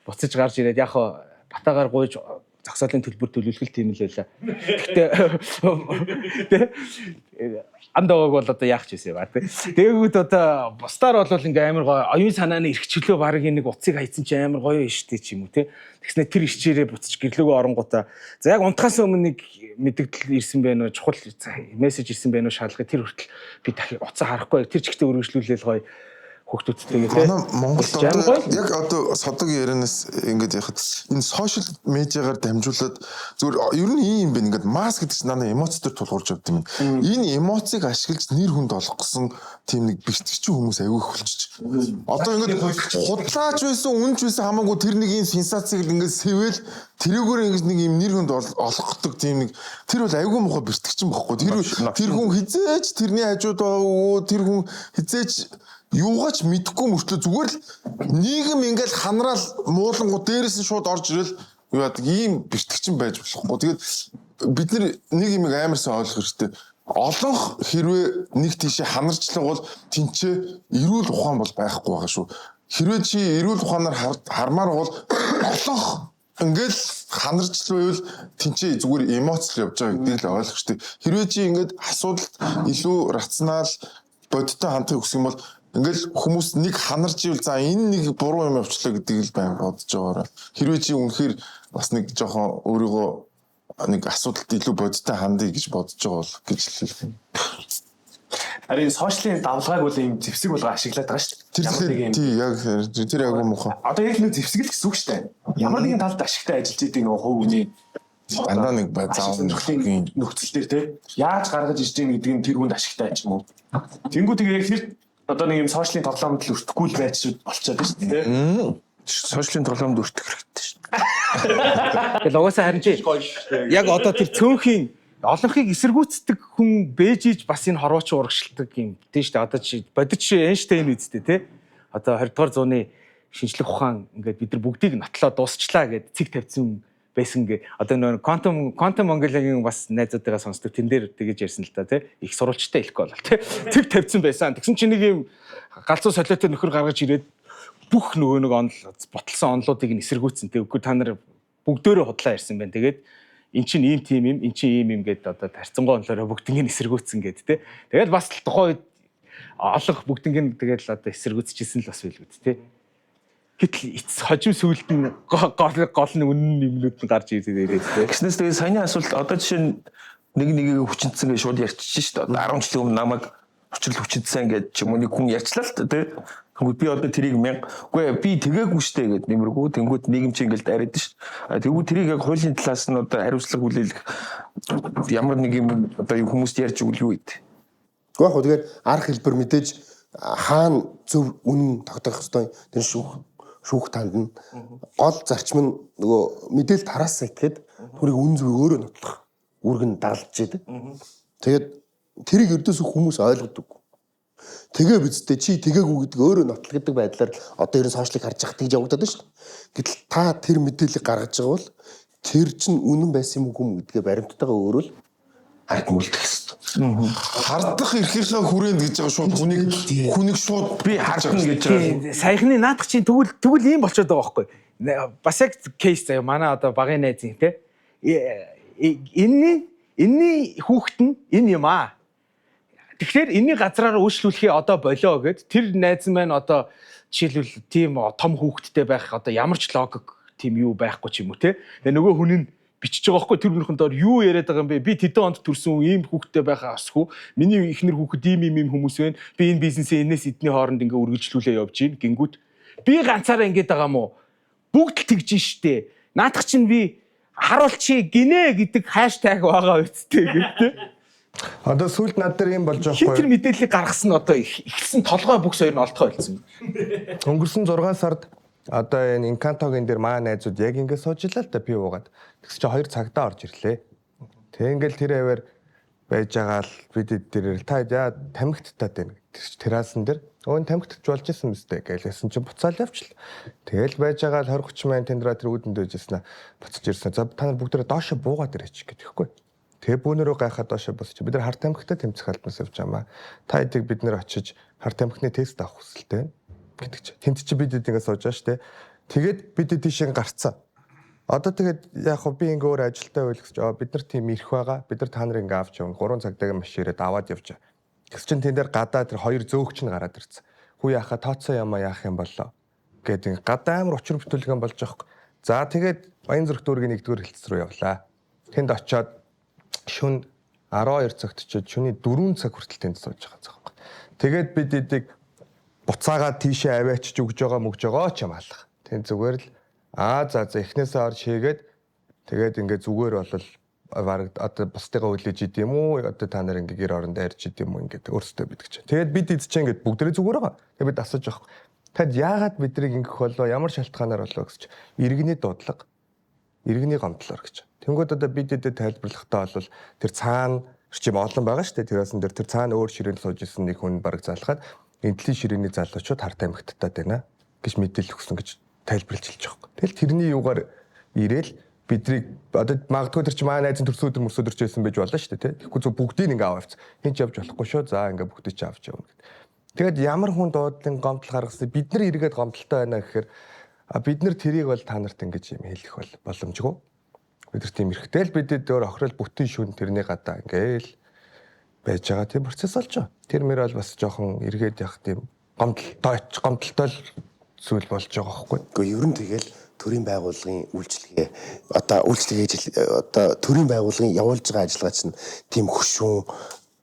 буцаж гарч ирээд яг батагаар гуйж зогсоолын төлбөр төлөвлөл тийм л байлаа. Гэхдээ андааг бол одоо яах ч вэсэ ба тий. Тэгээгүүд одоо бусдаар бол ингээм амар гоё оюун санааны эрхчлөө баг нэг уцыг хайцсан чи амар гоё юм штэ ч юм уу тий. Тэгснэ тэр ичээрээ буцаж гэрлөөгөө оронгуудаа за яг унтахаас өмнө нэг мэдээлэл ирсэн байна уу чухал мессеж ирсэн байна уу шалгах тэр хүртэл би дахин уцаа харахгүй тэр чигтээ үргэлжлүүлээл гоё хүүхдүүдтэйгээ тий. Монголд яг одоо содог ярианаас ингэж яхад энэ сошиал медиагаар дамжуулаад зүгээр ер нь ийм юм байна. Ингээд масс гэдэг чинь надад эмоцтой тулгуурж явд юм. Энэ эмоцийг ашиглаж нэр хүнд олох гэсэн тийм нэг бэртгэгчийн хүмүүс аягүй их болчих. Одоо ингээд худлаач байсан, үнж байсан хамаагүй тэр нэг юм сенсацийг ингээд сэвэл тэрүүгээр ингэж нэг юм нэр хүнд олгохдаг тийм нэг тэр бол аягүй муухай бэртгэгчин бохгүй. Тэр хүн хизээч тэрний хажууд байгаагүй тэр хүн хизээч юугаач мэдэхгүй мөртлөө зүгээр л нийгэм ингээл ханараал муулангууд дээрээс нь шууд орж ирэл юу яадаг ийм бэртгэгчин байж болохгүй. Тэгээд бид нэг юм амар сайн ойлгох хэрэгтэй. Олонх хэрвээ нэг тийшээ ханарчлаг бол тэнцээ эрүүл ухаан бол байхгүй байгаа шүү. Хэрвээ чи эрүүл ухаанаар хармаар бол олонх ингээл ханарч байвал тэнцээ зүгээр эмоцлол явж байгаа гэдгийг л ойлгох хэрэгтэй. Хэрвээ чи ингээд асуудалд илүү рационал бодиттой хандахыг хүсэх юм бол ингээл хүмүүс нэг ханарч ивэл за энэ нэг буруу юм явуулчлаа гэдгийг л байн бодож байгаараа. Хэрвээ чи үнэхээр бас нэг жоохон өөрийгөө нэг асуудалд илүү бодиттой хандъя гэж бодож байгаа бол гэж хэлэх юм. Харин сошиалын давлгааг бол ийм зэвсэг болго ашиглаад байгаа шүү дээ. Тий яг тэр яг муухай. Одоо яг нэг зэвсэг л гэсэн үг шүү дээ. Ямар нэгэн талд ашигтай ажиллаж идэг нэг хувь хүний дандаа нэг заавал нөхцөл дээр тий яаж гаргаж ирж байгаа гэдэг нь тэр хүнд ашигтай ч юм уу. Тэнгүү тэгээ яг тэр одоо нэг юм сошиалын тоглоомд л өртөхгүй л байцуд болчиход байна шүү дээ. сошиалын тоглоомд өртөх хэрэгтэй шүү. Тэгэл угаасаа харин чи яг одоо тэр цөөнхийн олонхийг эсэргүүцдэг хүн бэжиж бас энэ хорвооч урагшилдаг юм тийм шүү дээ. Одоо чи бодит чи Эйнштейн үсттэй тий. Одоо 20 дугаар зууны шинжлэх ухаан ингээд бид нар бүгдийг нотлоо дуусчлаа гэд цэг тавьсан байсан гэ. Одоо нөр quantum Mongolia-гийн бас найзуудтайгаа сонсдог тэн дээр тэгэж ярьсан л та тий. Их сурвалжтай хэлэхгүй болол тий. Цэг тавьсан байсан. Тэгсэн чи нэг юм галзуу солиотой нөхөр гаргаж ирээд бүх нөгөө нэг ботолсон онлуудыг нь эсэргүүцсэн. Тэг үгүй та нар бүгдөө худлаа ярьсан байна. Тэгээд эн чинь ийм тим юм, эн чинь ийм юм гэд одоо тарцсангоо онлоороо бүгднийг эсэргүүцсэн гэд тий. Тэгээд бас тухайн үед олонх бүгднийг тэгэл одоо эсэргүүцчихсэн л бас байлгүй тий. Гэтэл хожим сүлд нь гол нь үнэн юмнууд нь гарч ирээд тий. Гэснээс тэгээ саяны асуулт одоо жишээ нь нэгийг хүчинцэн гэж шууд ярьчихсан шүү дээ. 10 жилийн өмнө намайг хүчрэл хүчинцэн гэж ч юм уу нэг хүн ярьчлаа л та тий. Тэгвэл би одоо тэрийг үгүй би тэгээгүй штэ гэд нэмэргүй тэнгууд нийгэм чи ингээл дайраад ш. Тэгвэл тэрийг яг хуулийн талаас нь одоо хариуцлага хүлээлгэх ямар нэг юм одоо хүмүүст ярьж өгөл юу гэдэг. Гэхдээ яг тэгэхээр арга хэлбэр мэдээж хаана зөв үнэн тогтоох ёстой тэр шүүх танд нь гол зарчим нь нөгөө мэдээлэл тараасаа гэхэд түрийг үн зөв өөрөө нотлох үүрэг нь дагалж идэг. Тэгээд тэрийг ердөөс хүмүүс ойлгодог. Тэгээ бидтэй чи тэгээгүй гэдэг өөрөө нотлох гэдэг байдлаар одоо ерөн сошиалыг харж явах тэгж явагдаад байна шүү дээ. Гэтэл та тэр мэдээллийг гаргаж байгаа бол тэр чинь үнэн байсан юм уу гэдгээ баримттайгаа өөрөө л хард мүлдэх хэрэгтэй. Хардах эрхийнхээ хүрээнд гэж байгаа шууд хүнийг шууд би хардна гэж байгаа. Саяхны наадах чинь тэгвэл ийм болчиход байгаа байхгүй. Бас яг кейс заяа манай одоо багын найзын те. Энэний хүүхэд нь энэ юм аа. Тэгэхээр энэний газраараа үйлчлүүлэхээ одоо болоо гэд тэр найз маань одоо жишээлбэл тийм том хүүхэдтэй байх одоо ямар ч логик тийм юу байхгүй ч юм уу те. Тэгээ нөгөө хүн нь бичиж байгаа байхгүй тэр хүнийхэн доор юу яриад байгаа юм бэ? Би тэдэн онд төрсөн ийм хүүхэдтэй байхаа асгүй. Миний эхнэр хүүхэд ийм хүмүүс байна. Би энэ бизнесээ энэс эдний хооронд ингээ үргэлжлүүлээ явж гин гингүүт. Би ганцаараа ингээд байгаа мó. Бүгд л тэгж штэ. Наадах чинь би харуулчи гинэ гэдэг хаштаг байгаа үсттэй гэдэг. Одоо сүүлд над дээр юм болж байгаа байхгүй. Тэр мэдээллийг гаргасан одоо ихсэн толгой бүкс хоёр нь олдгоо болсон. Өнгөрсөн 6 сард одоо энэ Encanto-гийн дээр маа найзууд яг ингэ суужлаа л да пив уугаад. Тэгс чи 2 цагтаа орж ирлээ. Тэг ингээл тэр хэвээр байж байгаа л бид дээр та яа тамхиттай байна. Террасан дээр өө тамхитч болж исэн мэт гэлсэн чи буцаал явчихлаа. Тэгэл байж байгаа л 20-30 мянган тендера тэр үүдэнд байжсэн буцаж ирсэн. За та нар бүгдээ доошо буугаад ирээч гэхгүй. Тэгээ бүүнөрөө гайхаад доошо босч бид нар хар тамхитай тэмцэх албанаас явж байгаа маа. Та эдийг бид нар очиж хар тамхины тест авах хүсэлтэй гэдэг чи. Тэнд чи бид ингэ сууж байгаа штэ. Тэгээд бид тийшээ гарцсан. Одоо тэгээд яг хөө би ингээ өөр ажилтаа байл гэж бид нар тийм ирэх байгаа. Бид нар та нарыг ингээ авч явна. 3 цагтайгаа маш ирээд аваад явж байгаа. Гэс чин тэн дээр гадаа тэр 2 зөөгч нь гараад ирсэн. Хүү яхаа тооцоо ямаа яах юм болоо гэдэг гадаа амар учир бүтүүлгэн болж байгаа. За тэгээд Баян зүрх дүүргийн 1-р хэлтс рүү явлаа. Тэнд очиод шөнө 12 цагт очиод шөнийн 4 цаг хүртэл тэнд сууж байгаа цаахгүй. Тэгээд бид эдийг буцаагаад тийшээ аваачиж өгж байгаа ч юм алах. Тэнд зүгээр л за эхнээсээ орж хийгээд тэгээд ингээ зүгээр болол бараг одоо бусдыгаа хүлээж идэм үү одоо та нар ингээ гэр орондоо ярьж идэм үү ингээ өөрсдөө бидгэж. Тэгээд бид эзчээ ингээ бүгдээ зүгээр байгаа. Тэгээд бид асууж байгаа. Тэгэд яагаад биднийг ингэх болоо ямар шалтгаанаар болоо гэж иргэний дуудлага иргэний гомдлоор гэж. Тэнгүүд одоо бид эдээ тайлбарлахдаа бол тэр цаана чим олон байгаа шүү дээ. Тэрээс энэ тэр цаана өөр ширээнд сууж исэн нэг хүн бараг залхаад энтлийн ширээний залуучууд хар тамхиттай байна гэж мэдээлэл өгсөн гэж тайлбарлаж хэлж байгаа юм. Тэгэл тэрний юугаар ирээл биднийг одоо магадгүй тэр чи маа найзын төрсөдөр мөрсөдөрч байсан байж болно шүү дээ. Тэгэхгүй зөв бүгдийг ингээ аваач. Хин ч явж болохгүй шүү. За ингээ бүгдийг чи авч явна гэдэг. Тэгэд ямар хүн дуудлын гомдол гаргасан бид нар эргээд гомдолтой байна гэхээр бид нар тэрийг бол та нарт ингэж юм хэлэх бол боломжгүй. Бид нар тийм эрэхтэй л бидэд өөр охирол бүтэн шүн тэрний гадаа ингээл байж байгаа тийм процесс болж байгаа. Тэр мөр бол бас жоохон эргээд явах тийм гомдолтой зүйл болж байгаа байхгүй. Гэхдээ ер нь тэгэл төрийн байгууллагын үйлчлэгээ одоо төрийн байгууллагын явуулж байгаа ажиллагаа чинь тийм хөшүүн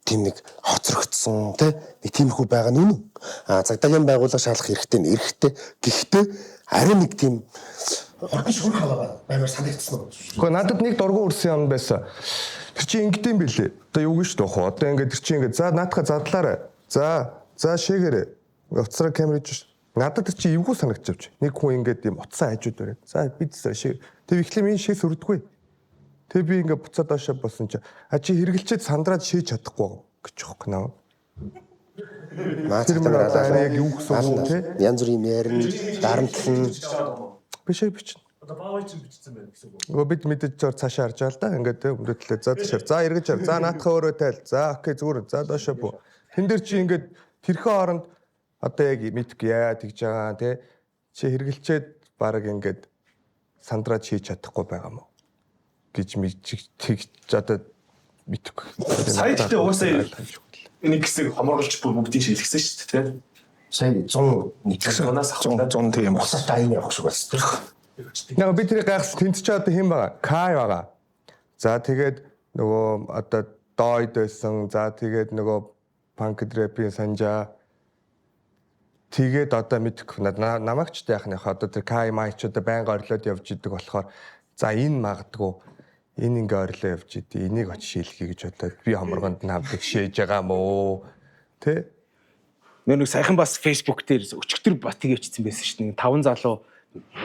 тийм нэг хоцрогдсон тий нэг тиймэрхүү байгаа нь үнэн. Цагдаагийн байгууллага шалах хэрэгтэй. Гэхдээ арай нэг тийм орчин шуурх халаа баймаар санагдсан. Гэхдээ надад нэг дургуун үрсэн юм байсан. Тэр чинь ингэдэм билээ. Одоо юу гэж тоох вэ? Одоо ингээд тэр чинь ингээд за наатаха задлаарай. За шээгээрээ. Уцраа камер хийж Надад чи эвгүй санагдчихвч. Нэг хүн ингээд юм утсан хажууд бариад. За бид шиг. Тэг ихлэм энэ шээс өрдөггүй. Тэг би ингээд буцаад доошоо болсон чи чи хэрэгэлчээд сандраад шээж чадахгүй гэж байгаа наа. Тэр мөр одоо яг юу гэсэн үг те? Янз бүрийн ярин, дарамтлан Бишээ бичнэ. Одоо баавал чинь бичсэн байх гэсэн үг. Нөгөө бид мэдээж зур цаашаа харж байгаа л да. Ингээд те өмдөдлөө за тийшэр. За эргэж хар. За наатахаа өөрөө тайл. За окей зүгээр. За доошоо бүү. Тэн дээр чи ингээд тэрхэн оронд одоо яг мэдгүй яа тэгж байгаа те. Чи хэрэгэлчээд баг ингээд сандраад хийж чадахгүй байгаа мó гэж тэгж одоо мэдгүй. Сайтдээ уусаа энийг хэсэг хоморголж бүгдийг шилгэсэн шүү дээ, тийм. сая 100 нэгтгэсэн Унаас авах 100 тийм босоо тайны явах шиг байсан. Нэг бид тэрийг гайхсан тэнд ч одоо хэн байгаа? Кай байгаа. За тэгээд нөгөө одоо дойд байсан. За тэгээд нөгөө панк рэпийн санжаа. Тэгээд одоо мэдхгүй намайг ч яахных одоо тэр Кай Майч одоо байнга орлоод явж идэг болохоор за энэ магадгүй энэ ингээ орлоо явж идэг. Энийг очиж шилхий гэж бодоод би хоморгонд навдаг шээж байгаа мó. Тэ? Нэг сайхан бас Facebook дээр өчигдөр батыг явчихсан байсан шүү дээ. 5 залуу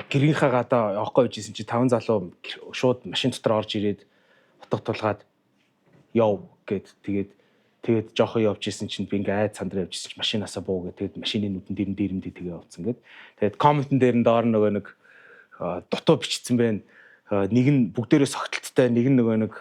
гэрийнхаа гадаа явахгүй байжсэн чи 5 залуу шууд машин дотор орж ирээд утга тулгаад яв гэд тэгээд жоохон явж исэн чинь би ингээ айд сандраа явж исэн чи машинаасаа буу гэд тэгээд машины нүдэн дээрэмдээ тэгээ явцсан гэд. Тэгээд комментэн дээр нь доор нөгөө нэг дутуу бичсэн байна. Нэг нь бүгдээрээ согтолттой, нэг нь нөгөө нэг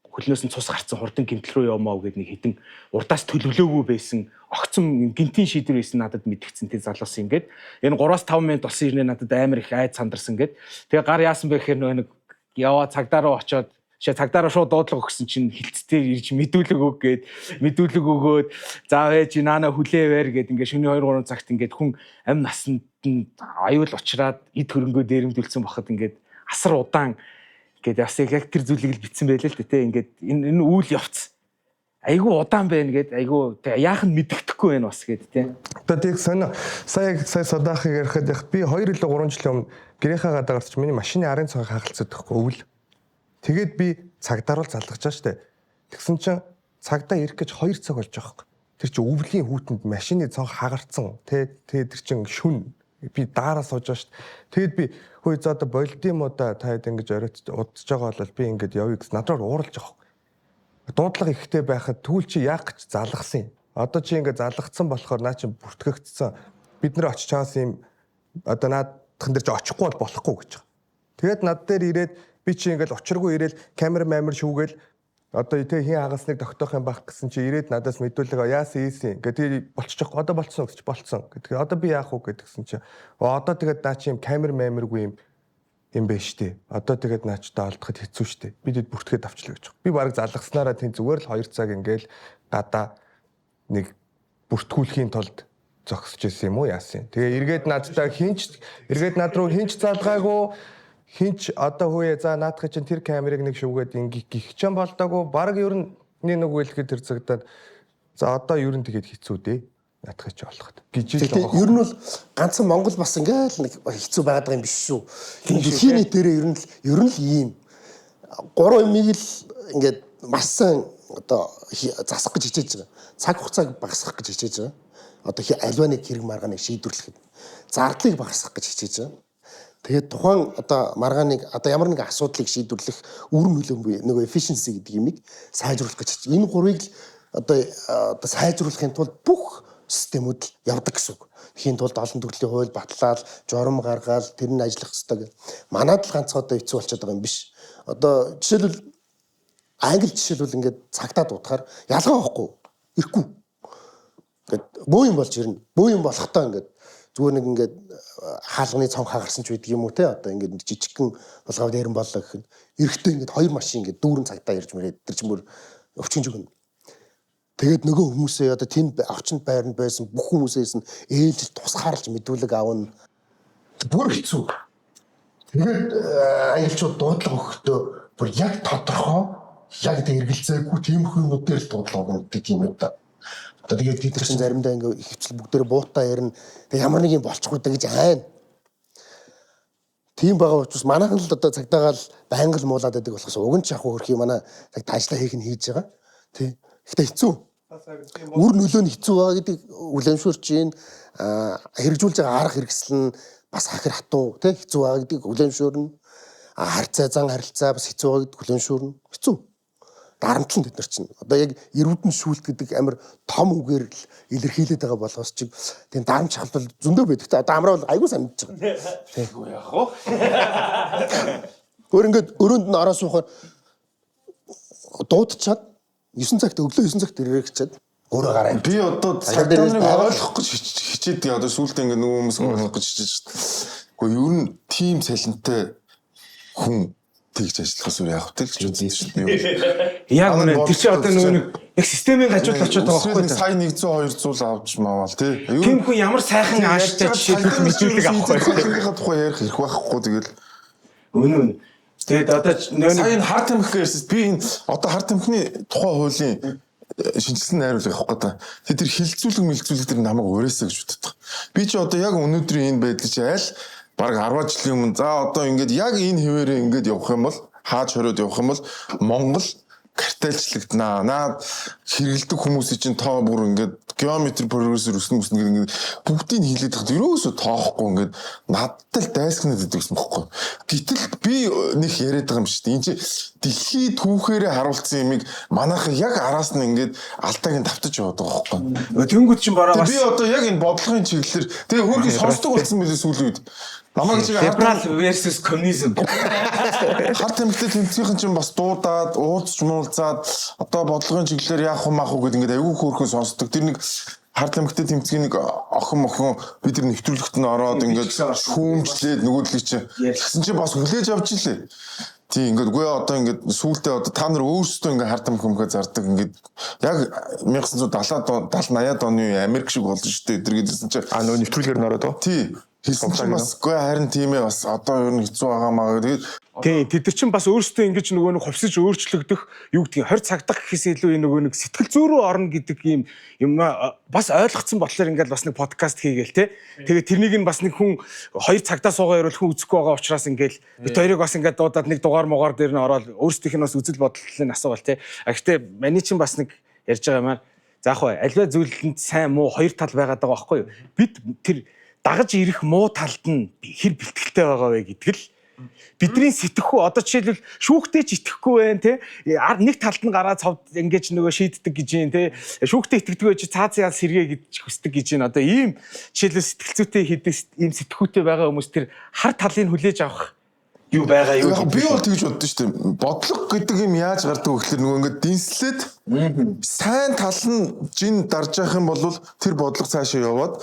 хөлнөөс нь цус гарцсан хурдан гимтэл рүү явмаа гэд нэг хитэн урдаас төлөвлөөгүй байсан огцом гинтийн шийдвэр байсан надад мэдгдсэн тий залуус ингээд энэ 3-5 минут болсон ирнэ надад амар их айд сандарсан гэд тэгээ гар яасан бэ гэхээр нөгөө нэг яваа цагдаа руу очиод цагдаа руу шууд дуудлага өгсөн чинь хилцтэй ирж мэдүүлэг өг гэд мэдүүлэг өгөөд за ээж наана хүлээвэр гэд ингээд шөнийн 2-3 цагт ингээд хүн амь насанд нь аюул учраад эд хөрөнгөө дээрэмдүүлсэн бахад ингээд асар удаан гэдэг бас яг тэр зүйлийг л битсэн байлээ л дээ тий ингээд энэ үйл явц айгу удаан байна гэд айгу яах нь мэддэхгүй байна бас гэд тий. Одоо тийг сая садаахыг ярихад яг би 2 или 3 жилийн өмнө гэрийнхаа гадаа гарч миний машины арын цонх хагалцаад байхгүй өвөл. Тэгээд би цагдааруул залгаж байгаа штэ. Тэгсэн чинь цагдаа ирэх гэж 2 цаг болж байгаа байхгүй. Тэр чинь өвлийн хүүтэнд машины цонх хагарцсан тий тэр чинь шүн би daarаа сууж байгаа штэ. Тэгээд би хөөе за одоо болд юм уу та ингэж оройтж удаж байгаа бол би ингэж явъя гэж надраар ууралж байгаа. Дуудлага ихтэй байхад түүл чи яах гэж залгасан юм. Одоо чи ингэ залгацсан болохоор наа чи бүртгэгдсэн. Бид нэр очиж чаас юм одоо наадхан дээр чи очихгүй бол болохгүй гэж байгаа. Тэгээд над дээр ирээд би чи ингээл учиргүй ирээл камер шүүгээл одоо тэг хин хагасныг тогтоох юм байх гэсэн чи ирээд надаас мэдүүлэг яасан ийсэн гэдэг болчихгүй одоо болцсон гэж болцсон гэдэг. Одоо би яах вэ гэдгсэн чи одоо тэгээд наа чи юм камергүй юм байна штэ. Одоо тэгээд наачтай олдоход хэцүү штэ. Бидэд бүртгээд авчлаа гэж. Би баг залгаснараа тийм зүгээр л 2 цаг ингээл гадаа нэг бүртгүүлэхийн тулд зогсож ирсэн юм уу яасан. Тэгээ эргээд надтай эргээд над руу хинч залгаагүй хинч одоо хөөе за наадах чинь тэр камерыг нэг шүүгээд гих ч юм болдоогүй баг ер нь нэг үйлхэд тэр цагтаад за одоо ер нь тэгээд хэцүү дээ. Наадах ч болох гэж л байгаа. Ер нь бол ганцхан Монгол бас ингээл нэг хэцүү байгаад байгаа юм биш шүү. Дэлхийн нийтээрээ ер нь л ийм 3 юмыг л ингээд маш сайн одоо засах гэж хичээж байгаа. Цаг хугацааг багасгах гэж хичээж байгаа. Одоо альва нэг хэрэг маргааныг шийдвэрлэхэд зардлыг багасгах гэж хичээж байгаа. Тэгээд тухайн одоо маргааныг одоо ямар нэг асуудлыг шийдвэрлэх үр нөлөө нөгөө efficiency гэдэг юмыг сайжруулах гэж хичээж. Энэ гурвыг л одоо сайжруулахын тулд бүх системүүд явдаг гэсэн үг. Тэхийн тулд олон төрлийн хууль батлаад, журам гаргаал, тэр нь ажиллах хэрэгтэй. Манайд л ганцхан одоо хэцүү болчиход байгаа юм биш. Одоо жишээлбэл англи жишээлбэл ингээд цагтаа дуудахаар ялгаа байхгүй. Ирэхгүй. Ингээд бөө юм болж ирнэ. Бөө юм болохтой ингээд зүгээр нэг ингээд хаалганы цонх хагарсан ч байдаг юм уу те. Одоо ингээд жижигхэн булгав дээрэн боллоо гэх нь. Эрэхтэй ингээд 2 машин ингээд дүүрэн цагтаа ирж мөрөөд тэр чинь бүр өвчин зүгэн. Тэгээд нөгөө хүмүүсээ одоо тэнд авчинд байранд байсан бүх хүмүүсээс нь ээлж тусгаарлаж мэдүүлэг аавна. Бүр хэцүү. Тэгээд ангилчууд дуудлага өгөхдөө бүр яг тодорхой яг эргэлзээгүй тийм хүмүүсээр л дуудлага өгдөг юм да. Одоо тэгээд бид чинь заримдаа ингээ хөвчл бүгдээр буутаа ярина. Тэг ямар нэг юм болчихгүй да гэж айна. Тийм байгаа учраас манайхан л одоо цагдаагаал байнга л муулаад байдаг болохоос уг нь ч яг хөрх юм манай цагт ажиллаа хийх нь хийж байгаа. Тий. Гэтэ хэцүү. Үр нөлөө нь хэцүү байгаа гэдэг үлэмшүүрч чинь хэрэгжүүлж байгаа арга хэрэгсэл нь бас хахир хатуу тий хэцүү байгаа гэдэг үлэмшүүрнэ. Харьцаа зан харилцаа бас хэцүү байгаа гэдэг үлэмшүүрнэ. Хэцүү. Дарамтлан бид нар чинь одоо яг эрүүдэн шүүлт гэдэг амар том үгээр л илэрхийлээд байгаа болохоос чиг тийм дарамт шалбал зөндөө байдаг. Одоо амраа бол айгүй санагдаж байгаа. Тэггүй яах вэ? Өөр ингээд өрөөнд нь ороо суухаар дуудчихад 9 цагт өглөө 9 цагт ирэх чад өөрөө гараа. Би одоо цагдааныг ойлгох гэж хичээд одоо сүүлдээ ингээд нөгөө хүмүүс ойлгох гэж хичээж шүү дээ. Гэхдээ ер нь тим цалинтай хүн тэгж ажиллахаас өөр яах вэ гэж үзсэн шүү дээ. Яг үнэ тэр чинь одоо нөгөө нэг яг системийн гажууд очиод байгаа байхгүй. Сая 100 200 авч маавал тий. Тийм хүн ямар сайхан ааштай жишээлбэл мэдүүлэг авахгүй. Цалингийнхаа тухай ярих хэрэг байхгүй тэгэл. Үнэн. Тэгээд одоо сая хар тамхи гэсэн би энэ одоо хар тамхины тухай хуулийн шинжилсэн найруулга авах гэдэг. Тэр хилцүүлэг мэлцүүлэг тэр намайг уурээсаа гэж боддог. Би ч одоо яг өнөөдрийн энэ байдлыг чи аль баг 10 жилийн өмнө за одоо ингээд яг энэ хэвээрээ ингээд явах юм бол хааж хориод явах юм бол Монгол картелчлагдана. Наад хэрэгэлдэг хүмүүсийн чинь тоо бүр ингээд геометри прогрессор өснө гэдэг бүгдийг хийлээд тахад ерөөсөө тоохгүй ингээд надтай л дайсагнаад идэг гэсэн бохоггүй. Гэтэл би нэг яриад байгаа юм шүү дээ. Энд чи дэлхийд түүхээрээ харуулсан юмыг манайхан яг араас нь ингээд алтайг нь давтаж яваад байгаа бохоггүй. Тэнгүүд чинь бараа бас би одоо яг энэ бодлогын чиглэлээр тэгээ хөрхи сонсдог болсон байлээ сүүлийн үед. Намайг чи либерал versus коммунизм. Хар тамхитай тэмцэхийн чинь бас дуудаад, уулзч муулзаад одоо бодлогын чиглэлээр яах вэ маах вэ гэдэг ингээд аягүй хөөрхөн сонсдог. Тэр нэг хар тамхитай тэмцгийн нэг охин бид нар нэвтрүүлэгт нь ороод ингээд шүүмжлээд нөгөөдлийг чи тэгсэн чи бас хүлээж авч илээ. Тийм ингээд үгүй одоо ингээд сүүлдээ одоо та нар өөрсдөө ингээд хар тамхи зардаг ингээд яг 1970 80-аад оны Америк шиг болсон шүү дээ. Тэр гэдсэн чи нөгөө нэвтрүүлгээр нь ороод оо. Тийм. Хэлсэн чинь бас үгүй харин тийм ээ бас одоо ер нь хэцүү байгаа маа тэгээд тийм тэд нар чинь бас өөрсдөө ингэж нөгөө нэг хувьсаж өөрчлөгдөх юу гэдгийг 20 цагдах гэхээс илүү энэ нөгөө нэг сэтгэл зүй рүү орно гэдэг юм бас ойлгоцсон болохоор ингээд бас нэг подкаст хийгээл те. Тэгээд тэрнийг нь бас нэг хүн 2 цагтаа суугаа ярил хүн үзэхгүй байгаа учраас ингээд бид хоёрыг бас ингээд дуудаад нэг дугаар муугаар дээр нь ороод өөрсдийнх нь бас үзэл бодлын асуувал те. Гэхдээ маний чинь бас нэг ярьж байгаа юмар заах бай альва зүйлэнд сайн муу хоёр тал байгаад байгаа байхгүй юу. Бид тэр дагаж ирэх муу талд нь хэр бэлтгэлтэй байгаа вэ гэдэг л бидний сэтгэхүй одоо жишээлбэл шүүхтэй ч итгэхгүй байх те нэг талд нь гараа цавд ингэж нөгөө шийддэг гэж юм те шүүхтэй итгэдэг байж цааз ял сэргээ гэж хүсдэг гэж юм одоо ийм жишээлбэл сэтгэл зүйтэй хийдэг ийм сэтгэхүйтэй байгаа хүмүүс тэр хар талыг хүлээж авах юу байгаа юу би бол тэгж боддоо шүү дээ. Бодлого гэдэг юм яаж гардаг вэ гэхээр нөгөө ингээд дэнслээд сайн тал нь жин дарж явах юм бол тэр бодлого цаашаа яваад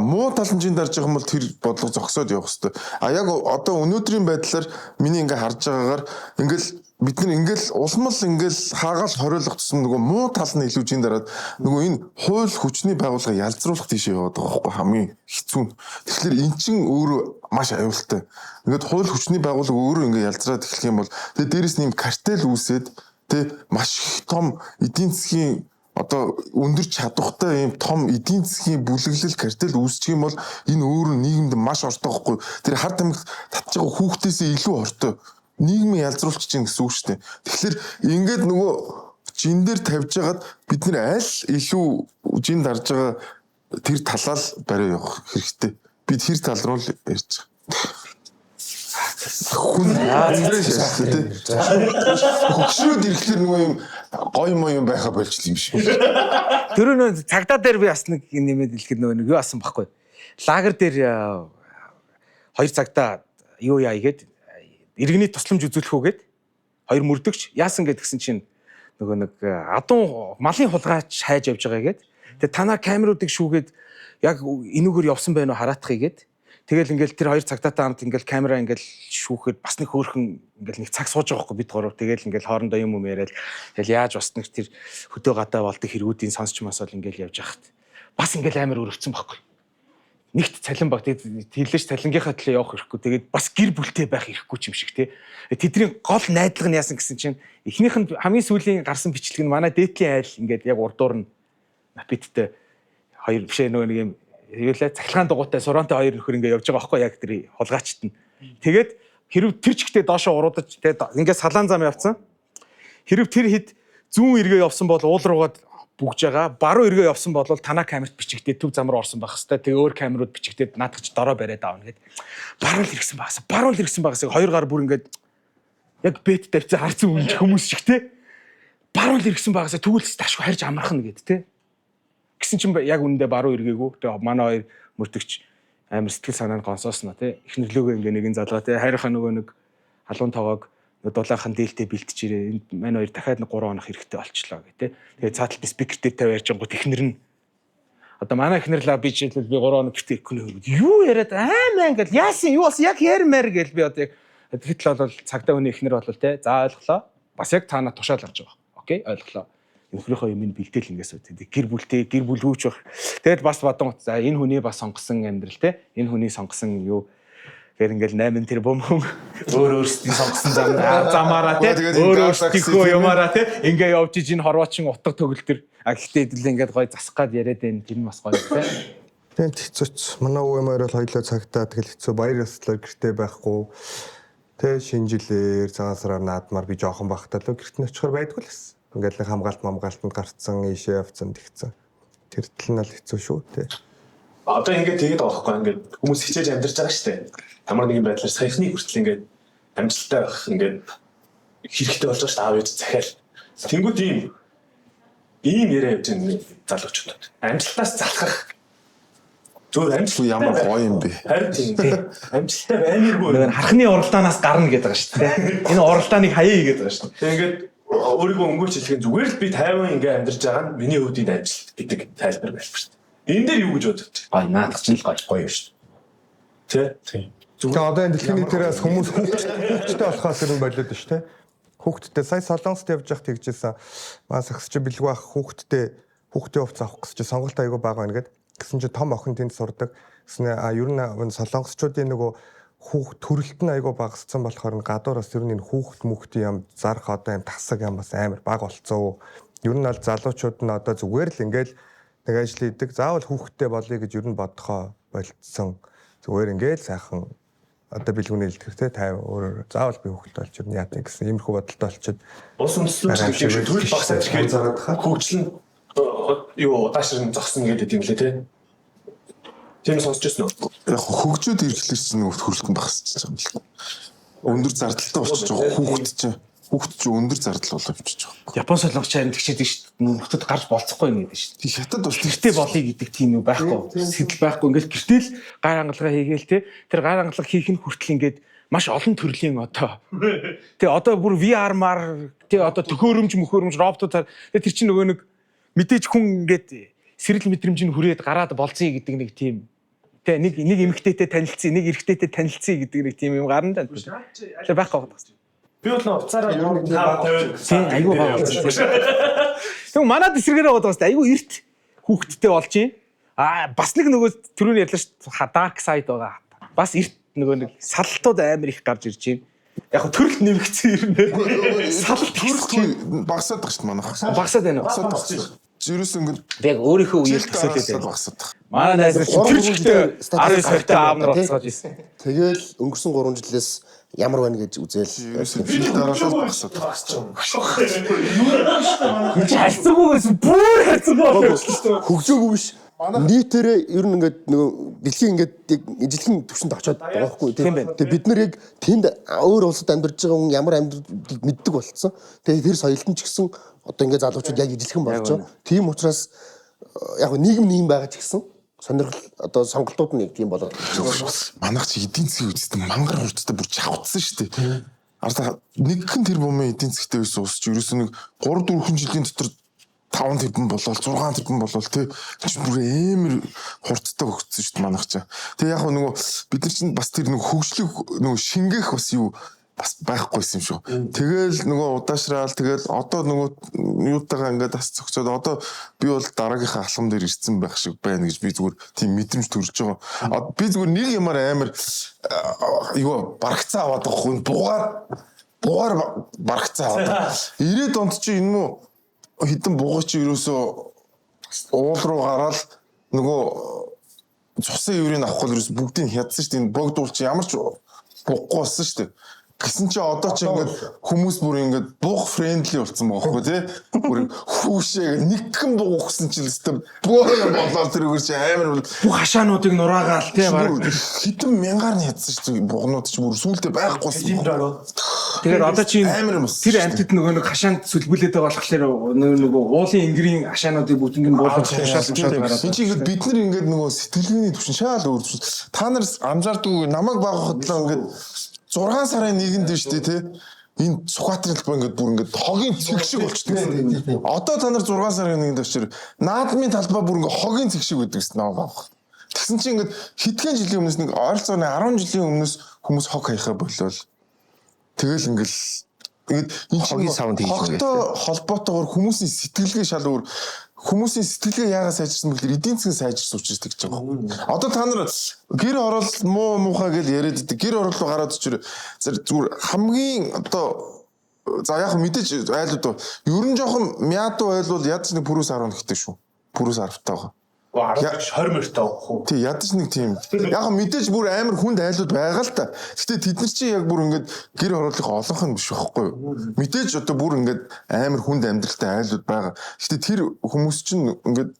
муу тал нь жин дарж явах юм бол тэр бодлого зогсоод явах хэрэгтэй. Яг одоо өнөөдрийн байдлаар миний ингээд харж байгаагаар ингээд бид нар ингээл улмал ингээл хаагаал хориулах тусам нөгөө муу тал нь илүү жин дараад нөгөө энэ хууль хүчний байгууллага ялзруулах тийш яваад байгаа байхгүй хамгийн хэцүү нь. Тэгэхээр эн чин өөрөө маш аюултай. Ингээд хууль хүчний байгууллага өөрөө ингээд ялзраад эхлэх юм бол тэгээ дээрэс нь юм картел үүсээд тэг маш их том эдийн засгийн одоо өндөр чадвартай ийм том эдийн засгийн бүлэглэл картел үүсчих юм бол энэ өөрөө нийгэмд маш ортой байхгүй. Тэр хар тамхи татж байгаа хүүхдээсээ илүү ортой. Нийгмийг ялзруулчих чинь гэсэн үг шүү дээ. Тэгэхээр ингээд нөгөө жин дээр тавьж байгаад бид нэр аль илүү жин дарж байгаа тэр талаар барай явах хэрэгтэй. Бид тэр тал руу л ярьж байгаа. Хүн хөгшрөөд ирэхлээр нөгөө юм гой мой юм байха болчихл юм шиг. Тэр нөө цагдаа дээр би бас нэг нэмээд хэлэхэд нөгөө юу асан баггүй. Лагер дээр 2 цагдаа юу яа игээд иргэний тусламж үзүүлэх үгээд 2 мөрдөгч яасан гэдгсэн чинь нөгөө нэг адуун малын хулгайч хайж явж байгаа гээд тэгээ танаа камеруудыг шүүгээд яг энүүгээр явсан байна уу хараатах игээд тэгэл ингээл тэр 2 цагдаатай хамт ингээл камера ингээл шүүхэд бас нэг хөөрхөн ингээл нэг цаг сууж байгаа хгүй бид гурав тэгэл ингээл хоорондоо юм яриад тэгэл яаж бас нэг тэр хөдөө гадаа болдог хэрэгүүдийн сонсч масаал ингээл явж хахад бас ингээл амар өрөвцөн байхгүй. Нэгт цалин баг хэлж цалингийнхаа төлөө явах хэрэггүй. Тэгээд бас гэр бүлтэй байх хэрэггүй ч юм шиг те. Тэдний гол найдлага нь яасан гэсэн чинь эхнийх нь хамгийн сүүлийн гарсан бичлэг нь манай дээдлийн айл ингээд яг урдуур нь напиттэй 2 бишээ нөгөө нэг юм юу лээ цахилгаан дугуйтай сураантай 2 нөхөр ингээд явж байгаа байхгүй яг тэр хулгайчт нь. Тэгээд хэрв тэр чигтээ доошоо уруудаж те ингээд салаан зам явцсан. Хэрв тэр хэд зүүн эргээ явсан бол уул руугаад бүгж байгаа. Баруун эргээ явсан бол танаа камерт бичигдээд төв зам руу орсон байх хэвээр. Тэгээ өөр камерууд бичигдээд наадах дороо бариад аавна гэд. Баруун л ирсэн багасаа хоёр гар бүр ингээд яг бет тавьцаа харцсан хүмүүс шиг те. Баруун л ирсэн багасаа түгэлс ташгүй харж амархна гэд те. Гэсэн чинь яг үнэндээ баруун эргээгүү. Тэгээ манай хоёр мөрдөгч амар сэтгэл санаанд гонсоосноо те. Эхнэрлөөгөө ингээ нэгэн залгаа те. Хайрхаа нөгөө нэг халуун тоогоог дулаахан дээлтэй бэлтжирээ. Энд мань хоёр дахиад 3 хоног хэрэгтэй болчлоо гэх те. Тэгээ цааталт спикертэй тавь ярьжангууд эхнэр нь одоо манай эхнэр лаа би жишээлбэл би 3 хоног гэртээ ирэхгүй юу яриад аймаа ингээл яасан юу болсон яг ярмаар гэл би одоо яг тэгэхдээ бол цагдаа хүний эхнэр бол те за ойлголоо. Бас яг таанаа тушаал гарч байгаа. Окей ойлголоо. Нөхрийнхөө юм бэлдээл ингээс үү гэр бүлгүүч баг. Тэгэд бас бадон за энэ хүний бас сонгосон амьдрал те. Энэ хүний сонгосон юу гэр ингээл 8 тэрбум өөрсдийн сонгосон замаараа те. Өөрсдийнхөө юмараа те. Ингээ явж иж энэ хорвоочин утга төгөл төр. А гэхдээ хэдэл ингээд гой засах гад яриад байна. Тэр нь бас гоё те. Тэнт хэцүүч. Манай өвөмөр бол хоёлоо цагтаа тэгэл хэцүү баяр ёслол гэртээ байхгүй. Тэ шинэ жилээр цагаан сараар наадмаар би жоохон бахтаа л гэрт нь очихор байдгүй л байсан. Ингээд л хамгаалтанд гарцсан, ийшээ явцсан тэгсэн. Тэр тал нь л хэцүү шүү тэ. Одоо ингээд тэгээд авахгүй ингээд хүмүүс хичээж амьдарч байгаа шүү дээ. Ямар нэгэн байдлаар саяхны хүртэл ингээд амжилттай байх ингээд хэрэгтэй болж байгаа шүү дээ. Аав ээж захиал. Тэнгүүд ийм яриа явж байгаа залуучууд. Амжилтаас залхах зөв амжилт ямар гоё юм бэ? Харин тийм. Амжилттай баймиргүй. Нэг хархны уралдаанаас гарна гэдэг байгаа шүү дээ. Энэ уралдааныг хаяа гэдэг байгаа шүү дээ. Тэгээ ингээд өөрийгөө өнгөрч хэлэх зүгээр л би тайван ингээд амьдарч байгаа нь миний хувьд энэ амжилт гэдэг тайлбар байлбар шүү дээ. Энэ дээр юу гэж бодож байна? Гай наадах чинь л гоё шүү дээ. Тийм. Тэгээ одоо энэ дэлхийн нийтээс хүмүүс хүүхдтэй болохоос юм болоод шүү дээ. Хүүхдтэй сая Солонгост явж явах тэгжсэн. Маа сагсч бэлгүй ах хүүхдтэй хувц авах гэж сонголт айгүй байгаа нэгэд. Гэсэн чи том охин тэнд сурдаг. Гэснээр ер нь солонгосчуудын нөгөө хүүхд төрөлт нь айгүй багассан болохоор гадуураас ер нь энэ хүүхд мөхтийн юм зарах одоо юм тасаг юм бас амар баг болцсон. Ер нь бол залуучууд нь одоо зүгээр л ингээл нэг ажил хийдэг. Заавал хүүхдтэй болъё гэж ер нь бодохоо болцсон. Зүгээр ингээл сайхан одоо бэлгүүний илтгэртэй 50 өөр заавал би хүүхд болж ер нь яадаг гэсэн иймэрхүү бодолтой болчиход ус өмслөж гэж төрөл багсаж ирэхэд хүүхдэл нь юу удаашрын зогсно гэдэг юм лээ тий. Тийм сонсч байсан уу? Яг хөгжөөд иржлэр чинь нөгөө хөрөлтөнд багасч байгаа юм л. Өндөр зардалтай болчихж байгаа хүүхд чинь өндөр зардал болоо явчихж байгаа. Япон солонгоч харин тэгчээд шүү дээ. Нөхдөд гарч болцохгүй юм гэдэг шүү дээ. Хятад бас гэртээ болъё гэдэг тийм юу байхгүй. Сэтэл байхгүй. Ингээл гэртэл гар хангалгаа хийгээл те. Тэр гар хангалга хийх нь хүртэл ингээд маш олон төрлийн одоо. Тэгээ одоо бүр VR мар тэгээ одоо төхөөрөмж роботууд тэр чинь нөгөө нэг мэдээж хүн ингээд сэрэл мэдрэмжийг хүрээд гараад болцъё гэдэг нэг тийм тэ нэг эмэгтэйтэй танилцъя, нэг эрэгтэйтэй танилцъя гэдэг нэг тийм юм гарна даа. Тэгээ байхгүй байна. Би бол уцаараа ер нь тийм айгүй байгаа. Тэгвэл манад эсрэгээр байгаа бас айгүй эрт хүүхдтэй болж юм. Бас нэг нөгөө түрүүний ярьлаа шүү dark side байгаа. Бас эрт нөгөө нэг салтууд амар их гарч ирж байна. Яг нь төрөлт нэмэгдсэн юм нэ. Салт төрөлт багасаад байгаа шүү дээ манайх. Багасаад байна уу? Жирээс ингээд яг өөрийнхөө үеийг төсөөлөд байна. Багасаад байгаа. Манай найз тэр жигтэй 19 сартай аавнаар уцааж ирсэн. Тэгэл өнгөрсөн 3 жилээс ямар байна гэж үзэл. Жил дараалал багасаад байгаа. Хайцангүйгээс бүр хайцангуй. Хөгжөөгүй биш. Нийтээрээ ер нь ингээд нөгөө дэлхийн ингээд ижилхэн төвшөнд очиод байгаа байхгүй тийм. Тэгээ бид нар яг тэнд өөр улсад амьдарч байгаа хүн ямар амьдралыг мэддэг болцсон. Тэгээ тэр соёлт нь ч гэсэн одоо ингээд залуучууд яг ижилхэн болж байгаа. Тийм учраас яг нийгэм байгаа ч гэсэн сонирхол одоо сонголтууд нь тийм болоод байна. Манайх чи эдийн засгийн үедээ мангар хурдтай бүр чавцсан шүү дээ. Арда нэгэн тэр бомын эдийн засгтэй байсан ус чи ерөөсөө нэг 3-4 жилийн дотор 5 тэрбум болол 6 тэрбум болол тий бүр амар хурдтай хөгжсөн шүү дээ манайх чаа. Тэгээ яг нөгөө бид нар чинь бас тэр нөгөө хөгжлөг нөгөө шингээх бас юу бас байхгүйсэн юм шүү. Тэгэл нөгөө удаашраал тэгэл одоо нөгөө юутайгаа ингээд бас цогцоод одоо би бол дараагийнхаа алхам дээр ирсэн байх шиг байна гэж би зүгээр тийм мэдрэмж төрж байгаа. Би зүгээр нэг юмар амар юу барагцаа аваад байгаа хүн бугаар барагцаа аваад. 90-ад онд чи энэ мө хитэн бугууч ерөөсөө уул руу гараад нөгөө цусан еврийг авахгүй л ерөөсөө бүгдийг хядсан шүү дээ. Энэ богдуул чи ямар ч буггүй болсон шүү дээ. Гэсэн чи одоо ч ингээд хүмүүс бүр ингээд буух фрэндли болсон байгаа байхгүй тий. Бүр хүүшээ нэгхэн буух гэсэн чинь өстө бөөрө болоод тэргээр чи амар бүх хашаануудыг нураагаал тий баг. хитэн мянгаар нь ядсан шүү дээ. Богнууд ч бүр сүултээ байхгүй. Тэгээд одоо чи амар юмс. тэр амьтад нөгөө нэг хашаанд сүлбүүлээд байгаа болохоор нөгөө уулын ингэрийн хашаануудыг бүгднийг буулгаж тушаал гараад. Энд чи ингээд бид нар ингээд нөгөө сэтгэлгээний төвшин шаал өөр төвшин. Та нар анзаардгүй намайг багахад л ингээд 6 сарын 1-нд дээ шүү дээ тий. Энэ Сүхбаатарын талбай ингээд бүр ингээд хогийн цэг шиг болчихдог. Одоо та нар 6 сарын 1-нд очир наадмын талбай бүр ингээд хогийн цэг шиг байдаг гэсэн нэг баг. Тэгсэн чинь ингээд хэдхэн жилийн өмнөөс нэг ойролцоогоо 10 жилийн өмнөөс хүмүүс хог хаяхаа болол. Тэгэл ингээд энэ хогийн савнд хийж байгаа. Хогтой холбоотойгоор хүмүүсийн сэтгэлгээ шал өөр. Хүмүүсийн сэтгэлгээ яагаад сайжирсан бэ гэхээр эдийн засгийн сайжирсан учраас тэгж байгаа. Одоо та нар гэр орол муу муухай гэж яриад идэг. Гэр орол руу гараад очир зүгээр хамгийн одоо за яг мэдээж айлууд ерөн жоохон мядуу айл бол ядч нэг пүрүүс 10 гэхтэй шүү. Пүрүүс 10 таа. 20 мөртэй авах уу? Тий ядаж нэг тийм. Яг мэдээж бүр амар хүнд айлууд байгаа л та. Гэтэ тэд нар чи яг бүр ингээд гэр хорооллынхаа олонх нь биш байхгүй юу? Мэдээж одоо бүр ингээд амар хүнд амьдралтай айлууд байгаа. Гэтэ тэр хүмүүс чинь ингээд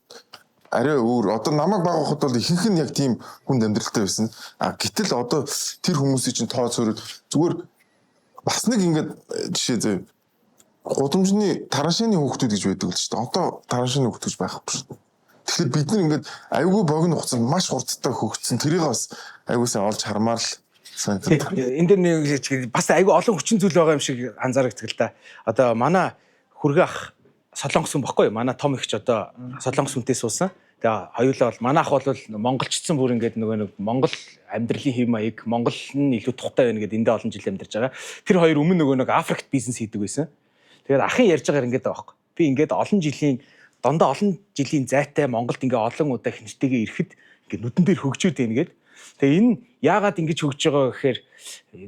арай өөр. Одоо намайг багахад бол ихэнх нь яг тийм хүнд амьдралтай байсан. А гэтэл одоо тэр хүмүүсийн чинь тоо цороод зүгээр бас нэг ингээд жишээ зөө гудамжны тараншины хүүхдүүд гэж байдаг л шүү дээ. Одоо тараншины хүүхдүүд байхгүй шүү дээ. Тэгэхээр бид нар ингээд аюулгүй богино хугацаанд маш хурдтай хөгжсөн. Тэрийг бас аюулсаа олж хармаар л санагдав. Энд дэр нэг бас аюул олон хүчин зүйл байгаа юм шиг анзаардаг л да. Одоо манай хүргээ ах Солонгос хүн баггүй юу? Манай том ихч одоо Солонгос хүнтэй суусан. Тэгээ хоёулаа бол манайх бол монголчдсан бүр ингээд нөгөө нэг монгол амьдралын хэв маяг монгол нь илүү тухтай байна гэдээ эндээ олон жил амьдарч байгаа. Тэр хоёр өмнө нөгөө нэг Африкт бизнес хийдэг байсан. Тэгээд ахын ярьж байгаагаар ингээд байгаа байхгүй. Би ингээд дандаа олон жилийн зайтай Монголд ингээ олон удаа хинжтэйгээ ирэхэд ингээ нүдэн дээр хөгжөөд байна гээд. Тэгээ энэ яагаад ингэж хөгжиж байгаа гэхээр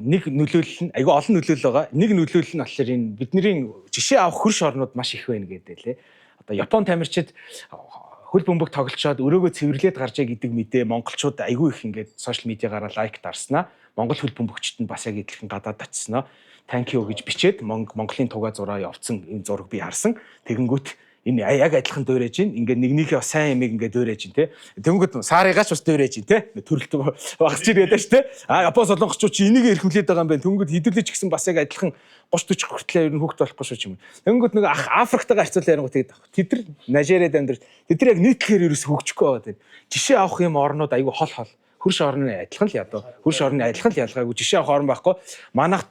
нэг нөлөөлөл нь айгүй олон нөлөөлөл байгаа. Нэг нөлөөлөл нь болохоор энэ бидний жишээ авах хөрш орнууд маш их байна гэдэг лээ. Одоо Япон тамирчид хөл бөмбөг тоглолцоод өрөөгөө цэвэрлээд гарч ий гэдэг мэдээ монголчууд айгүй их ингээд сошиал медиагаараа лайк дарснаа. Монгол хөл бөмбөгчд нь бас яг идэвхэн гадаад очсноо. Thank you гэж бичээд Монголын тугаа зураа явуулсан энэ зураг би харсан. Тэгэнгүүт энэ яг адилхан дуурайж гин ингээд нэгнийхээ сайн ямиг ингээд дуурайж гин те тэнгүүд саарыгаач бас дуурайж гин те төрөлтөг багч ирээд ш те Япон солонгоччууд чи энийг эрхэмлээд байгаа юм байна тэнгүүд хэдүүлээч гэсэн бас яг адилхан 30-40 хүртэл ер нь хүүхд болохгүй шүү юм тэнгүүд нэг Африктайгаа харьцуулаад ярингууд тэгээд тэд нар Нажериад амьдарч тэд нар яг нийтлэхээр ерөөс хөгжихгүй байгаа тийм жишээ авах юм орнууд айгүй хол хөрш орны адилхан л ядуу хөрш орны адилхан л ялгаагүй жишээ авах орн байхгүй манайх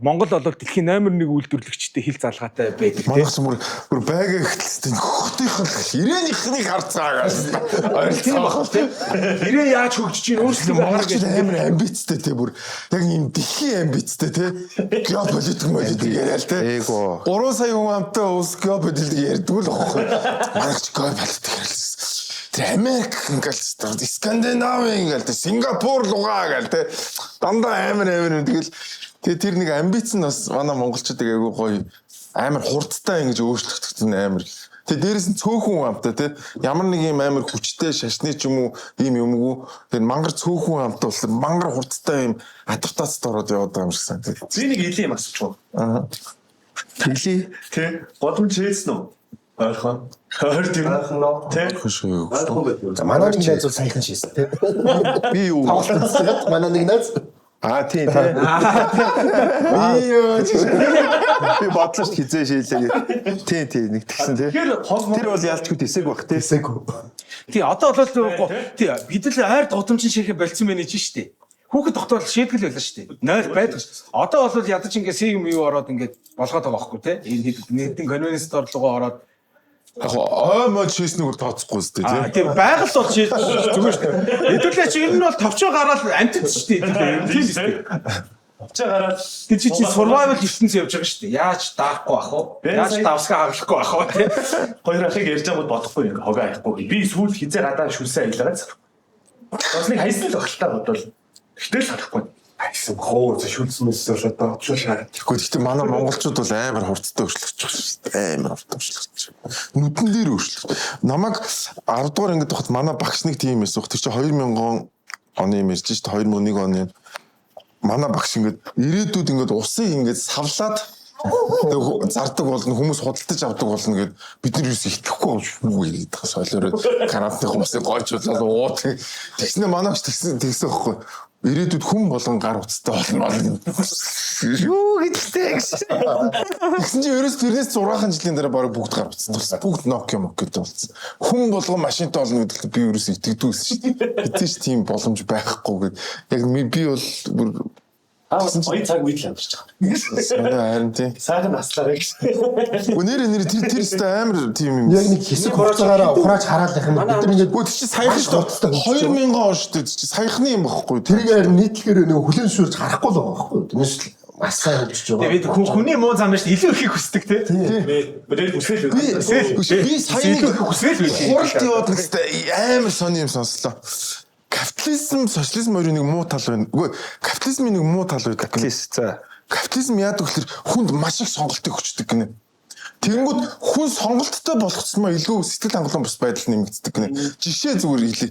Монгол бол дэлхийн номер 1 үйлдвэрлэгчтэй хил залгаатай байдаг. Манайх бүр байга ихтэй хөхтийнх нь ирээнийхнийг харцаагаа. Тийм бахал тийм. Ирээ яаж хөгжиж ийн өөрсдөө харж амар амбицтай тий бүр яг юм дэлхийн амбицтай тий. Геополитик модик яриа л тий. 3 сая хүн амтай улс геополитик ярьдаг л аахгүй. Манайх ч геополитик ярьсан. Тэр Америк ингээл Скандинави ингээл Сингапур лугаа гээл тий. Дандаа амар тэгэл тэгээ тэр нэг амбиц нь бас манай монголчуудыг айгүй гоё амар хурдтай ингэж өөрчлөгдсөн амар. Тэгээ дээрэс нь цөөхөн амтай тий ямар нэг юм амар хүчтэй шашны ч юм уу ийм юмгүй тэр мангар цөөхөн амтай болсон мангар хурдтай юм адаптацид ороод яваад байгаа юм шиг санагдав. Би нэг хэлий юм асуучих. Хэлий тий годомж хэлсэн үү? Ойрхон. Ойрд юм. Тий. За манай нэг найз бол саяхан шийсэн тий. Би юу? Манай нэг найз тийм. Би бодлоо хизээ шийлээ. Тийм нэг тэгсэн тий. Тэр бол яалтчгүй тэсэг бах тий. Тий одоо бол тий бид л ойр дутамжин ширхэ болцсон байна чи штэ. Хүүхэд тогтоол шийдгэл байлаа штэ. Нойр байдаг. Одоо бол ядаж ингээ сим юу ороод ингээ болгоод байгаа байхгүй тий. Энэ нэгэн конвенцэд орлогоо ороод мод шийснээр тооцохгүй зү тий. Тийм байгаль бол зүгээр шүү дээ. Хэдүүлээ чи ер нь бол товчоо гараад амтд шүү дээ. Тийм шүү дээ. Товчоо гараад тэр чи survival ертөнцийн явж байгаа шүү дээ. Яаж даахгүй ах вэ? Яаж давсгаа хаглахгүй ах вэ? Хоёр ахыг ярьж байгаад бодохгүй ингээ хогоо аяхгүй. Би сүүл хизээ гадаа шүлсээ аялаад зэрэг. Бас нэг хайсан л багтаа бодвол ихтэй л санахгүй. Хайсан хоо шүлсмэс одоо очоо шаа. Тэгэхгүй манай монголчууд бол амар хурдтай өөрчлөгдөж байгаа шүү дээ. Амар хурдтай өөрчлөгдөж. Нүдэн дээр өөрчлөлт. Намайг 10 дугаар ангид тохот манай багш нэг тийм байсан. Тэр чинь 2000 оны юм ярьж шүү дээ. 2001 оны манай багш ингээд ирээдүйд ингээд усыг ингээд савлаад зардаг болно хүмүүс худалдаж авдаг болно гэд бид нар юус итгэхгүй шүү гэдэг солиороо канадны хүмүүсийг гойжуулаад ууд тэгснэ манайч тэгсэн байхгүй ирээдүйд хүн болгон гар утастай болно юу гэдэгтэй гэсэн чи ерөөс тэрнээс 6 жилийн дараа баг бүгд гар утастай болсон бүгд Nokia гэдэг болсон хүн болгон машинтай болно гэдэгт би ерөөс итгэдэггүйсэн шүү дээ хэзээ ч тийм боломж байхгүй гэд яг би бол бүр Оюун цаг үед л амьдарч байгаа. харин тийм Сайхан наслаарай гэж. Нэр тэр өстой амар тийм юм. Яг нэг хэсэг хугацаагаараа ухрааж хараад байх юм. Бид нар ингээд Өө чи саяхан шүү дээ 2000 он шүү дээ чи саяхны юм багхгүй тэрийг харин нийтлэгээр нэг хүлэн зөвшөөрч харахгүй л байгаа байхгүй. Тэрнээс л маш сайн хөгжиж байгаа. Тэгээд хүний муу зам биш илүү ихийг хүсдэг те. Тэгээд үсэл би саяны хүсэл хуралд яваад гэстэй амар сони юм сонслоо. Капитализм, социализм хоёрын нэг муу тал байна. Үгүй капитализмын нэг муу тал байдаг. Капитализм яадаг гэхээр хүнд маш их сонголтыг хүчдэг гинэ. Тэгэнгүүт хүн сонголттой болгоцсомоо илүү сэтгэл хангалуун бус байдал нэмэгддэг гинэ. Жишээ зүгээр хэлье.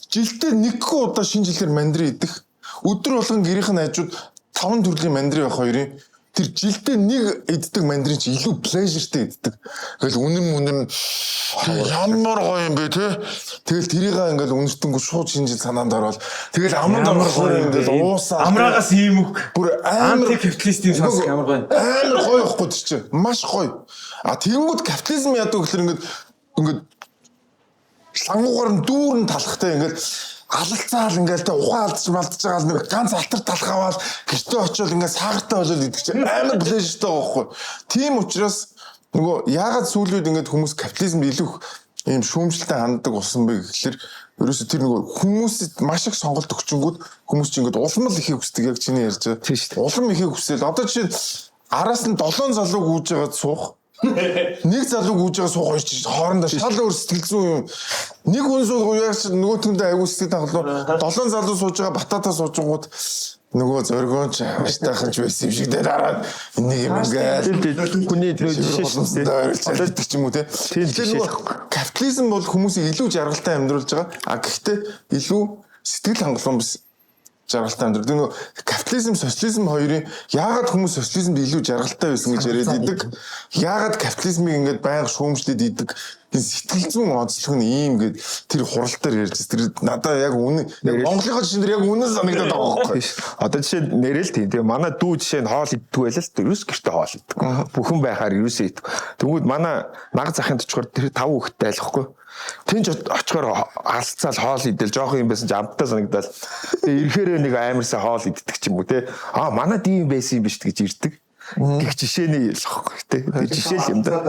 Жилдээ нэггүй удаа шинэ жилээр мандрин идэх. Өдөр болгон гэрийнх нь хажууд 5 төрлийн мандрин байх хоёрын тэр жилдээ нэг иддэг мандрин чи илүү pleasureтэй иддэг. Тэгэл үнэн ямар гоё юм бэ те. Тэгэл тэрийг ингээл үнэртэнгүү шууд шинжил санаанд ороод тэгэл амар ингээл уусаа амраагаас ийм үг бүр амар капиталист юм сонсох ямар гоё. Амар гоё ихгүй чи маш гоё. А тэгэнгүүт капитализм яадаг гэхээр ингээд лангуугаар нь дүүрэн талахтай ингээд алалцаал ингээл тэ ухаан алдаж малтаж байгаа л нэг ганц алтар талах аваад гэртээ очиод ингээд саагартаа болоод идэх чинь амар плежертэй байхгүй. Тийм учраас нөгөө яагаад сүүлүүд ингээд хүмүүс капитализмд илүү ийм шүүмжлэлтэй ханддаг болсон бэ гэхэлэр ерөөсө тэр нөгөө хүмүүсд маш их сонголт өгчөнгүүд хүмүүс чинь ингээд улам л ихийг хүсдэг яг чиний ярьж байгаа. Тийм шүү дээ. Улам ихийг хүсэл одоо чинь араас нь 7 залуу гүйж байгаад суух нэг залуу гүйж байгаа суух хоёр хоорондоо шал өөр сэтгэл зүйн юм. Нэг хүн суух яаж нөгөө түндээ аягүй сэтгэл хангалуун 7 залуу сууж байгаа бататаа суужгууд нөгөө зоргоонч аштайхан ч байсан юм шиг дээ дараад нэг юм ингээл хүний жишээ ч юм уу те. Тэгэхээр капитализм бол хүмүүсийг илүү жаргалтай амьдруулж байгаа. А гэхдээ илүү сэтгэл хангалуун бас жаргалтай амьдрал. Тэгээ нөгөө капитализм, социализм хоёрын яагаад хүмүүс социализмд илүү жаргалтай байсан гэж яриад идэг. Яагаад капитализмыг ингээд байнга шүүмжлээд идэг. Сэтгэл зүйн онцлог нь ийм гээд тэр хурал дээр ярьж тэр надаа яг үнэн Монголынхаа жишээн дээр яг үнэн санагдаад байгаа байхгүй. Одоо жишээ нэрэл тийм. Тэгээ манай дүү жишээ нь хоол иддэг байлаа л ерөөс гэртээ хоол иддэг. Бүхэн байхаар ерөөсөө иддэг. Тэгвэл манай наг захын төчгөр тэр 5 хүүхэдтэй айлхгүй. Тэнж очихоор алцаал хоол идэл жоох юм байсан ч амттай санагдал. Тэгээ ирэхээр нэг амарсаа хоол иддэг ч юм уу те. Аа манай дийм байсан юм биш гэж ирдэг. Гэх жишээний ялахгүй те. Тэр жишээ л юм да.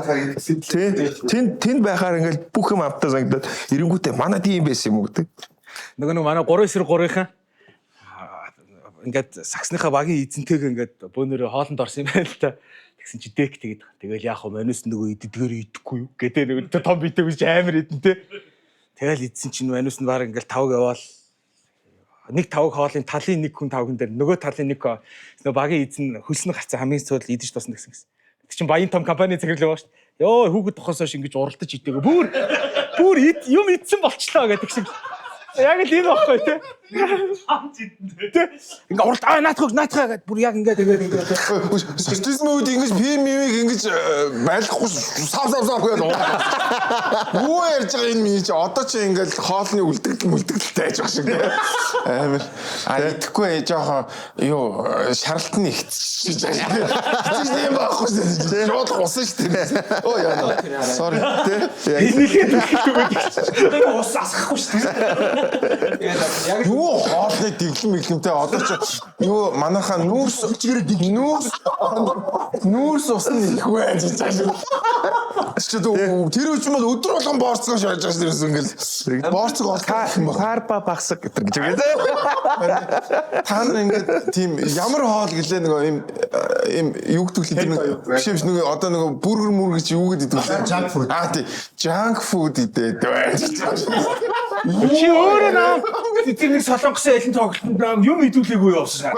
Тэнд байхаар ингээл бүх юм амттай санагдаад ирэнгүүтээ манай дийм байсан юм уу гэдэг. Нөгөө манай 3-9-3-ын ингээд саксныхаа багийн эзэнтэйг ингээд бөөнөрөө хоолнд орсон юм байна л та. Тэгсэн чи дек тэгээд. Тэгэл яах вэ? Манус нөгөө иддгээр идэхгүй юу? Гэдэг нөгөө том битэв гэж амар идэн те. Тэгэл идсэн чинь манус нь баг ингээд 5 яваал. Нэг 5 хоолын талын нэг хүн 5 хүн дээр нөгөө талын нэг нөгөө багийн эзэн хөлснө гарцаа хамгийн сүүл идэж тусна гэсэн. Тэг чинь баян том компани захирлаа байгаа шүү дээ. Йоо хүүхэд тохоос хойш ингэж уралдаж идээгөө бүр юм идсэн болчлоо гэдэг шиг. Яг л ийм байхгүй те. Ингээ уралд наатхаа гэдэг бүр яг ингээ тэгээд социализмын үед ингэж ПМ-ийг ингэж байлгахгүй сав гэж юу ярьж байгаа энэ миний чи одоо чи ингээл хоолны үлдэгдэлтэй байж байгаа шиг амар идэхгүй жоохон юу шаралт нь ихчих юм байхгүй шууд усан шүү дээ. Оо яа. Sorry те. нэг ус асахгүй шүү дээ. Юу хоолны дэглэм мэглэмтэй одоо ч юу манайхаа нүүрс усны их байж байгаа. Тэр үуч мод өдөр болгон боорцгоо шааж байгаа шүү ингээл боорцог Харба багсаг гэдэг гэж байгаа. Та нар ингээд тийм ямар хоол гэлээ нөгөө ийм юу гэдэг л тийм биш нөгөө одоо нөгөө бургер мөр гэж юу гэдэг вэ? Junk food. Аа тий junk food идээд байж. чи өөрөө наа Тэр нэг солонгосын элен тоглолтод юм идүүлээгүй явсан.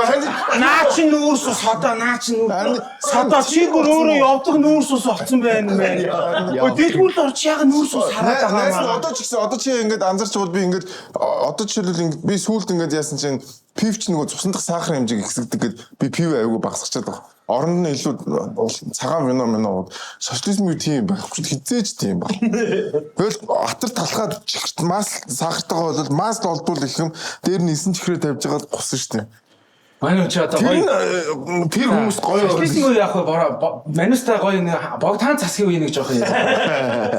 Наа чи нүүрс ус одоо наа чи нүүр. Содоо чи өөрөө явдаг нүүрс ус болсон байна мэн. Дэлгүүр л орч яга нүүрс ус хараад байгаа. Одоо ч гэсэн одоо чи ингээд анзарч бол би ингээд одоо жишээлбэл ингээд би сүүлд ингээд яасан чинь пив ч нөгөө цусан дах сахарын хэмжээг ихсэгдэг гэд би пив аягүй багасгачаад байгаа. Оронд нь илүү цагаан мино социализм юу тийм байхгүй хизээж тийм баг. Тэгэл хатар талхаад мас сахартайгаа бол мас олдвол их юм дээр нь 9 чихрээ тавьж байгаа гусан шүү дээ. Манай ч одоо гоё тэр хүмүүс гоё социализм юу яах вэ? Манайстай гоё богдаан засгийн үе нэг жоох юм.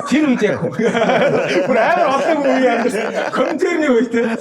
Тэр үед яг бүр амар олон үе амьдсан. Комментэрний үе те.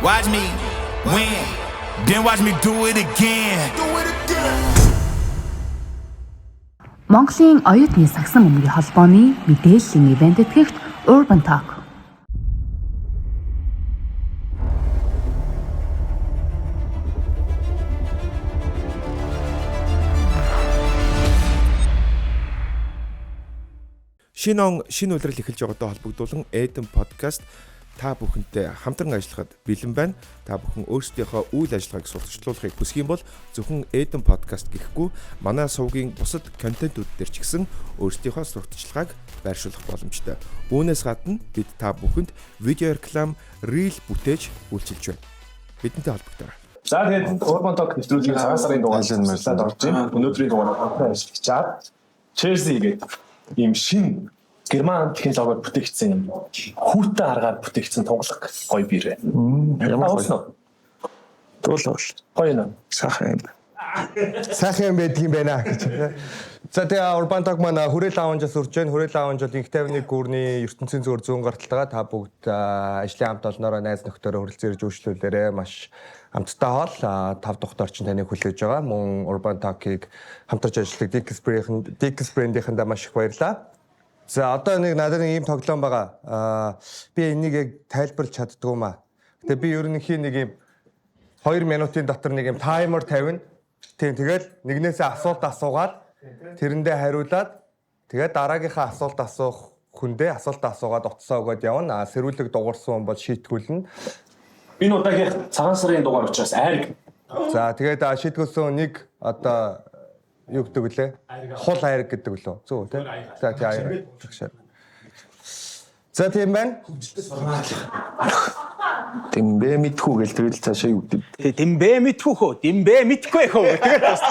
Watch me win, then watch me do it again. Монголын оюутны сагсан бөмбөгийн холбооны мэдээллийн ивент этгэгч Urban Talk. Шинэ он шинэ үйлрэл эхэлж байгаатай холбогдуулан Eden podcast та бүхэнтэй хамтран ажиллахад бэлэн байна. Та бүхэн өөрсдийнхөө үйл ажиллагааг сурталчлуулахыг хүсэх юм бол зөвхөн Eden podcast гэхгүй манай сувгийн бусад контентууд дээр ч гэсэн өөрсдийнхөө сурталчилгааг байршуулах боломжтой. Үүнээс гадна бид та бүхэнд видео реклам, рeel бүтээж үйлчилж байна. Бидэнтэй холбогдорой. За тэгээд Urban Talk нэвтрүүлгийн цагаан сарын дугаард орж байна. Өнөөдрийн дугаараар хамтран ажиллаж Chelsea гэдэг ийм шин Герман технологиор бүтээгдсэн хүүтэй аргаар бүтээгдсэн тоглох гоё бир байна. Ямар гоё. Туулал. Гоё нэ. Сайхан юм. Сайхан юм байдаг юм байна гэж. За тэгээ Urban Talk манай хүрээл лаунжаас урж байна. Хүрээл лаунж бол инх 51 гүрний ертөнцийн зөөр зүүн гарталтайгаа та бүгд ажлын хамт олноороо найз нөхдөөрөө хүрэлцэн ирж үйлчлүүлээрэ маш хамтдаа хоол 5 дахь орчин таныг хүлээж байгаа. Мөн Urban Talk-ыг хамтарч ажилладаг Dix Brand-ийнхэндээ маш их баярлалаа. За одоо нэг надад нэг ийм тоглоом байгаа. Би энийг яг тайлбарлаж чаддгүй маа. Гэтэ би ерөнхий нэг ийм 2 минутын дотор нэг ийм таймер тавина. Тийм тэгэл нэгнээсээ асуулт асуугаад тэрэндээ хариулаад тэгээд дараагийнхаа асуулт асуух хүндээ асуулт асуугаад утсаа өгöd явна. Сэрүүлэг дуурсан хүн бол шийтгүүлнэ. Энэ удаагийн цагаан сарын дугаар учраас айрг. За тэгээд шийтгүүлсэн нэг одоо юу гэдэг вүлээ? Хул айраг гэдэг лөө. Зөв үү? За тий айраг. За тийм байна. Тэмбэ мэдхүү гэл тэгэл цаашаа юу гэдэг. Тэмбэ мэдхүү хөө, тэмбэ мэдхгүй хөө. Тэгээд бас.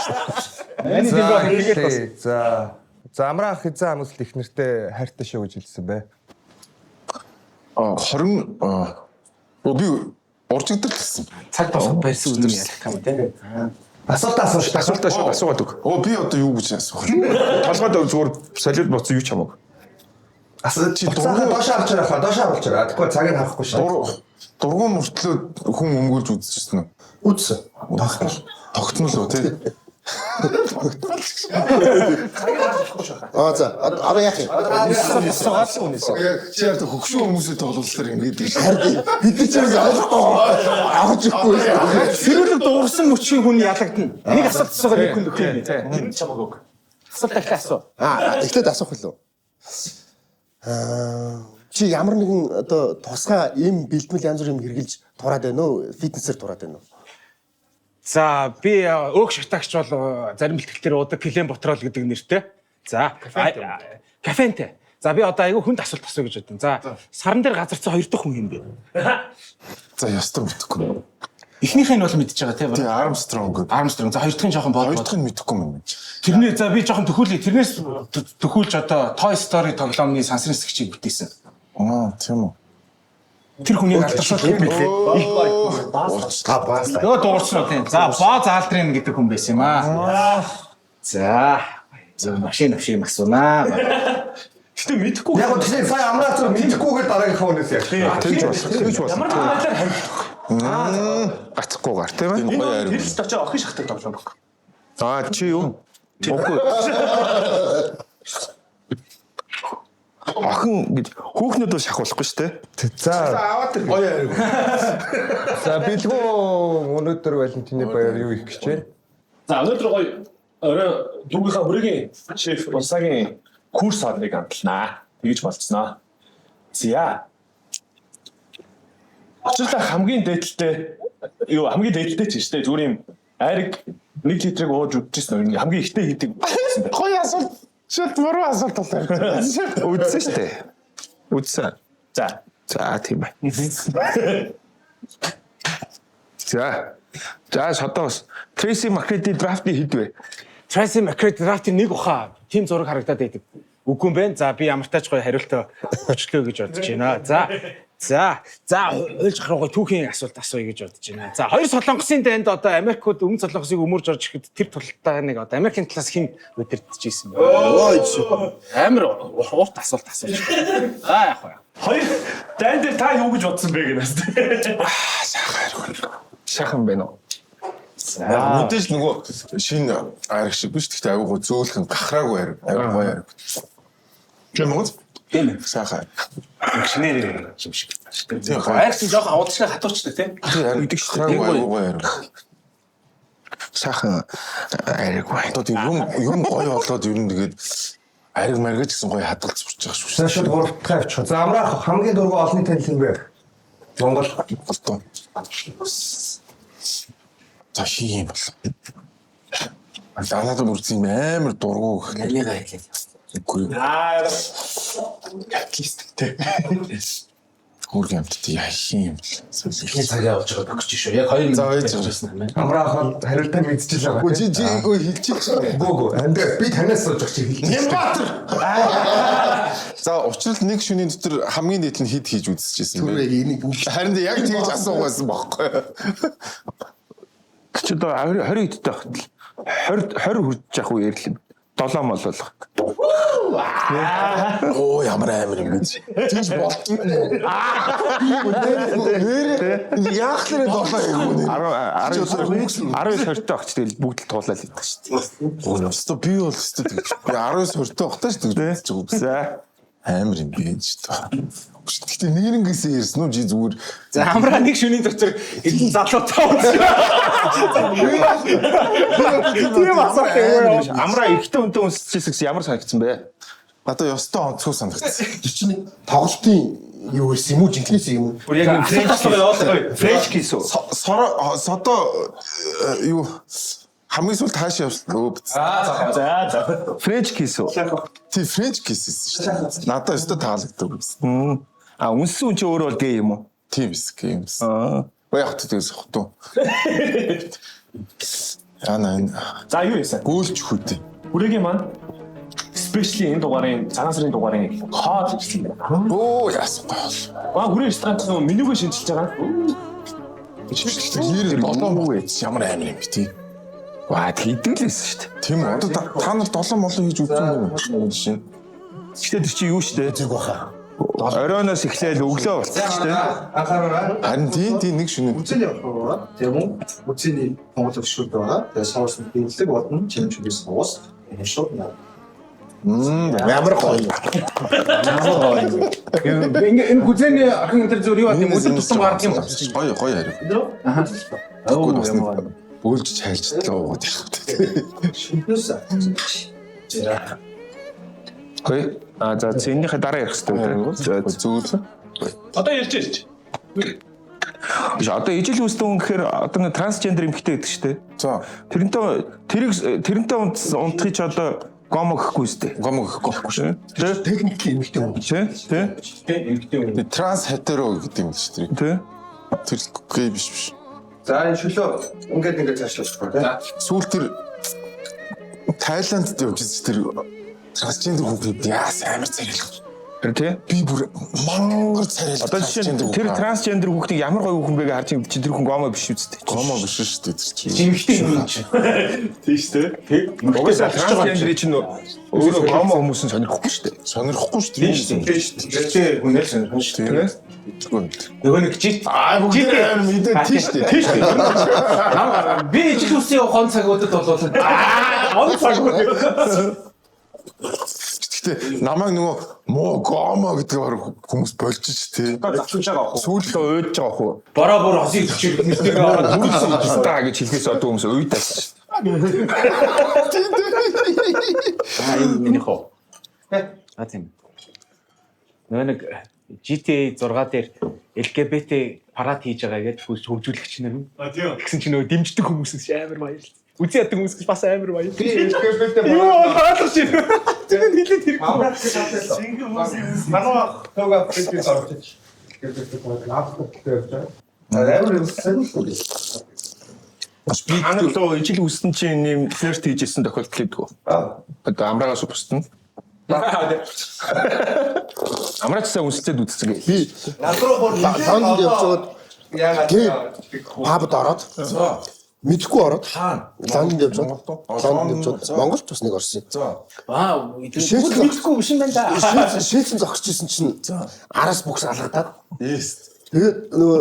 За амраах хязаа хүмүүст их нэртэй хайртай шүү гэж хэлсэн бай. 20 би уржигдал гэсэн. Цаг тосгод байсан үзэр ярих юм тий. Асуултаа шууд асуугаад өг. Би одоо юу гэж асуух вэ? Толгойд зүгээр солиод боцсон юу ч хамаагүй. Асуу чи Цаахаа доошоо авч байгаа хаа, доошоо авч байгаа. Тэгэхгүй цагийг харахгүй шүү. Дургуун мөртлөө хүн өмгөөлж үзчихсэн үү? Үзсэн. Тогтнол уу тий? За ара яах юм? Чи яг хөгшөө хүмүүсээ тоглуулсаар ингэж Харин бид ч юм авч ихгүй. Сэрүүлэг дуурсан мөчийн хүн ялагдана. Нэг асуулт асуугаад нэг хүн өгөх юм. Тэр чамаг өг. Асуулт дахиад асуу. Эхлээд асуух хэлв. Чи ямар нэгэн одоо тусгай им бэлтгэл янз бүр юм хэрглэж тураад байна уу? Фитнесээр тураад байна уу? За би өөх шатагч бол зарим бэлтгэлтэр уудаг Клен Ботрол гэдэг нэртэй. За кафентэй. За би одоо айгүй хүнд асуулт асуу гэж бодсон. За саран дээр газарцсан 2 дахь хүн юм бэ? За ястаа мэдхгүй. Эхнийх нь бол мэдчихэж байгаа тийм тий Armstrong. Armstrong. За хоёр дахь нь жоохон Хоёр боолгоо. дахь нь мэдэхгүй юм. Тэрний за би жоохон төхүүлээ. Тэрнээс төхүүлж одоо Toy Story тоглоомны сансрын сэгчийг бүтээсэн. Тийм үү. Тэр хүний алдаршуулт юм билээ. Нөгөө дуурсан тийм. За Buzz Aldrin гэдэг хүн байсан юм аа. За машин асуунаа. Гэтэ мэдэхгүй. Яг тийм сая амраа зөв мэдэхгүйгээр дараагийнхаа хүнээс яг. Тэгж болсон. Ямар талаар хариулах. Гацхгүй гар тийм ээ. Энэ гоё Тэр ариун. л очоо охин шахдаг тоглоом баг. Аа чи юу? Охин. Охин гэж хүүхнүүд бол шахуулахгүй шүү дээ. За Гоё ариун. за бэлгүү өнөөдөр Валентины баяр юу их гэж байна? За өнөөдөр гоё орой дүүгийнхаа хүрээгийн шеф Босагийн курс хоолныг амтлнаа. Тэгэж болцсноо. Зя. Очрлоо хамгийн дээдэлтэй ч шүү дээ. Зүгээр юм айраг 1 литрийг ууж үдчихсэн нь хамгийн ихтэй хийдэг. Гоё асуулт. Шилт мөрөө асуулт болоо. Үдсэн шүү дээ. Үдсэн. За. За тийм ээ. За шатаас Tracy McGrady драфтыг хийдвэ. Tracy McGrady драфтын нэг ухаа тим зураг харагдаад байдаг. Үгүй юм байна. За би ямар тач гоё хариултаа өчлөө гэж бодож байна. За ойлж харахгүй түүхийн асуулт асууя гэж бодож байна. За хоёр солонгосын дайнд одоо Америкууд өмнө солонгосыг өмөрж орж ирэхэд тэр тултаа нэг одоо Америкийн талаас хэн удирдах ийсэн бэ? Амар урт асуулт асууж байна. За яг байна. Хоёр дайн дээр та юу гэж бодсон бэ гэнээс. Шахан байна уу? Мэдээж нөгөө шинэ айраг шиг биш. Гэхдээ аюугаа зөөлхөн гахраагүй айраг. Аюу гоё айраг. Чэмэд? Тийм. Сайхан. Инженер юм шиг. Тийм Айрс жоохон авуудчтай хатуучтай тийм. айраг аюу гоё айраг. Сайхан айраг бай. Одоо тийм юм гоё болоод ер нь тэгээд айраг маргаж гэсэн гоё хадгалж сурч байгаа шүү. За шууд 3 дахь авчих. За амраа хамгийн дургу олонний танил юм бэ? Монгол. Болтоо. За хий юм бол. Надад үрдсэн амар дургу. Үгүй. Капиталисттэй. Хөргөн амтд яа юм бол. Эхний цагаа авч байгаа өгч шүү. Яг 2 За, минут ээж байсан юм байна. Амраа хол хариултаа мэдчихэж байгаа. Үгүй чи хэлчих. Гүг. Би танаас сууж чи хэлчих. Нямбатар. За учрал нэг шөнийн дотор хамгийн дээд нь хид хийж үзчихсэн юм байна. Харин яг тэгж асуугаасан байхгүй. Чи одоо 20 идтэй хатал 20 хүрч явах үеэр л 7 мол болох. Оо ямар амар юм бэ. Тэгж болтон. Яах лээ долоо юм бэ? 19 20 огч тэгэл бүгд л туулаад идэх шүү дээ. Өстө би бол өстө тэгж. Би 19 20 огтой ч тэгж үзэж байгаа. За Амар юм бэ ч дээ. Гэтэ нэрнгээсээ ирсэн үү жи зүгээр. За амраа нэг шөнийн дотор эдэн залуутай болсон. Тийм асуулт юм. амраа ихтэй үнтэй үнсчихсэн гэсэн ямар санагдсан бэ? Надад ёстой онцгой санагдсан. Тэр чинь тоглолтын юу гэсэн юм уу жинхнээс юм уу? Бүр яг Френч кис үү? Содо юу хамгийн сүүлд хаашаа явсан. За. Френч кис үү? Тий Френч киссэн шүү дээ. Надад өстө таалагддаг. А үнсэн үн чи өөрөө бол гээ юм уу? Тийм эсгээс. Баяхт тэгээс хотоо. Яна энэ За юу яасан? гүйлч хүдэ. Хүрээгийн маань спешиали энэ дугаарын цагаан сарын дугаарын код гэсэн юм байна. Оо яасан гол. Хүрээ станцны менюгээ шинжилж байгаа. Тэр долоо ямар амар юм бэ тий. Ваа хийдгэлээсэн шүү дээ. Тийм үү. Одоо та нар долоо молоо хийж үзсэн юм шин. Гэхдээ тэр чи юу шүү дээ? Зүг баха. Оройноос эхлээл өглөө болчихсон шүү дээ. Анхаараа. Харин тийм нэг шөнө. Үцэний явах тийм үү? Үцэний Монгол өгшүүд байгаа. Тэгээ соос бэлэг бодно. Чимчгээс соос. Энэ шууд наа. Ямар гоё. Энэ гүзэний ахын энэ зөв юу бат юм өдөр тутам гардаг юм байна. Гоё харин. Аа. Бөөлж чайлжтлаа уугаад явах. Шинээс. За. Хөөе. За зэнийхээ дараа ярих хэрэгтэй. Зөөлөн. Одоо ярьж ирж. Биш одоо ижил үүсдэг хүн гэхээр одоо нэг трансгендер эмэгтэй гэдэг шүү дээ. За тэрнтэй унтахыг ч одоо гомо гэхгүй шүү дээ. гом гэхгүй шүү. Техникийн эмэгтэй хүн. Тэ? Транс хетеро гэдэг юм шүү дээ. Тэ? Тэр гей биш. За энэ шөлөө ингээд цаашлуулах байна. Сүүл тэр Тайландд явж ирсэн тэр трансгендер хүүхдүүд яас амар царайлах. Тэ? Би бүр мангар царайлах. Одоо жишээ нь тэр трансгендер хүүхдийг ямар гоё хүүхэн бэ гэж харж чи тэр хүн гомо биш үстэй. Гомо биш шүү дээ тэр чинь. Жимхтэй юм чи. Тийш тэ. Угаасаа трансгендер чинь өөрөө гомо хүмүүс нь сонирхгүй шүү дээ. Сонирхгүй шүү дээ. Тийш. Тэр хүнээр сонирхон шүү дээ. Нөгөө нэг жит бүгд мэдээ тийш дээ. Тийш. Би ижил үсийн хон цагуудад бол он цагууд. Гэтэ намайг нөгөө муу гомо гэдгээр хүмүүс болж ш тээ. Залхууж байгаа ах. Сүүлдээ уйдж байгаа хөө. Бороо бүр хосыг төчөөлөх мэтлэг аваад Хүрсэн таа гэж хэлхээс одоо хүмүүс уйдаас ш. Энэ миний хоо. Тийм. Нөгөө нэг GTA 6 дээр LGBT парад хийж байгаа гэж хөгжүүлэгч нар нь. Тийм. Тэгсэн чинь нөгөө дэмждэг хүмүүс амар баярлалаа. Үзий яддаг хүмүүс бас амар баярлалаа. Би LGBT хаалгач юм. Тэгээд хэлээд хэрэг. Амрах гэж хатсан. Шингэн хүмүүс манаа тога фэйсбүүк авчих. LGBT авах гэдэг. Амар үсэн. Би англоо ижил үстэн чинь нэм флерт хийжсэн тохиолдол гэдэг. Одоо амраагаас бусдна. Амраачсаа үстэд үзсэн. Би Надруу бүр лонд явжгаад пабд ороод мэдхгүй ороод лонд явжгаад Монголд бас нэг орсон. Вау, мэдхгүй биш юм байна да. Шийдсэн зогсож исэн чинь араас бүкс алгадаад. Тэгээд нөгөө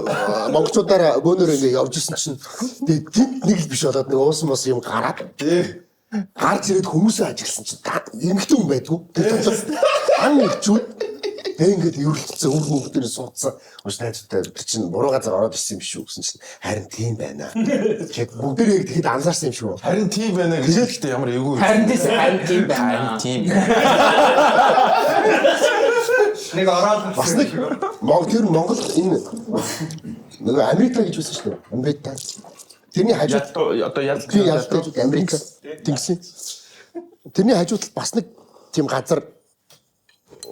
монголчуудаараа бөөнөр ингэ явж исэн чинь тэгээд тэнд нэг л биш болоод нэг уусан мос юм гараад. Гарч ирээд хүмүүсээ ажигласан чинь эмхтэн хүн байдгүй. Тэгээд ан ирчүүд ингээд эвэрлэлцэн хүмүүс суудсан. Ууш найзтай тэр чинь буруу газар ороод ирсэн юм шүү гэсэн чинь харин тийм байна. Чиг бүгдээ тэгэхэд анзаарсан юм шүү. Харин тийм байна гэж хэлдэг ямар эвгүй. Харин тийм байна. Тийм. нэг ороод бас нэг Монгол энэ нэг Америк гэж байсан шүү дээ. Америк. Тэрний хажууд одоо ялдаг Америк тэгсэн. Тэрний хажууд бас нэг тийм газар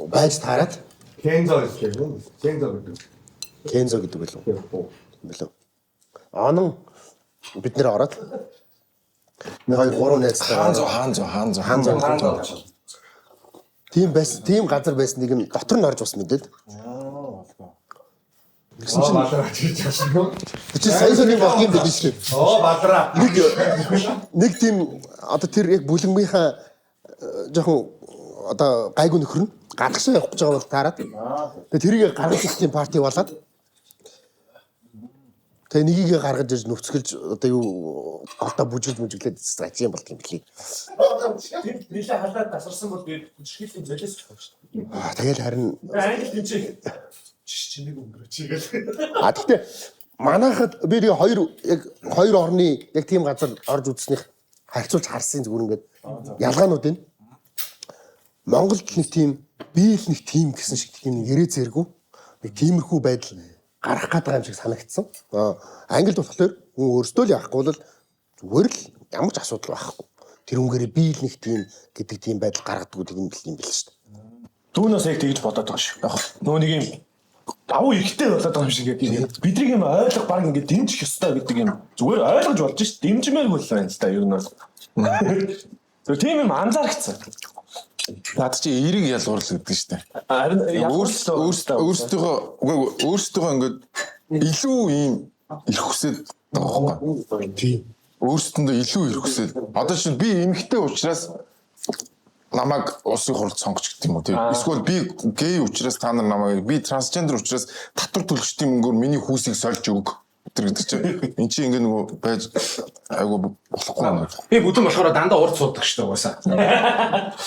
байж таарад Кензо гэж юм. Кензо гэдэг байлоо. Анан бид нэр ороод 1 2 3 найзтай хаанзо. Тийм газар байсан нэг юм дотор нь орж бас мэдээд. Тэгсэн чинь Бадраач гэж байна. чи саяны баг юм биш үү? Бадраа. Нэг тийм одоо тэр яг бүлэнгийнхаа жоохон одоо гайгүй нөхөр нь гадагшаа явах гэж байгаа бол таарад. Тэгээ тэрийг гаргаж ирэх тийм парти болоод. Тэгээ нэгийг гаргаж ирж нүцгэлж одоо юу одоо бүжиглээд ачи юм болт юм билий. Нилээ халаад тасарсан бол би шилхэн золиос авах шүү дээ. Тэгэл харин англи тэнцээ чимиг өнгөрөөч гээл. Гэхдээ манайхад би яг хоёр орны яг тийм газар орж үзснийх харьцуулж харсан зүгээр ингээд ялгаанууд энэ. Монголд нэг тийм биел нэг тийм гэсэн шиг тийм ярээ зэрэггүй нэг тиймэрхүү байдал гарах гэдэг юм шиг санагдсан. Англид болохоор хүн өөрсдөө л яахгүй бол зүгээр л ямар ч асуудал байхгүй. Тэр үнгээр биел нэг тийм гэдэг тийм байдал гаргадаг юм бэл шүү дээ. Түүнээс яг тэгж бодоод байгаа шүү. Нөгөө нэг юм давуу ихтэй болоод байгаа юм шиг ингээд бидний юм ойлгох баг ингээд дэмжих ёстой гэдэг юм зүгээр ойлгож болж ш. Дэмжмээргүй л байна л та ер нь бол. Тэр тийм юм анзаарчихсан. Наад чи эерэг ялгуурл гэдэг шүү дээ. Харин өөрсдөө ингээд илүү ийм ирэх хүсэл байгаа байхгүй. Тийм. Өөрсдөндөө илүү ирэх хүсэл. Одоо чинь би эмэгтэй учраас намайг улсын хурлд сонгоч гэдэг юм уу тийм. Эсвэл би гей учраас та нар намайг би трансгендер учраас татвар төлөгчдийн мөнгөөр миний хүүсийг сольж өг. Тэр гэдэг чинь эн чинь ингээ нөгөө байж айгу болохгүй юм. Би бүдэн болохоор дандаа урд суудаг шүү дээ угаасаа.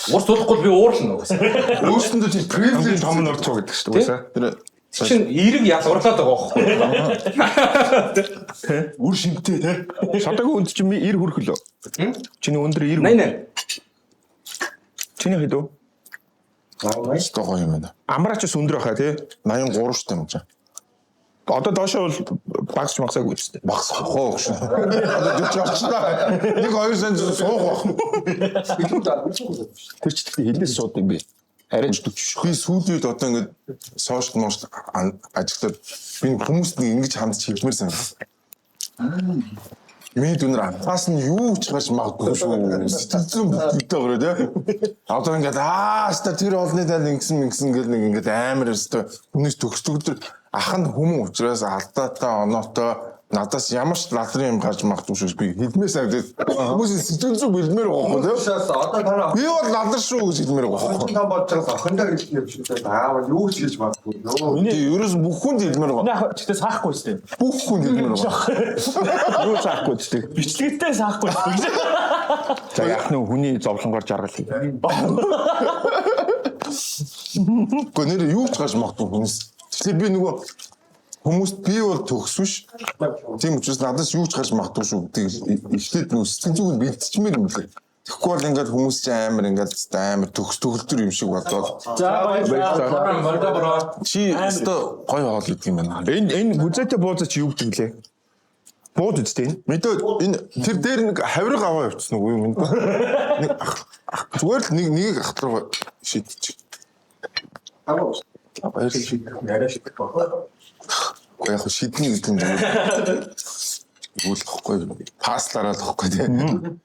Урд суудахгүй би уурлна угаасаа. Өөрсдөндөө тийм привилеж том нь орцоо гэдэг шүү дээ угаасаа. Тэр чинь эерэг ялгуурлаад байгаа байхгүй. үр шимтэй те. Шатагийн үнд чинь ир хүрхлөө. Чиний өндөр ир. 88. Чиний хэд вэ? Стого юм байна. Амраачс өндөр баха тий. 83 шүү дээ юм чинь. Одоо доошоо бол багс магсаагүй шүү дээ. Багс хоо гэж. Одоо ч явчихлаа. Нэг хоёр сан суух байх. Тэр ч ихтэй хилээс сууд юм бэ. Арай ч төч. Би сүүлийн үед одоо ингээд сошиал ажиллаад би хүмүүст нэг ингэж хандж хэлмээр санагдсан. Миний дүнэр антаас нь юу ч гарч магадгүй шүү. Сэтгэл зүйн бэлтгэлтэй гөрөө тий. Одоо ингээд тэр олны тал ингэсэн гэл нэг ингээд амар өстой хүнээс төгсдөгдөр ахын хүмүүн учраас алдаатай оноотой надаас ямар ч латрын юм гарч магадгүй шүү. Би хэлмээс хүмүүсийн сэтгэл зүйн бэлмээр байгаа байхгүй тий. Одоо танаа Би бол ладар шүү гэж хэлмээр байгаа. охин том болж байгаа охиндоо хэлэх юм шиг байна. Аава юу ч хийж магадгүй. Миний ерөөс бүх хүнд хэлмээр байгаа. Яг гэхдээ саахгүй шүү дээ. Бүх хүнд хэлмээр байгаа. Юу саахгүй шүү дээ. Бичлэгтэй саахгүй шүү дээ. За яг нэг хүний зовлонгоор жаргал хий. Гэхдээ нэр юу ч гарч магадгүй хүнээс. Тэгэхээр би нөгөө хүмүүст би бол төгс биш. Тийм учраас надаас юу ч гарч магадгүй шүү. Тэгэл ихтэй нөө сэтгэл зүйн бэлтчмээр юм лээ. Тэгэхгүй бол ингээд хүмүүс чинь амар төгс төгөлдөр юм шиг бодоод. За баярлалаа. Чи өстө гой хоол гэдэг юм байна. Энэ хүзээтэй бууз чи юу гэдэг лээ? Бууд үстэй. Мэдээ энэ тэр дээр нэг хавирга аваа явуулсан уу юм бэ? Нэг зүгээр л нэгийг ахтраа шийдчих. Аав. Баярлалаа. Яриа шийдэх байна. Яг шийдний гэдэг юм байна. Үүлэхгүй паслараа л واخгүй тийм.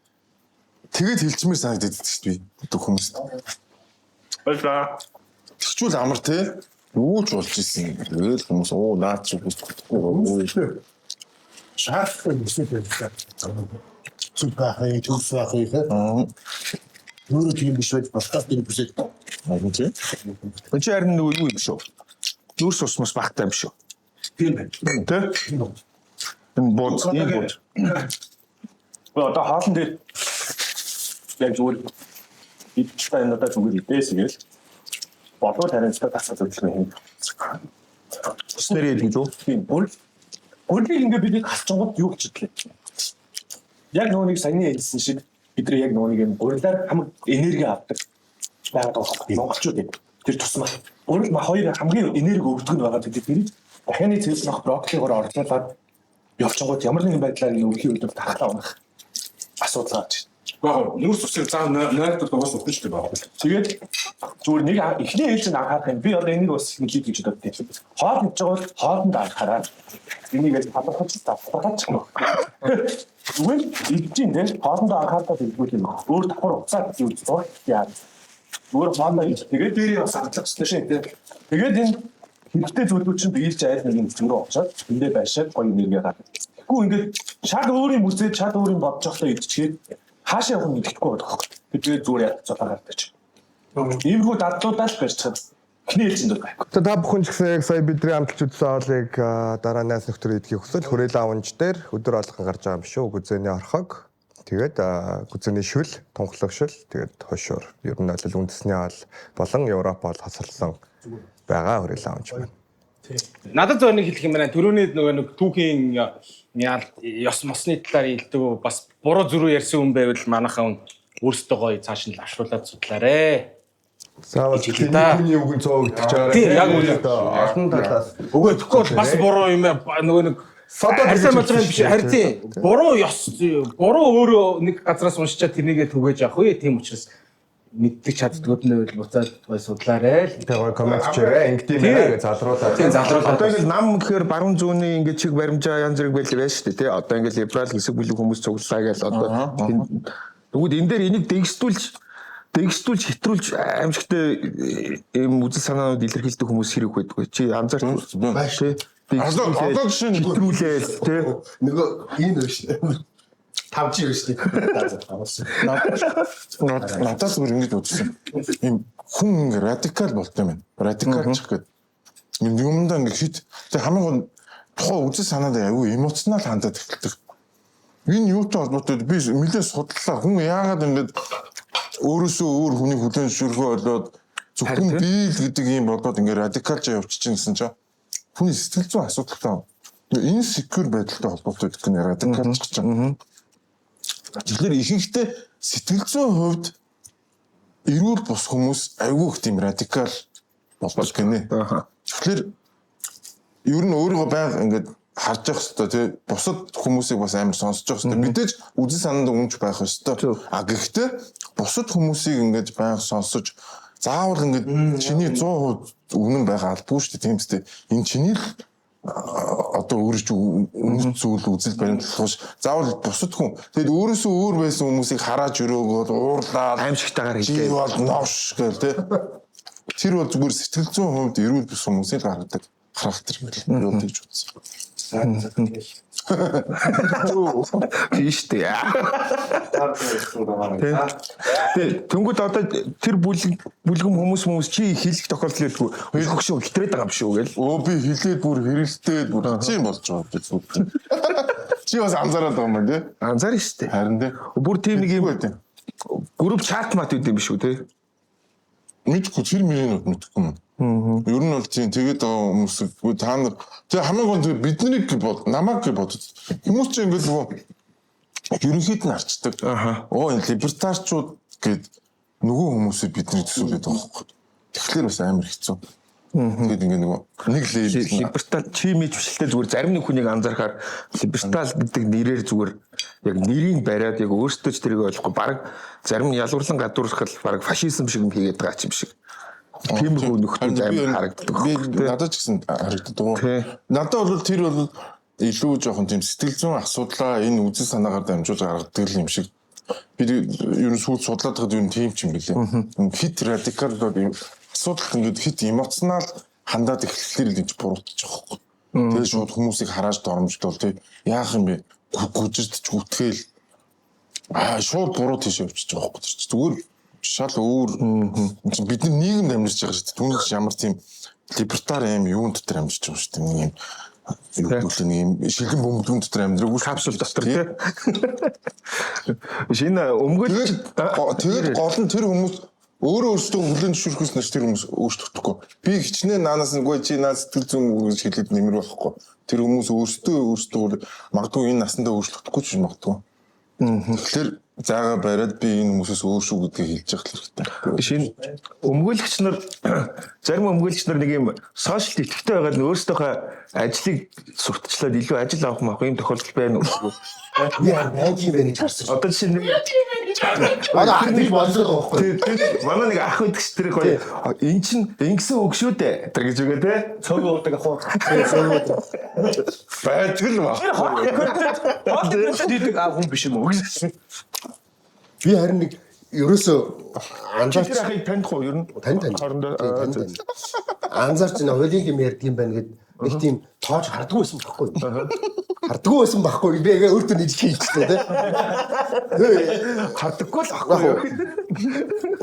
Тэгээд хэлчмээр санагдаад байдаг шүү дээ. Өдөө хүмүүст. Баярлалаа. Тэгчүүл амар те. Юу ч болж ирсэн. Тэгэл хүмүүс наад чи бүсгүй. Шаардлага өсөж байна. Зүг байхыг төгс байхыг. Юу тийм биш байж бастаас тийм бүсэж. Агуу чи. Чи харин нөгөө юу юм шүү. Нүүрс усмас багтай юм шүү. Тийм байна. Тэ? Энэ бод. Одоо хаалт дээр яг зүгээр идчихсэн энэ одоо зүгээр идээс гээл болов тариалцаа тасаа зөвлөснө юм. Стери гэж үү? Тийм. Өөрөөр ингэ бидний хасчингууд юу гэж хэлээ. Яг нөгөө нэг саяны хэлсэн шиг бид нар яг нөгөө нэг юм урилаар хамаг энерги авдаг. Байгаад байгаа монголчууд юм. Тэр тусмаа. Өөрөөр хоёр хамгийн энерги өгдөг нь байгаа гэдэг тэрийг дахианы цэвэрлэх нөх брокколигоор орлуулад явчингууд ямар нэгэн байдлаар өвхийн үед тархлаа унах асуудал гарч. Бага нүүрс усыг цаа найрдаг дугаас өгч шүү дээ бага. Тэгээд зүгээр нэг эхний ээлж нь анхаарах юм. Би одоо энийг бас хэлээд гэж боддог. Хоол хийж байгаа бол хоолнд анхаараа. Энийг талхаж тавхаж гэнэ. Зүгээр идчихин дээр хоолнд анхаарах хэлбэл юм. Өөр давхар уцаад юу зоо яа. Зүгээр хоолнд иж тэгээд дээрээ бас анхлах хэрэгтэй шээ. Тэгээд энэ хэрэгтэй зүйлүүд чинь биелж айл нэг юм зүрх очоод эндээ байшаад гоё энерги гаргах. Тэгэхгүй ингээд шал өөрийн мүсээд шал өөрийн бодож явахдаа идчихээ хаашаа явах нь мэдэхгүй байдаг хөөхгүй. Тэгээд зүгээр зулаа гардаг чи. Иймэрхүү дадлуудаа л барьж чад. Хнээлжинд байхгүй. Та бүхэн ч гэсэн яг сая бидний амталж үзсэн хоолыг дараа найз нөхдөр идэх хүсвэл хүрээлэн аванж дээр өдөр болгон гарч байгаа юм шүү. Гүзээний орхог, тэгээд гүзээний шүл, тунхлаг шүл, тэгээд хошуур. Ер нь бол үндэсний хоол болон Европ бол хасарлан байгаа хүрээлэн аванж байна. Надад зөв нэг хэлэх юм байна. Төрөний нөгөө нэг түүхийн ёс мосны талаар хэлдэг бас буруу зөрүү ярьсан хүн байвал манайхаа өөрсдөө гоё цааш нь авшруулад судлаарэ. Заавал хүний үгэн цоо гэдэг чараа. Тийм яг үнэ. Олон талаас. Өгөө тэгэхгүй бас буруу юм нөгөө нэг харьцаа малгын биш харин тийм буруу ёс буруу өөрөө нэг газраас уншичаад тэрнийгээ түгээж авах үе тийм учраас мэддэг чаддгууд нь бол буцаад гой судлаарай л. Тэгээ комент чирээ ингэдэм байна гэж залруулаад. Тийм залруулаад. Одоо ингээл нам гэхээр баруун зүүнний ингээд чиг баримжаа янз бүрийг байл байж шүү дээ тий. Одоо ингээл либерал хэсэг бүлэг хүмүүс цуглаа гэж одоо тэгвэл энэ дээр энийг дэгстүүлж хэтрүүлж аимшигтай юм үзэл санаанууд илэрхийлдэг хүмүүс хэрэг байдаг. Чи анзаарч байна тий. Одоо жишээ нь хэтрүүлээл тий. Нөгөө энэ биш. Тавч юу шүү дээ. Надаас бүр ингэж үзсэн. Им хүн радикал болт юм байна. Радикалч гэдэг. Юмдаа ингэ хит тэг хамгийн тухайн үзэл санаадаа аюу эмоционал хандаад эхэлдэг. Энэ юутай холбоотой би нэлээд судлаа. Хүн яагаад ингэж өөрөөсөө өөр хүний хүлээн зөвшөөрөхөө болоод зөвхөн би л гэдэг юм болоод ингэ радикалж явчихчихсан гэсэн чинь хүний сэтгэл зүйн асуудалтай. Энэ секюр байдалтай холбоотой гэдэг нь радикалч гэж байна. Тэгэхээр ихэнхдээ сэтгэл зүйн хувьд эрүүл бус хүмүүс айгүй их тийм радикал болбол гинэ. Тэгэхээр ер нь өөрийгөө байнга ингээд харж явах хэрэгтэй тий. Бусад хүмүүсийг бас амар сонсож явах хэрэгтэй. Мэдээж үзэл санаанд үнж байх хэрэгтэй. А гэхдээ бусад хүмүүсийг ингээд байнга сонсож заавал ингээд чиний 100% үнэн байгаа албагүй шүү дээ тийм үстэй. Энэ чиний одоо одоо өөрөж үнэт зүйл үзэл баримтлах заавал бусад хүн тэгэд өөрөөсөө өөр байсан хүмүүсийг хараад өрөөгөө уурлаад аимшигтайгаар хэлээ. чи бол новш гэл тэ. Тэр бол зүгээр сэтгэл зүйн хувьд эрүүл бус хүмүүсийг гаргадаг характер юм л гэж үзсэн. Тийш дээ. Тэнгүүд одоо тэр бүлгэм хүмүүс чи хэлэх тохиолдол хэлгүй хөгшөө хитрээд байгаа юм шүү гэл. Би хэлээд бүр хэрэлдээд бүр чи болж байгаа гэж үзсэн. Чи бас анзаараад байгаа юм тий? Анзаарна шүү дээ. Харин тий. Бүр тийм нэг юм групп чат мат үт юм шүү тий. Мэдгүй тэр минут мэдгүй юм. Ер нь бол тийм тэгээд хүмүүс та нар тэгээ хамгийн гол биднийг бод намайг бод хүмүүс ч ингэж нөгөө ерөнхийд нь арчдаг. Энэ либертарчууд гээд нөгөө хүмүүсийг бидний төсөөлөд байгаа байхгүй. Тэгэхээр бас амар хэцүү. Тэгээд ингэ нөгөө нэг либертал чимиж бишэлтэй зүгээр зарим нэг хүнийг анзаархаар либертал гэдэг нэрээр зүгээр яг нэрийг бариад яг өөртөө ч тэрийг ойлгохгүй баг зарим нь ялгуурлан гадуурхал баг фашизм шиг юм хийгээд байгаа юм шиг. Тиймэрхүү нөхцөл амар харагддаг. Надад ч гэсэн харагддаг. Надад бол тэр бол илүү жоохон тийм сэтгэл зүйн асуудлаа энэ үзэл санаагаар дамжуулж гаргадаг юм шиг. Би ер нь сүүл судлаад байгаад ер нь тийм ч юм билээ. Хит радикал юм асуудал ингээд хит эмоционал хандаад эхлэхээр л гэж буруутчих واخхой. Тэгээд шууд хүмүүсийг харааж доромжлол тий яах юм бэ? Гүжирдэж үтгэл шууд буруу тийш явчихж байгаа واخхой. Зүгээр шал өөр бидний нийгэмд амьдарч байгаа шүү дээ. Түүнээс ямар тийм либертар юм юун дотор амьдарч байгаа шүү дээ. Нэг юм шилэн бөмбөлгөн дотор амьдраагүй капсул дотор тий. Шинэ өмгөөлч тэгээд гол нь тэр хүмүүс өөрөө өөрсдөө хүлэн зөвшөөрөхөөс нь тэр хүмүүс өөрсдөгдөхгүй. Би хичнээн наанаас нь гүй чи наа сэтгэл зүйн гэж хэлээд нэмэр байхгүй. Тэр хүмүүс өөрсдөө магадгүй энэ насандаа өөрчлөгдөхгүй ч магадгүй. Тэгэхээр заагаа бариад би энэ хүмүүсээс өөр шүү гэдгийг хэлж явах хэрэгтэй. Шинэ өмгөөлөгч нар зарим өмгөөлөгч нар нэг юм сошиал идэвхтэй байгаад нь өөрсдийнхөө ажлыг сурталчлаад илүү ажил авах мах юм тохиолдол байна уу? Яа, яг юм байна гэж харсан. Одоо чинь ах нэг болдог байхгүй. Манай нэг ах байдаг ч тэр гоё эн чин ингэсэн үг шүү дээ. Тэр гэж үгээ те. Цог уудаг ах уу. Байтгал ба. Дийдэг ах хүн биш юм уу гэсэн. Би харин нэг ерөөсөө анзаарч тэр ахыг таних уу ер нь? Тань. Анзаарч нэг хуулийн юм ярьдаг юм байна гэд нэг тийм тоож хардггүй байсан байхгүй юу? Хардггүй байсан байхгүй би яг өөртөө нэг хийчихсэн тий. Хардггүй л ахгүй юу?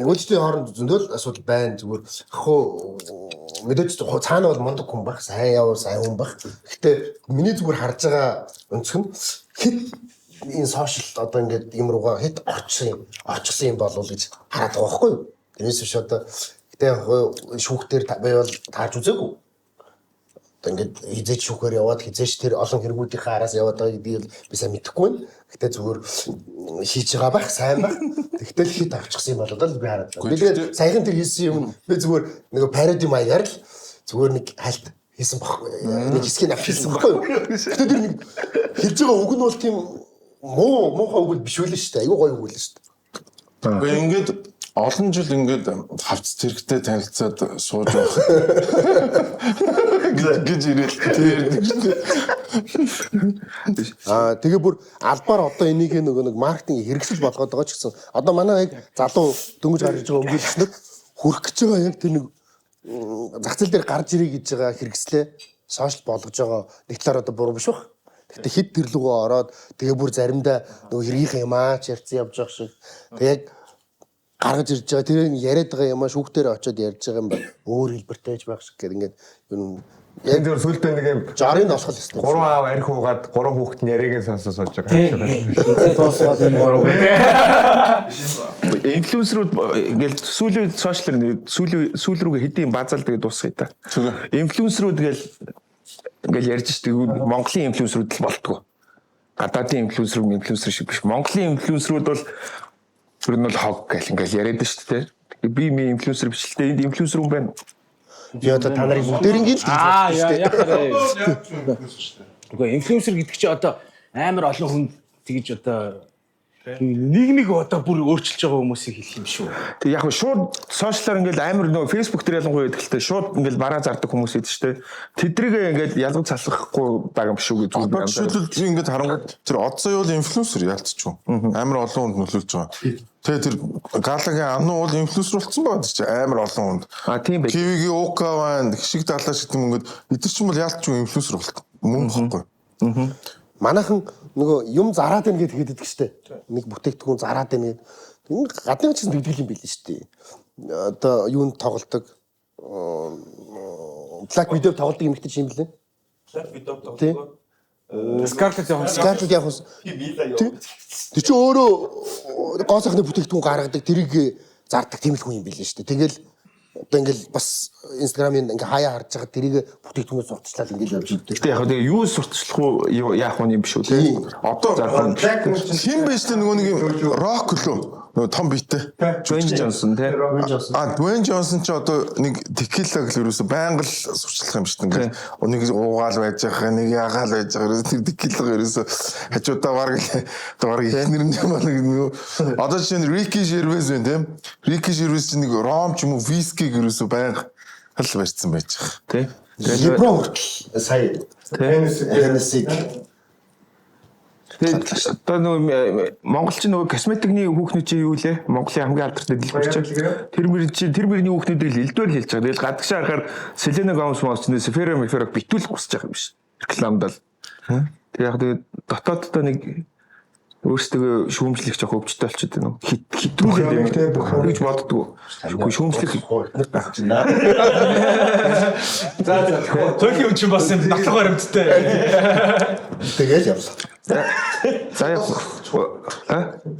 Өөчтөний хооронд зөндөл асуудал байна зүгээр ах уу мэдээж цаана бол мундаг хүн баг сайн яваа сайн хүн баг. Гэхдээ миний зүгээр харж байгаа өнцг нь хэд энэ сошиал одоо ингээд юм руугаа хэд орчихсан юм болов гэж хараад байгаа байхгүй юу? Тэрнээс биш одоо гэтээ шүүхтэр би бол тааж үзээгүй. Ингээд хизээч шүүхээр яваад хизээч тэр олон хэрэгүүдийнхээ араас яваад байгаа гэдгийг би сайн мэдэхгүй байна. Гэтэ зүгээр хийж байгаа байх, сайн байх. Тэгтэл хит авчихсан юм болоо л би хараад байна. Би тэгээд саяхан тэр хийсэн юм би зүгээр нэг пароди маягаар л зүгээр нэг хальт хийсэн баггүй. Нэг хэсгийг авчихсан баггүй. Гэтэ тэр нэг хэлж байгаа үг нь бол тийм муухай үг биш үл шүү дээ. Айгуу гоё үг л шүү дээ. Гэхдээ ингээд олон жил ингээд хавц зэрэгтэй танилцаад сууж байх. Гэж ирэл тэрдэг шүү дээ. Тэгээ бүр албаар одоо энийг нэг маркетинг хэрэгсэл болгоод байгаа ч гэсэн одоо манай яг залуу дөнгөж гарч байгаа өмгөөлөгчнөр хүрх гэж байгаа яг тэр нэг зах зээл дээр гарч ирэх гэж байгаа хэрэгслээ сошиал болгож байгаа нэг талаар одоо буруу биш баг. Гэхдээ хэд тэр лугаа ороод тэгээ бүр заримдаа нөгөө хэргийнхэн юмаа ч ярьсан явж байгаа шиг. Тэгээ яг гаргаж ирж байгаа тэр яриад байгаа юмаа шүүхтээр очиод ярьж байгаа юм байна. Өөр хэлбэртэйж байх шиг гэх ингээд юу яг зөв сүлдээ нэг юм жарын олох л өстой. 3 аав арх уугаад 3 хүүхэд нь яриагийн сонсож сууж байгаа. Тоосоод энэ 3. Инфлюенсерүүд ингээл сүүлийн сошиал сүүл рүүгээ хэдийн базаал тэгээд дуусгая та. Инфлюенсерүүд ингээл ярьж штеп Монголын инфлюенсерүүд л болтгоо. Гадаадын инфлюенсер шиг биш. Монголын инфлюенсерүүд бол тэр нь бол хог гэл ингээл яриад штеп. Би инфлюенсер биш л дээ. Энд инфлюенсер юм байна. Я одоо та нарын бүгдээрийн л Үгүй инфлюенсер гэдэг чинь одоо амар олон хүн тэгж одоо Нэг одоо бүр өөрчилж байгаа хүмүүсийг хэлэх юм шүү. Тэг яг шууд сошиалаар ингээл амар нөгөө фейсбુક дээр ялангуяа гэдэгтэй шууд ингээл бараа зардаг хүмүүс идэв штэ. Тэдрийг ингээл ялгаж салгахгүй байгаа юм шүү гэж зүгээр. Жишээлбэл би ингээд харангууд тэр одсоо юу инфлюенсер ялцчих. Амар олон хүнд нөлөөлж байгаа. Тэгээ тэр Галагийн ануу бол инфлюенсер болсон байгаа ч амар олон хүнд. Тийм байх. Кивигийн Укаван хшиг далааш гэдэг юм ингээд эдгээр чинь бол яалтч инфлюенсер болт. Мөн бохгүй. Манайхан нөгөө юм зараад байна гэд хэлдэг штэ. Нэг бүтээгдэхүүн зараад байна гэд. Энэ гадны ч гэсэн тэгдэг юм билээ штэ. Одоо юунд тоглодог Black Widow тоглодог юм ихтэй юм билээ. Black Widow тоглодог. Scarlett Johansson. Тэр чи өөрөө гоо сайхны бүтээгдэхүүн гаргадаг, тэрийг зардаг тийм л хүн юм билээ штэ. Тэгэл одоо ингээл бас Instagram-ын ингээ хаяа харж байгаа тэрийг бүтээгдэхүүнээс сурталчлаад ингээл явж идэв. Гэтэ яг тэгээ юу сурталчлах уу яах вэ юм биш үү те. Одоо хин биш те нөгөө нэг рок лөө нөгөө том битээ. Dwayne Johnson те. Dwayne Johnson ч одоо нэг текила гэл ерөөсө байнга л сурчлах юм шүү дээ. Нэг уугаал байж байгаа, нэг ягаал байж байгаа. Тэр текила ерөөсө хажуудаа бараг ихнэр нь нэг одоо чинь Ricky Gervais байна те. Ricky Gervais чинь нэг ром ч юм уу виски ерөөсө байнга хэл барьсан байж байгаа. Тэ. Либро хүртэл сая Hennessy одоо нөгөө монголчин нөгөө косметикний хүүхнүүд чинь юу лээ? Монголын хамгийн алдартай дэлгүүр чинь. Тэр мөрний хүүхнүүдийг элдвэр хэлж байгаа. Тэгэл гадагшаа харахаар Selena Gomez ч нэ Sephora битүүлэх хүсэж байгаа юм биш. Рекламад л. Тэг яг тэгээд дотооддоо нэг өөрсдөө шүүмжлэх жоох өвчтэй болчиход байна уу? Хитрүүлээд юм гэж боддгоо. Шүүмжлэх За төлийн үн чинь бас юм натлах баримттай. Тэгэл явлаа. За яг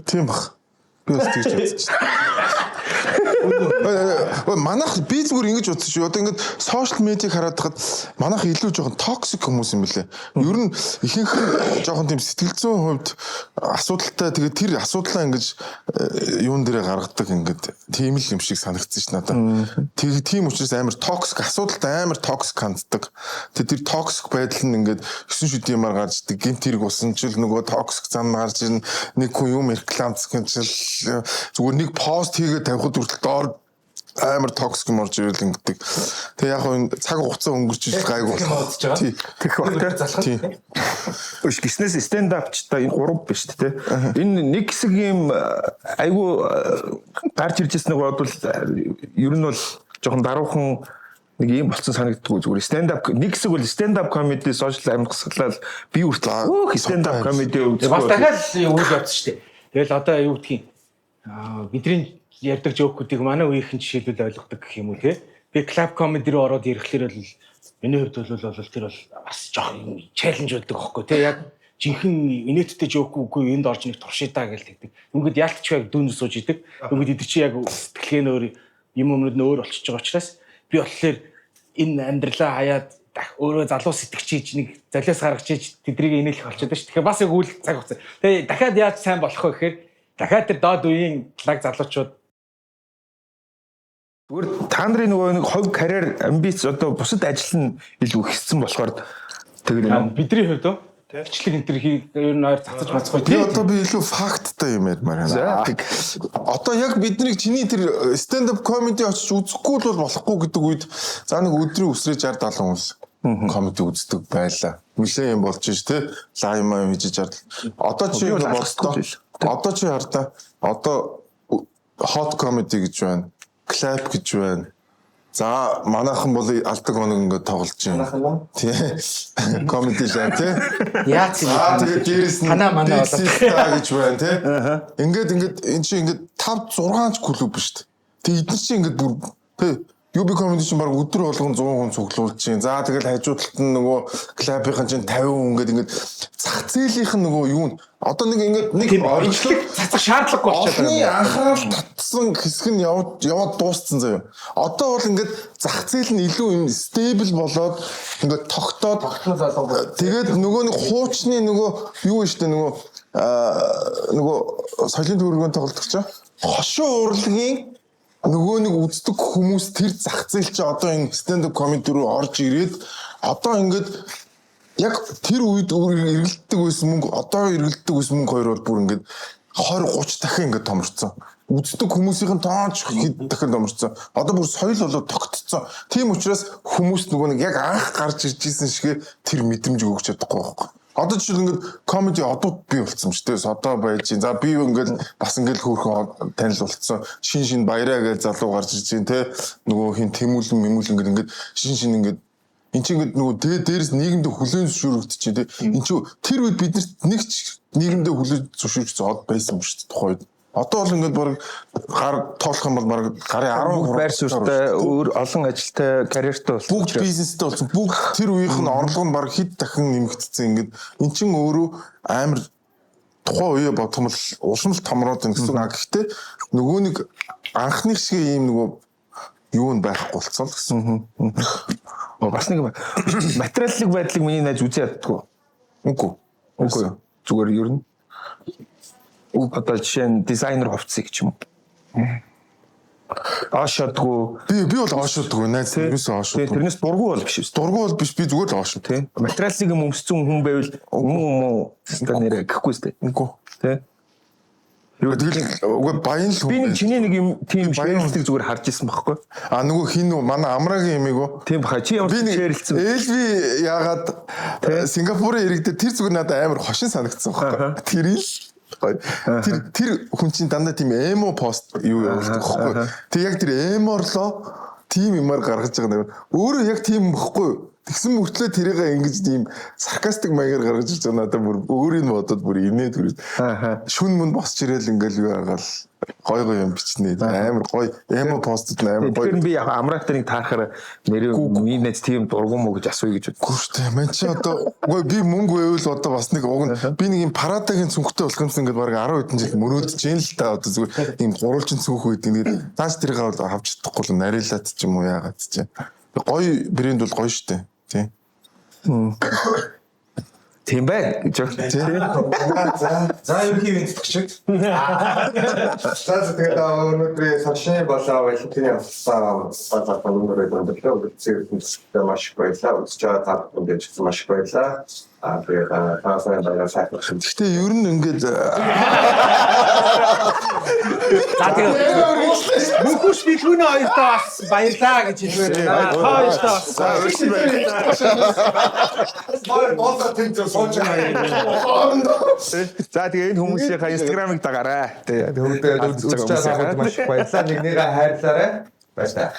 тийм баг. Би бас тэгж бодсон. Манайх би зүгээр ингэж бодсон шүү. Одоо ингэж сошиал медиаг хараад хахад манайх илүү жоохон токсик хүмүүс юм билээ. Ер нь ихэнх жоохон тийм сэтгэл зүйн хувьд асуудалтай. Тэгээд тэр асуудлаа ингэж юун дээрээ гаргадаг ингэж тийм л юм шиг санагдсан ш надад. Тийм учраас амар токсик асуудалтай амар токсик ханддаг. Тэр токсик байдал нь ингэж 9 шүдиймар гарч идэг. Гинт хэрэг усан ч л нөгөө токсик зам гарч ирнэ. Нэг хүн юм рекламцх юм чил зүгээр нэг пост хийгээд тавихад хүртэл доор амар токсик юм орж ирэл ингэдэг. Тэгээ яг энэ цаг хугацаа өнгөрч ил гайгүй болох. Тэгэх багтаа залхах. Өш гиснээс stand up ч та энэ 3 биш тэ. Энэ нэг хэсэг юм айгүй гарч иржсэн нэг бодвол ер нь бол жоохон даруухан нэг юм болцсон санагддгүй зүгээр stand up нэг хэсэг бол stand up comedy social амьсгалал би үртэл stand up comedy үзсэн. Бас дахиад үйл явц штэ. Тэгэл одоо юу гэдгийг бидний ярьдаг жоокуудыг манай үеийнхэн жишээлбэл ойлгодог гэх юм уу те. Би club comedy руу ороод ирэхлээр бол миний хувьд бол тэр бол бас жоохон challenge болдог аахгүй те. Яг жинхэнэ инээдтэй жоок үгүй энд орж нэг туршидаа гэж тэгдэг. Ингээд яалтч яг дүүн сууж идэг. Ингээд идэр чи яг сэтгэлгээ өөр юм өмнөд өөр болчихж байгаа учраас би болохоор энэ амьдралаа хаяад өөрөө залуу сэтгчиж нэг золиос гаргаж иж тэдрийг инээлэх болчиход байна шүү. Тэгэхээр бас яг үйл цаг хугацаа. Тэгээ дахиад яаж сайн болох вэ гэхээр дахиад тэр доод үеийн лаг залуучууд зүгээр та нарын нөгөө нэг хов карьер амбиц одоо бусад ажил нь илүү ихссэн болохоор тэгээд бидний хувьд бичлэг энэ төр ер нь ойр цацаж мацгүй тийм. Одоо би илүү факттай юм ярмаар байна. Одоо яг бидний чиний тэр stand up comedy очиж үзэхгүй бол болохгүй гэдэг үед за нэг өдрийн үсрээ 60 70 хүмүүс comedy үздэг байлаа. Нилээ юм болж ш тэ лайв маа хийж жаад. Одоо чи бодлоо. Одоо чи хардаа одоо hot comedy гэж байна. Clap гэж байна. За манайхан бол алдаг оног ингээд тоглож байна. Тий. Comedy шаа тий. Яац юм. Тэгээд дээрээс нь танаа манаа болоо гэж байна тий. Ингээд эн чинь ингээд 5 6 клуб биш үү. Тэгээд эдгээр чинь ингээд бүр тий UB comedy чинь баг өдөр болгон 100 хүн цуглуулж чинь. За тэгэл хажуу талд нь нөгөө клабийнхан чинь 50 хүн ингээд зах зээлийнх нь нөгөө юу нь одоо нэг орчлог цацах шаардлагагүй болчиход байна. Анхаарал татсан хэсэг нь яваад дууссан заяа. Одоо бол ингээд зах зээл нь илүү юм стейбл болоод ингээд тогтоод тэгээд нөгөө нэг хуучны нөгөө юу вэ штэ нөгөө соёлын төвөргөнд тоглолдог ч хошин урлагийн нөгөө нэг үздэг хүмүүс тэр зах зээл чи одоо энэ stand up comedy руу орж ирээд одоо ингээд яг тэр үед эргэлддэг байсан мөнгө одоо эргэлддэг байсан мөнгө хоёр бол бүр ингээд 20 30 дахин ингээд томорцсон. Үздэг хүмүүсийн тооч хэд дахин томорцсон. Одоо бүр соёл болоод тогтцсон. Тийм учраас хүмүүс нөгөө нэг яг анх гарч ирж исэн шиг тэр мэдрэмж өгч чадахгүй байхгүй. Одоо жишээл ингээд комеди одууд бий болсон шүү дээ. Одоо байж. За би ингээд бас ингээд хөөрхөн танил болцсон. Шин баяраа гэж залуу гарч ирж байна те. Нөгөө хин тэмүүлэн ингээд шин ингээд эн чинь ингээд нөгөө дээрээс нийгэмдээ хүлээн зөвшөөрөгдөж те. Эн чинь тэр үед биднэрт нэг ч нийгэмдээ хүлээн зөвшөөрч зод байсан шүү дээ тухайд. Одоо бол ингээд баг гар тоолох юм бол баг гарын 10 байр суурьтай өөр олон ажилтай карьертай болсон. Бүгд бизнестэй болсон. Бүгд тэр үеийнх нь орлого нь баг хэд дахин нэмэгдсэн. Ингээд эн чинь өөрөө амар тухайн үеэ бодох юм бол улсмал томроод байна гэсэн үг. Гэхдээ нөгөө нэг анхны шиг ийм нөгөө юу нь байхгүй болцсон л гэсэн. Бас нэг материаллык байдлыг миний найз үзээ яддаггүй. Үгүй. Зүгээр ер нь. Одоо жишээ нь дизайнер хувцсыг ч юм уу. Аашаадгүй. Би бол аашаадгүй найз ерөөсөө аашаадгүй. Тэрнээс дургу бол биш. Дургу бол биш. Би зүгээр л аашаа. Тэ. Материаллыг юм өмссөн хүн байвал юм стандарт гэхгүй сте. Үгүй. Тэ. Тэгэл баян л хүн. Би нэг чиний нэг юм тийм шэрлэлтийг зүгээр харж ирсэн байхгүй. Нөгөө хин үү манай амрагийн эмээг үү. Тийм баха. Чи ямар шэрлэлсэн. Элви яагаад Сингапурын иргэдээ тэр зүгээр надад амар хошин санагдсан байхгүй. Тэр л тэр хүн чинь дандаа тийм эмо пост юу явуулдаг байхгүй. Тэг яг тэр эморлоо тийм юмар гаргаж байгаа нэг. Өөрөө яг тийм байхгүй. Тэгсэн мөртлөө тэрийг ингэж тийм саркастик маягаар гаргаж ирж байгаа надад бүр өөрийн бодоод бүр инээд хүрээ. Шүн мөн босч ирэл ингээл юу агаал гой юм бичнэ. Амар гой эмо постд амар гой. Тэгэхээр би яг амраатарыг таарахаар нэрээ минийс тийм дургуум уу гэж асууя гэж бодсон. Гүр штэ. Ман чи одоо би мөнгө байвал одоо бас нэг уг би нэг юм парадагийн цүнхтэй болох юмсан ингээд баг 10 хэдэн жил мөрөөдөж जैन л та одоо зүгээр ийм гурвалжин цүнх үйд ингээд тааш тэрийг авч чадахгүй л нарилаад ч юм уу яагаад ч юм. Гой брэнд бол гоё штэ. Тийм. Тийм бай гэж байна. За ерөнхий винтгчд. За тэгээд өнөөдрийн сошны болоо Валентины авсан базар номерыг өндөрлөө. Үзэгчдээ маш их баярлалаа. Үзэж байгаа та бүхэнд ч маш их баярлалаа. Тэгээд таасаа баярлалаа сайхан. Гэхдээ ер нь ингээд За тэгээд мөхөш битгүүнэ хоёртоо бас баярлаа гэж хэлмээр байна. Хоёртоо бас За тэгээ энэ хүмүүсийнхаа инстаграмыг дагаарай. Тэгээд үзэж байгаа та бүхэнд маш их баярлалаа. Нэгнийгээ хайрлаарай. Баярлалаа.